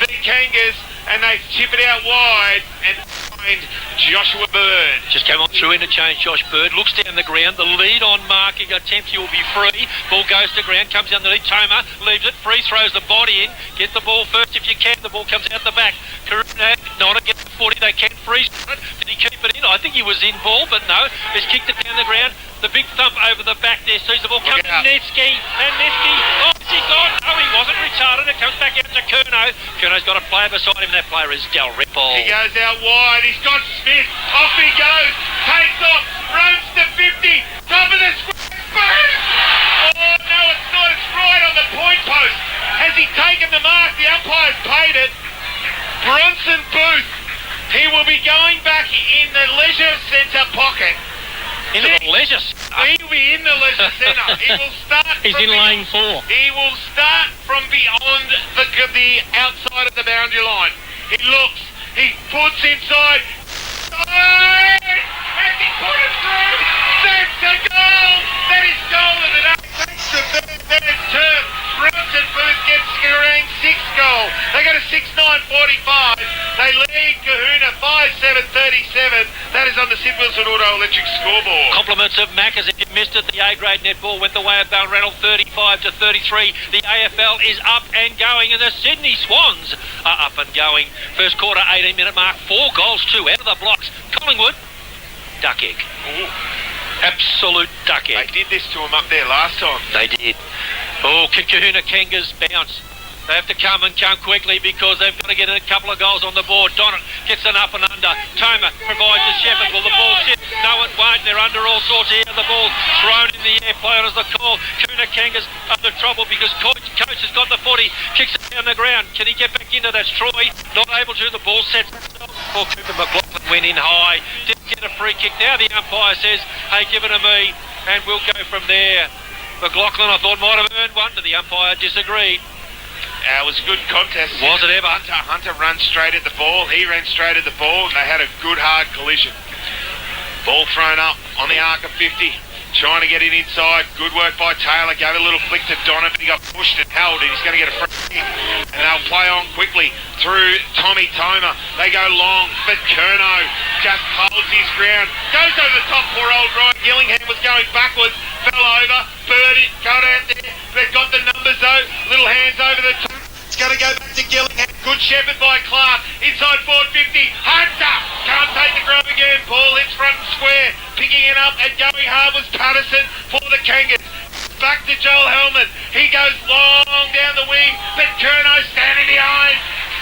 the Kangas, and they chip it out wide and find Joshua Bird. Just came on through interchange. Josh Bird looks down the ground. The lead on marking attempt. He will be free. Ball goes to ground. Comes underneath. Toma leaves it free. Throws the body in. Get the ball first if you can. The ball comes out the back. Karuna not to get the 40. They can freeze it. Did he keep it in? I think he was in ball, but no. He's kicked it down the ground. The big thump over the back there sees the ball come to Netsky. And Netsky, oh, is he gone? No, he wasn't retarded. It comes back out to Curnow. Curno's got a player beside him. That player is Dalrymple. He goes out wide. He's got Smith. Off he goes. Takes off. Runs to 50. Top of the square. Boom! Oh, no, it's not. It's right on the point post. Has he taken the mark? The umpire's paid it. Bronson Booth. He will be going back in the leisure centre pocket. Into the leisure. He'll be in the leisure centre. He will start. He's in lane 4. He will start from beyond the outside of the boundary line. He looks. He puts inside. Oh! Has he put it through? That's a goal. That is goal of the day. Thanks to third turn. Bronson Booth gets Kerrang 6 goal. They go to 6-9-45. They lead Kahuna 5-7-37. That is on the Sid Wilson Auto Electric scoreboard. Compliments of Maccas. If you missed it, the A-grade netball went the way of Balranald 35-33. The AFL is up and going, and the Sydney Swans are up and going. First quarter, 18-minute mark. 4 goals, 2 out of the blocks. Collingwood, duck egg. Ooh. Absolute duck They egg. did this to him up there last time. They did. Oh, can Kahuna Kangas bounce? They have to come and come quickly because they've got to get a couple of goals on the board. Donnett gets an up and under. Toma provides to Shepherd. Will the ball sit? No, it won't. They're under all sorts here. The ball thrown in the air. Player is the call. Kuna Kangas under trouble because coach has got the 40. Kicks it down the ground. Can he get back into that? Troy not able to. The ball sets himself. Oh, Cooper McLaughlin went in high. Didn't get a free kick. Now the umpire says, hey, give it to me. And we'll go from there. McLaughlin, I thought, might have earned one, but the umpire disagreed. It was a good contest. Was it ever? Hunter runs straight at the ball. He ran straight at the ball, and they had a good hard collision. Ball thrown up on the arc of 50. Trying to get it inside. Good work by Taylor. Gave a little flick to Donovan. He got pushed and held, and he's going to get a free kick. And they'll play on quickly through Tommy Toma. They go long, but Curnow just holds his ground. Goes over the top, poor old Ryan Gillingham was going backwards. Fell over. Bird got out there. They've got the numbers though. Little hands over the top. It's going to go back to Gillingham. Good shepherd by Clark. Inside 450. Hunter can't take the grub again. Ball hits front and square. Picking it up and going hard was Patterson for the Kangas. Back to Joel Hellman. He goes long down the wing, but Curnow standing behind.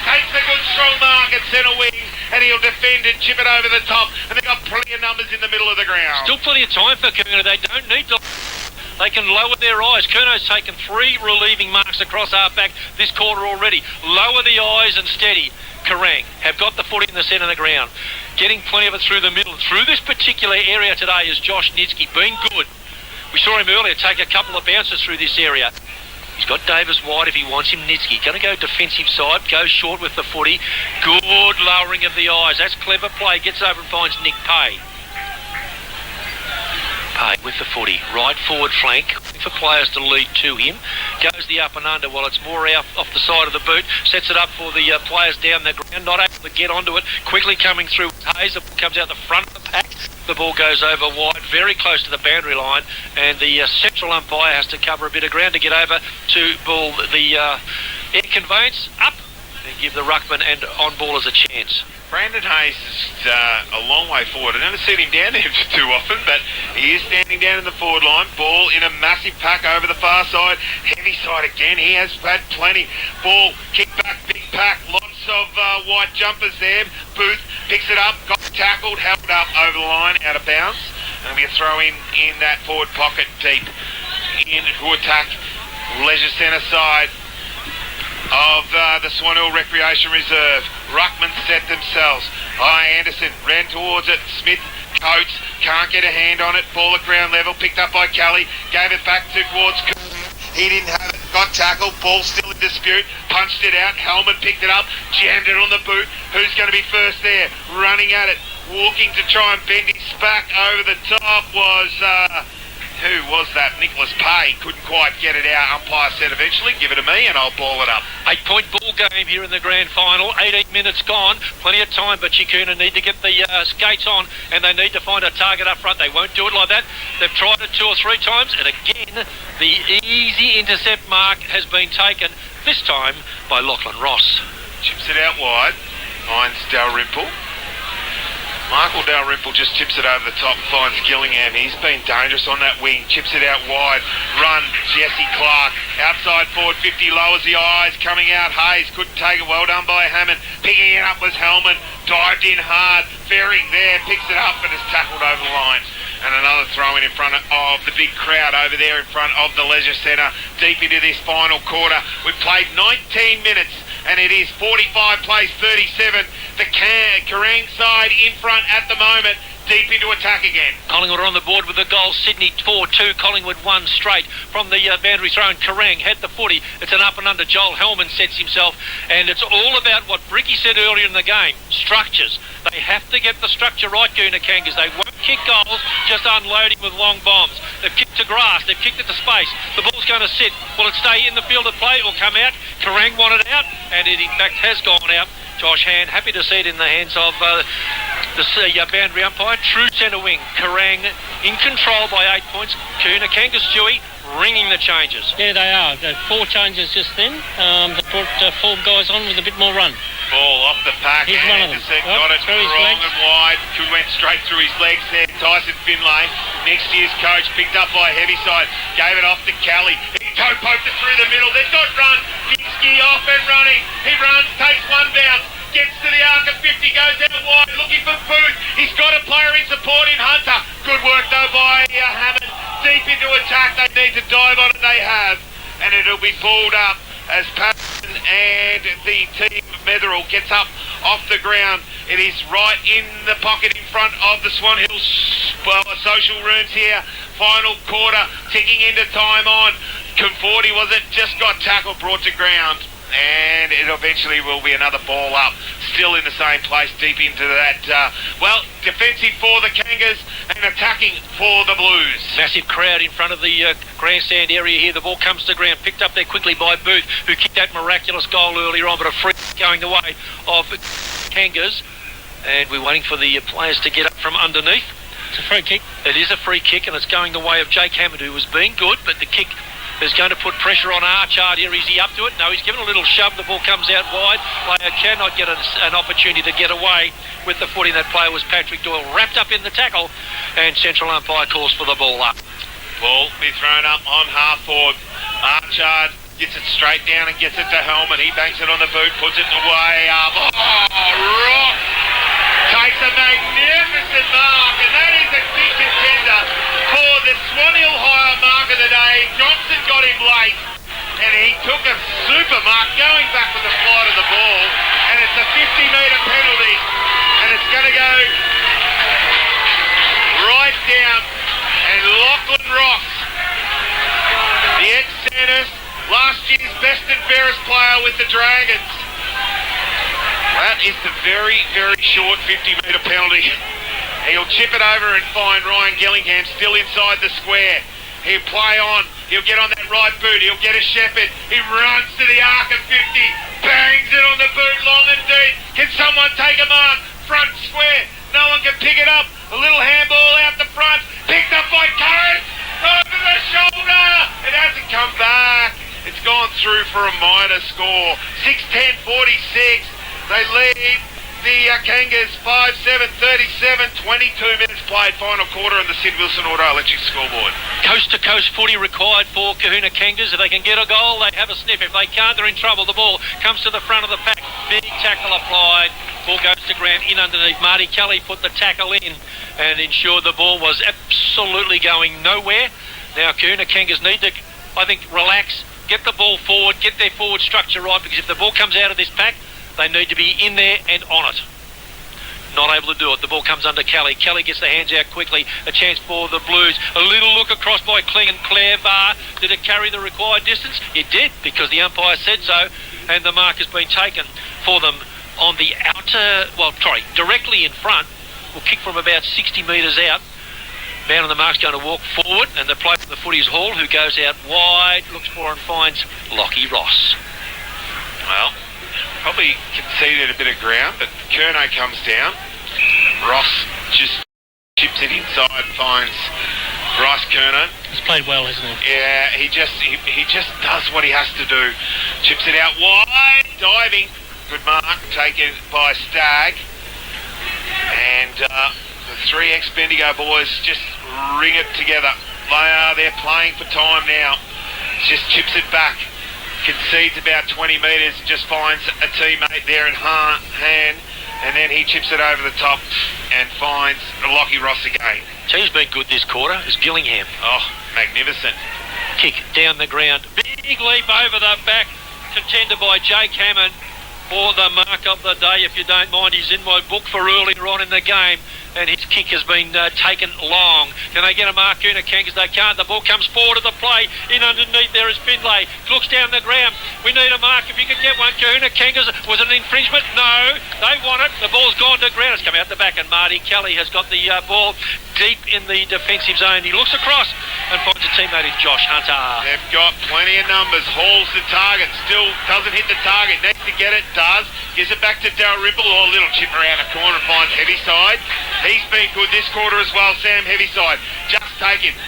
Takes a good strong mark at centre wing, and he'll defend and chip it over the top. And they've got plenty of numbers in the middle of the ground. Still plenty of time for Kuna. They don't need to. They can lower their eyes. Curnow's taken 3 relieving marks across our back this quarter already. Lower the eyes and steady. Kerrang have got the footy in the centre of the ground, getting plenty of it through the middle. Through this particular area today is Josh Nitsky, been good. We saw him earlier take a couple of bounces through this area. He's got Davis wide if he wants him. Nitsky going to go defensive side, goes short with the footy. Good lowering of the eyes. That's clever play. Gets over and finds Nick Pay. Pay with the footy. Right forward flank for players to lead to him. Goes the up and under while it's more out off the side of the boot. Sets it up for the players down the ground. Not able to get onto it. Quickly coming through Hayes. The ball comes out the front of the pack. The ball goes over wide, very close to the boundary line, and the central umpire has to cover a bit of ground to get over to ball the air conveyance up and give the ruckman and on ballers a chance. Brandon Hayes is a long way forward. I've never seen him down there too often, but he is standing down in the forward line. Ball in a massive pack over the far side. Heavy side again. He has had plenty. Ball, kick back, big pack. Lots of white jumpers there. Booth picks it up, got tackled, held up over the line, out of bounds. And we throw in that forward pocket deep into attack. Leisure centre side of the Swan Hill Recreation Reserve. Ruckman set themselves. Anderson ran towards it. Smith, Coates, can't get a hand on it. Ball at ground level, picked up by Kelly. Gave it back towards Coates. He didn't have it. Got tackled. Ball still in dispute. Punched it out. Hellman picked it up. Jammed it on the boot. Who's going to be first there? Running at it. Walking to try and bend his back over the top was... who was that? Nicholas Pay. Couldn't quite get it out. Umpire said eventually, give it to me and I'll ball it up. 8-point ball game here in the grand final. 18 minutes gone. Plenty of time, but Chikuna need to get the skates on and they need to find a target up front. They won't do it like that. They've tried it 2 or 3 times and again, the easy intercept mark has been taken, this time by Lachlan Ross. Chips it out wide. Finds Dalrymple. Michael Dalrymple just tips it over the top and finds Gillingham. He's been dangerous on that wing. Chips it out wide. Run, Jesse Clark. Outside forward 50, lowers the eyes. Coming out, Hayes couldn't take it. Well done by Hammond. Picking it up was Hellman. Dived in hard. Ferring there, picks it up and is tackled over the line. And another throw in front of the big crowd over there in front of the Leisure Centre. Deep into this final quarter. We've played 19 minutes. And it is 45 plays 37. The Kerrang side in front at the moment. Deep into attack again. Collingwood are on the board with the goal. Sydney 4-2. Collingwood 1 straight from the boundary throw. And Kerrang had the footy. It's an up and under. Joel Hellman sets himself. And it's all about what Bricky said earlier in the game. Structures. They have to get the structure right, Gooner Kangas. They won't kick goals just unloading with long bombs. They've kicked to grass. They've kicked it to space. The ball's going to sit. Will it stay in the field of play or come out? Kerrang wanted out. And it in fact has gone out. Josh Hand, happy to see it in the hands of the boundary umpire. True centre wing. Kerrang in control by 8 points. Gooner Kangas, Stewie, ringing the changes. Yeah, they are. The 4 changes just then. They brought 4 guys on with a bit more run. Ball off the pack. Here's one of them. Anderson got it wrong and wide. Went straight through his legs there. Tyson Finlay, next year's coach, picked up by Heavyside. Gave it off to Kelly. He toe poked it through the middle. They've got run. Ginsky off and running. He runs, takes 1 bounce. Gets to the arc of 50, goes out wide, looking for Booth. He's got a player in support in Hunter. Good work though by Hammond. Deep into attack, they need to dive on it, they have. And it'll be pulled up as Patterson and the team of Metherell gets up off the ground. It is right in the pocket in front of the Swan Hill social rooms here. Final quarter, ticking into time on. Conforti was it, just got tackled, brought to ground. And it eventually will be another ball up, still in the same place, deep into that, defensive for the Kangas and attacking for the Blues. Massive crowd in front of the grandstand area here. The ball comes to ground, picked up there quickly by Booth, who kicked that miraculous goal earlier on, but a free going the way of Kangas. And we're waiting for the players to get up from underneath. It's a free kick. It is a free kick, and it's going the way of Jake Hammond, who was being good, but the kick is going to put pressure on Archard here. Is he up to it? No, he's given a little shove. The ball comes out wide. Player cannot get an opportunity to get away with the footing. That player was Patrick Doyle, wrapped up in the tackle, and central umpire calls for the ball up. Ball be thrown up on half forward. Archard gets it straight down and gets it to Hellman. He banks it on the boot, puts it way up. Oh, rock! Takes a magnificent mark, and that is a big contender for the Swan Hill Higher mark of the day. Johnson got him late, and he took a super mark going back with the flight of the ball. and it's a 50-metre penalty, and it's going to go right down. And Lachlan Ross, the ex-Sandhurst, last year's best and fairest player with the Dragons. That is the very, very short 50-metre penalty. He'll chip it over and find Ryan Gillingham still inside the square. He'll play on. He'll get on that right boot. He'll get a Shepherd. He runs to the arc of 50. Bangs it on the boot long and deep. Can someone take a mark? Front square. No one can pick it up. A little handball out the front. Picked up by Curran. Over the shoulder. It hasn't come back. It's gone through for a minor score. 6-10-46. They lead the Kangas 5-7-37. 22 minutes played. Final quarter on the Sid Wilson Auto Electric scoreboard. Coast-to-coast footy required for Kahuna Kangas. If they can get a goal, they have a sniff. If they can't, they're in trouble. The ball comes to the front of the pack. Big tackle applied. Ball goes to ground in underneath. Marty Kelly put the tackle in and ensured the ball was absolutely going nowhere. Now Kahuna Kangas need to, I think, relax, get the ball forward, get their forward structure right, because if the ball comes out of this pack, they need to be in there and on it. Not able to do it. The ball comes under Kelly. Kelly gets the hands out quickly. A chance for the Blues. A little look across by Kling and Claire Var. Did it carry the required distance? It did, because the umpire said so, and the mark has been taken for them on the outer, directly in front. Will kick from about 60 metres out. Man on the mark's going to walk forward, and the play from the footy is Hall, who goes out wide, looks for and finds Lockie Ross. Well, probably conceded a bit of ground, but Curnow comes down. Ross just chips it inside, finds Bryce Curnow. He's played well, hasn't he? Yeah, he just does what he has to do. Chips it out wide, diving. Good mark taken by Stagg. And the three ex-Bendigo boys just ring it together. They're playing for time now. Just chips it back. Concedes about 20 metres and just finds a teammate there in hand, and then he chips it over the top and finds Lockie Ross again. Team's been good this quarter is Gillingham. Oh, magnificent. Kick down the ground. Big leap over the back. Contended by Jake Hammond for the mark of the day, if you don't mind. He's in my book for earlier on in the game, and his kick has been taken long. Can they get a mark? Kahuna Kangas? They can't. The ball comes forward to the play. In underneath there is Findlay. Looks down the ground. We need a mark. If you can get one. Kahuna Kangas. Was it an infringement? No. They want it. The ball's gone to ground. It's come out the back, and Marty Kelly has got the ball deep in the defensive zone. He looks across and finds a teammate in Josh Hunter. They've got plenty of numbers. Hall's the target. Still doesn't hit the target. Next to get it, does. Gives it back to Darryl Ripple. A little chip around the corner and finds Heavyside. He's been good this quarter as well, Sam Heavyside. Just taken.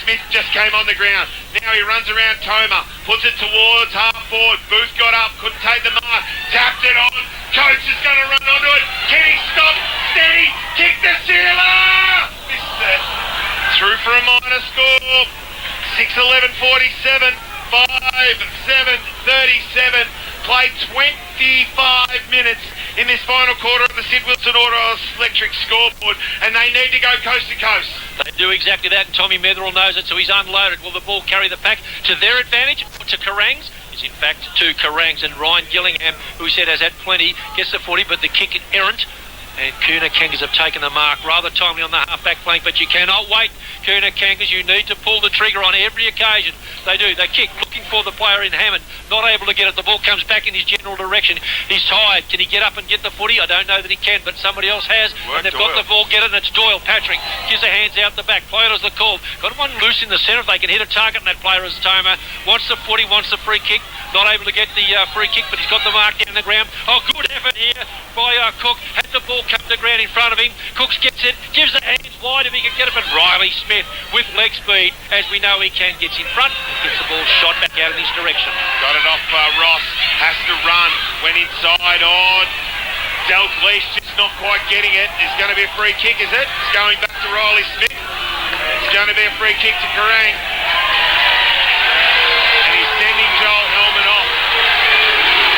Smith just came on the ground. Now he runs around Toma. Puts it towards half forward. Booth got up. Couldn't take the mark. Tapped it on. Coates is going to run onto it. Can he stop? Steady. Kick the sealer. Missed it. Through for a minor score. 6-11-47. 5-7-37. Played 25 minutes in this final quarter of the Sid Wilson Auto Electric scoreboard, and they need to go coast to coast. They do exactly that, and Tommy Metherell knows it, so he's unloaded. Will the ball carry the pack to their advantage or to Karangs? It's in fact to Karangs, and Ryan Gillingham, who we said has had plenty, gets the footy, but the kick errant. And Kahuna Kangas have taken the mark rather timely on the half-back flank, but you cannot wait. Kahuna Kangas, you need to pull the trigger on every occasion. They do. They kick, looking for the player in Hammond. Not able to get it. The ball comes back in his general direction. He's tired. Can he get up and get the footy? I don't know that he can, but somebody else has. And they've got the ball. Get it, and it's Doyle. Patrick gives the hands out the back. Players the call. Got one loose in the centre. If they can hit a target, and that player is Toma. Wants the footy, wants the free kick. Not able to get the free kick, but he's got the mark down the ground. Oh, good effort here by Cook. Had the ball come to ground in front of him. Cooks gets it, gives the hands wide if he can get it, but Riley Smith with leg speed, as we know he can, gets in front and gets the ball shot back out in his direction. Got it off Ross. Has to run. Went inside on. Dalglish just not quite getting it. It's going to be a free kick, is it? It's going back to Riley Smith. It's going to be a free kick to Kerrang. And he's sending Joel Hellman off.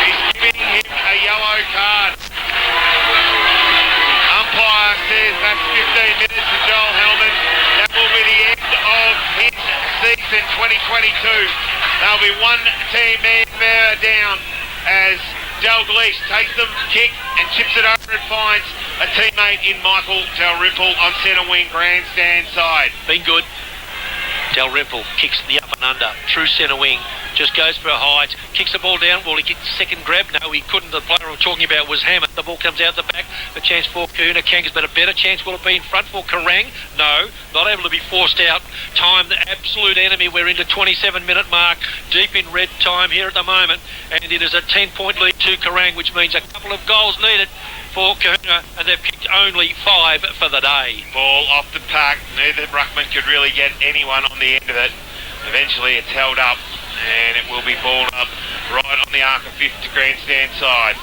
He's giving him a yellow card. Umpire says that's 15 minutes to Joel Hellman. That will be the end of his season 2022. There'll be one team man down as Dalglish takes the kick and chips it over and finds a teammate in Michael Dalrymple on centre wing grandstand side. Been good. Dalrymple kicks the up and under, through centre wing, just goes for a height, kicks the ball down. Well, he gets second grab. No, he couldn't. The player I'm talking about was Hammett. The ball comes out the back. A chance for Kahuna Kangas, but a better chance will it be in front for Kerrang? No, not able to be forced out. Time, the absolute enemy. We're into 27-minute mark, deep in red time here at the moment, and it is a 10-point lead to Kerrang, which means a couple of goals needed for Kahuna, and they've kicked only 5 for the day. Ball off the pack. Neither ruckman could really get anyone on the end of it. Eventually it's held up, and it will be balled up right on the arc of 50 grandstand side.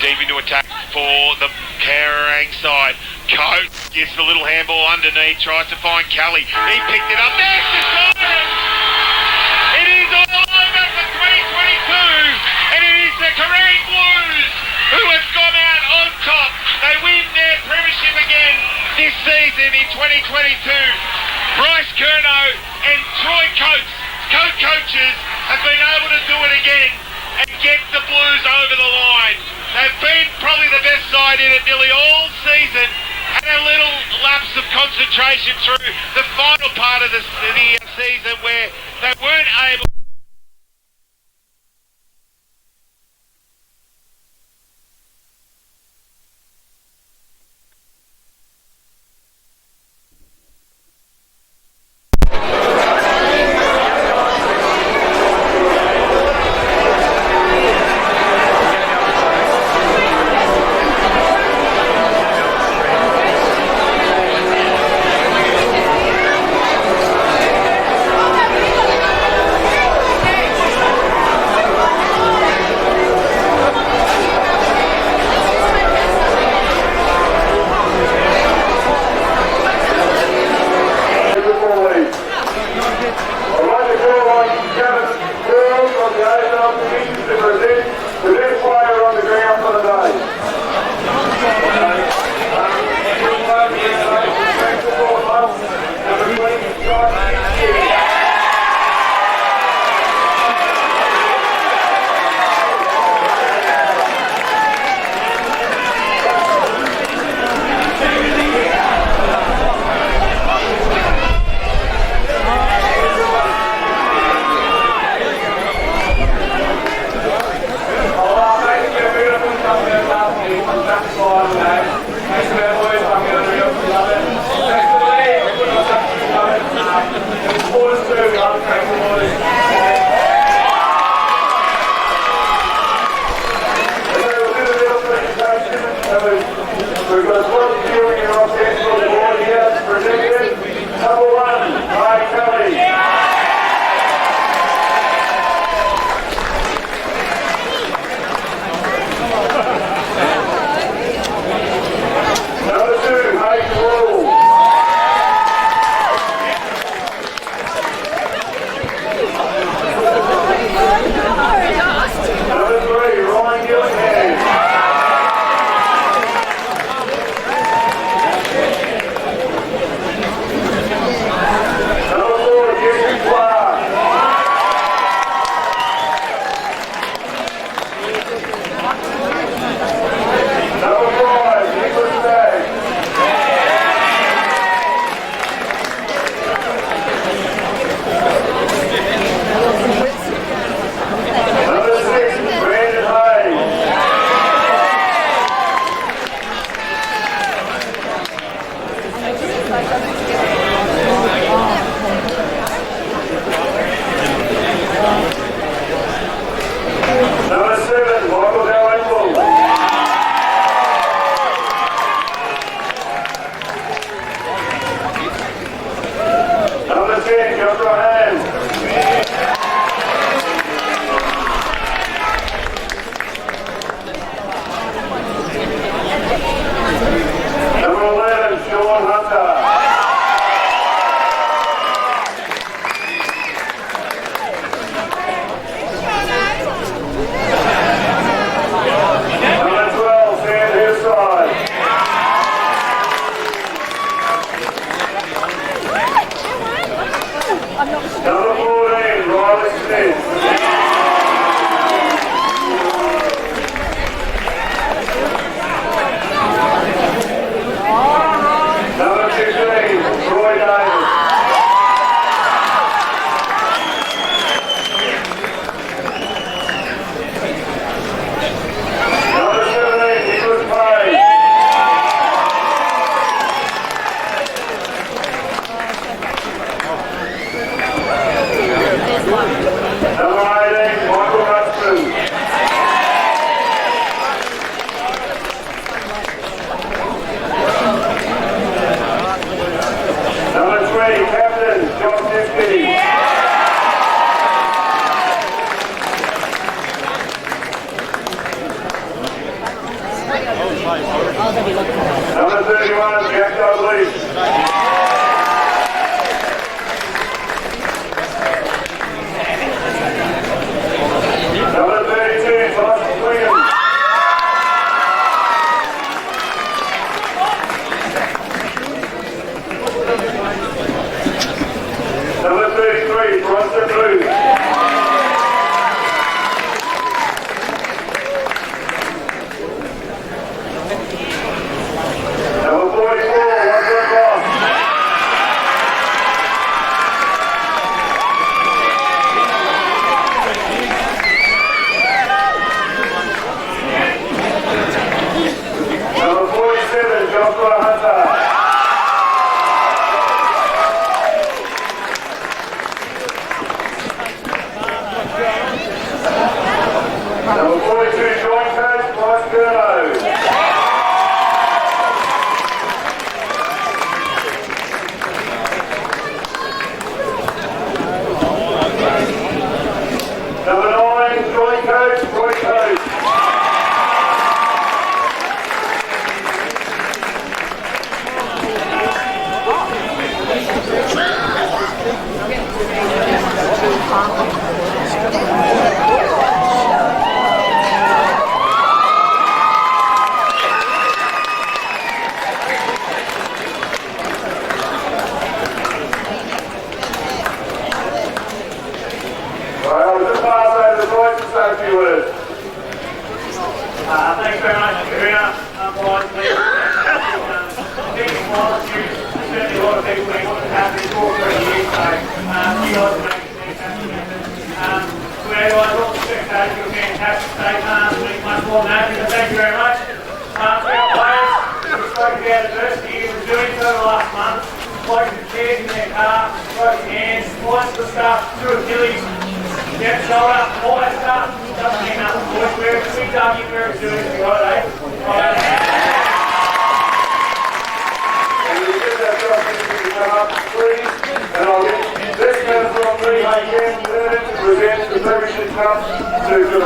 Deep into attack for the Kerrang side. Coates gives the little handball underneath, tries to find Kelly. He picked it up. There's the side! It is all over for 2022, and it is the Kerrang Blues who have come out on top. They win their premiership again this season in 2022. Bryce Curnow and Troy Coates, co-coaches, have been able to do it again and get the Blues over the line. They've been probably the best side in it nearly all season. Had a little lapse of concentration through the final part of the season where they weren't able. Johnson Blues. Number 44, Watford Ross. Number 47, Joshua Hunter. Number 42, joint coach, Bryce Gurno. Number 9, joint coach, Roy Coates. Well, just pass over the voice and say a few words. Thanks very much, Karina. Brian, please. Thinking volunteers, certainly a lot of people have wanted to have this talk for a year, so you guys are making things happen. To everyone, all the spectators, you're a fantastic day. Doing much more than that, so thank you very much. To our players, we've spoken about adversity, we've been doing so the last month. Like the chairs in their car, broken hands, all that sort of stuff, through Achilles. Get shoulder, all that stuff, doesn't mean nothing for us. We're a big W, we're doing it, right, eh? And we'll get that document to come up, please. And I'll get this man from 3 again to present the Premiership Cup to the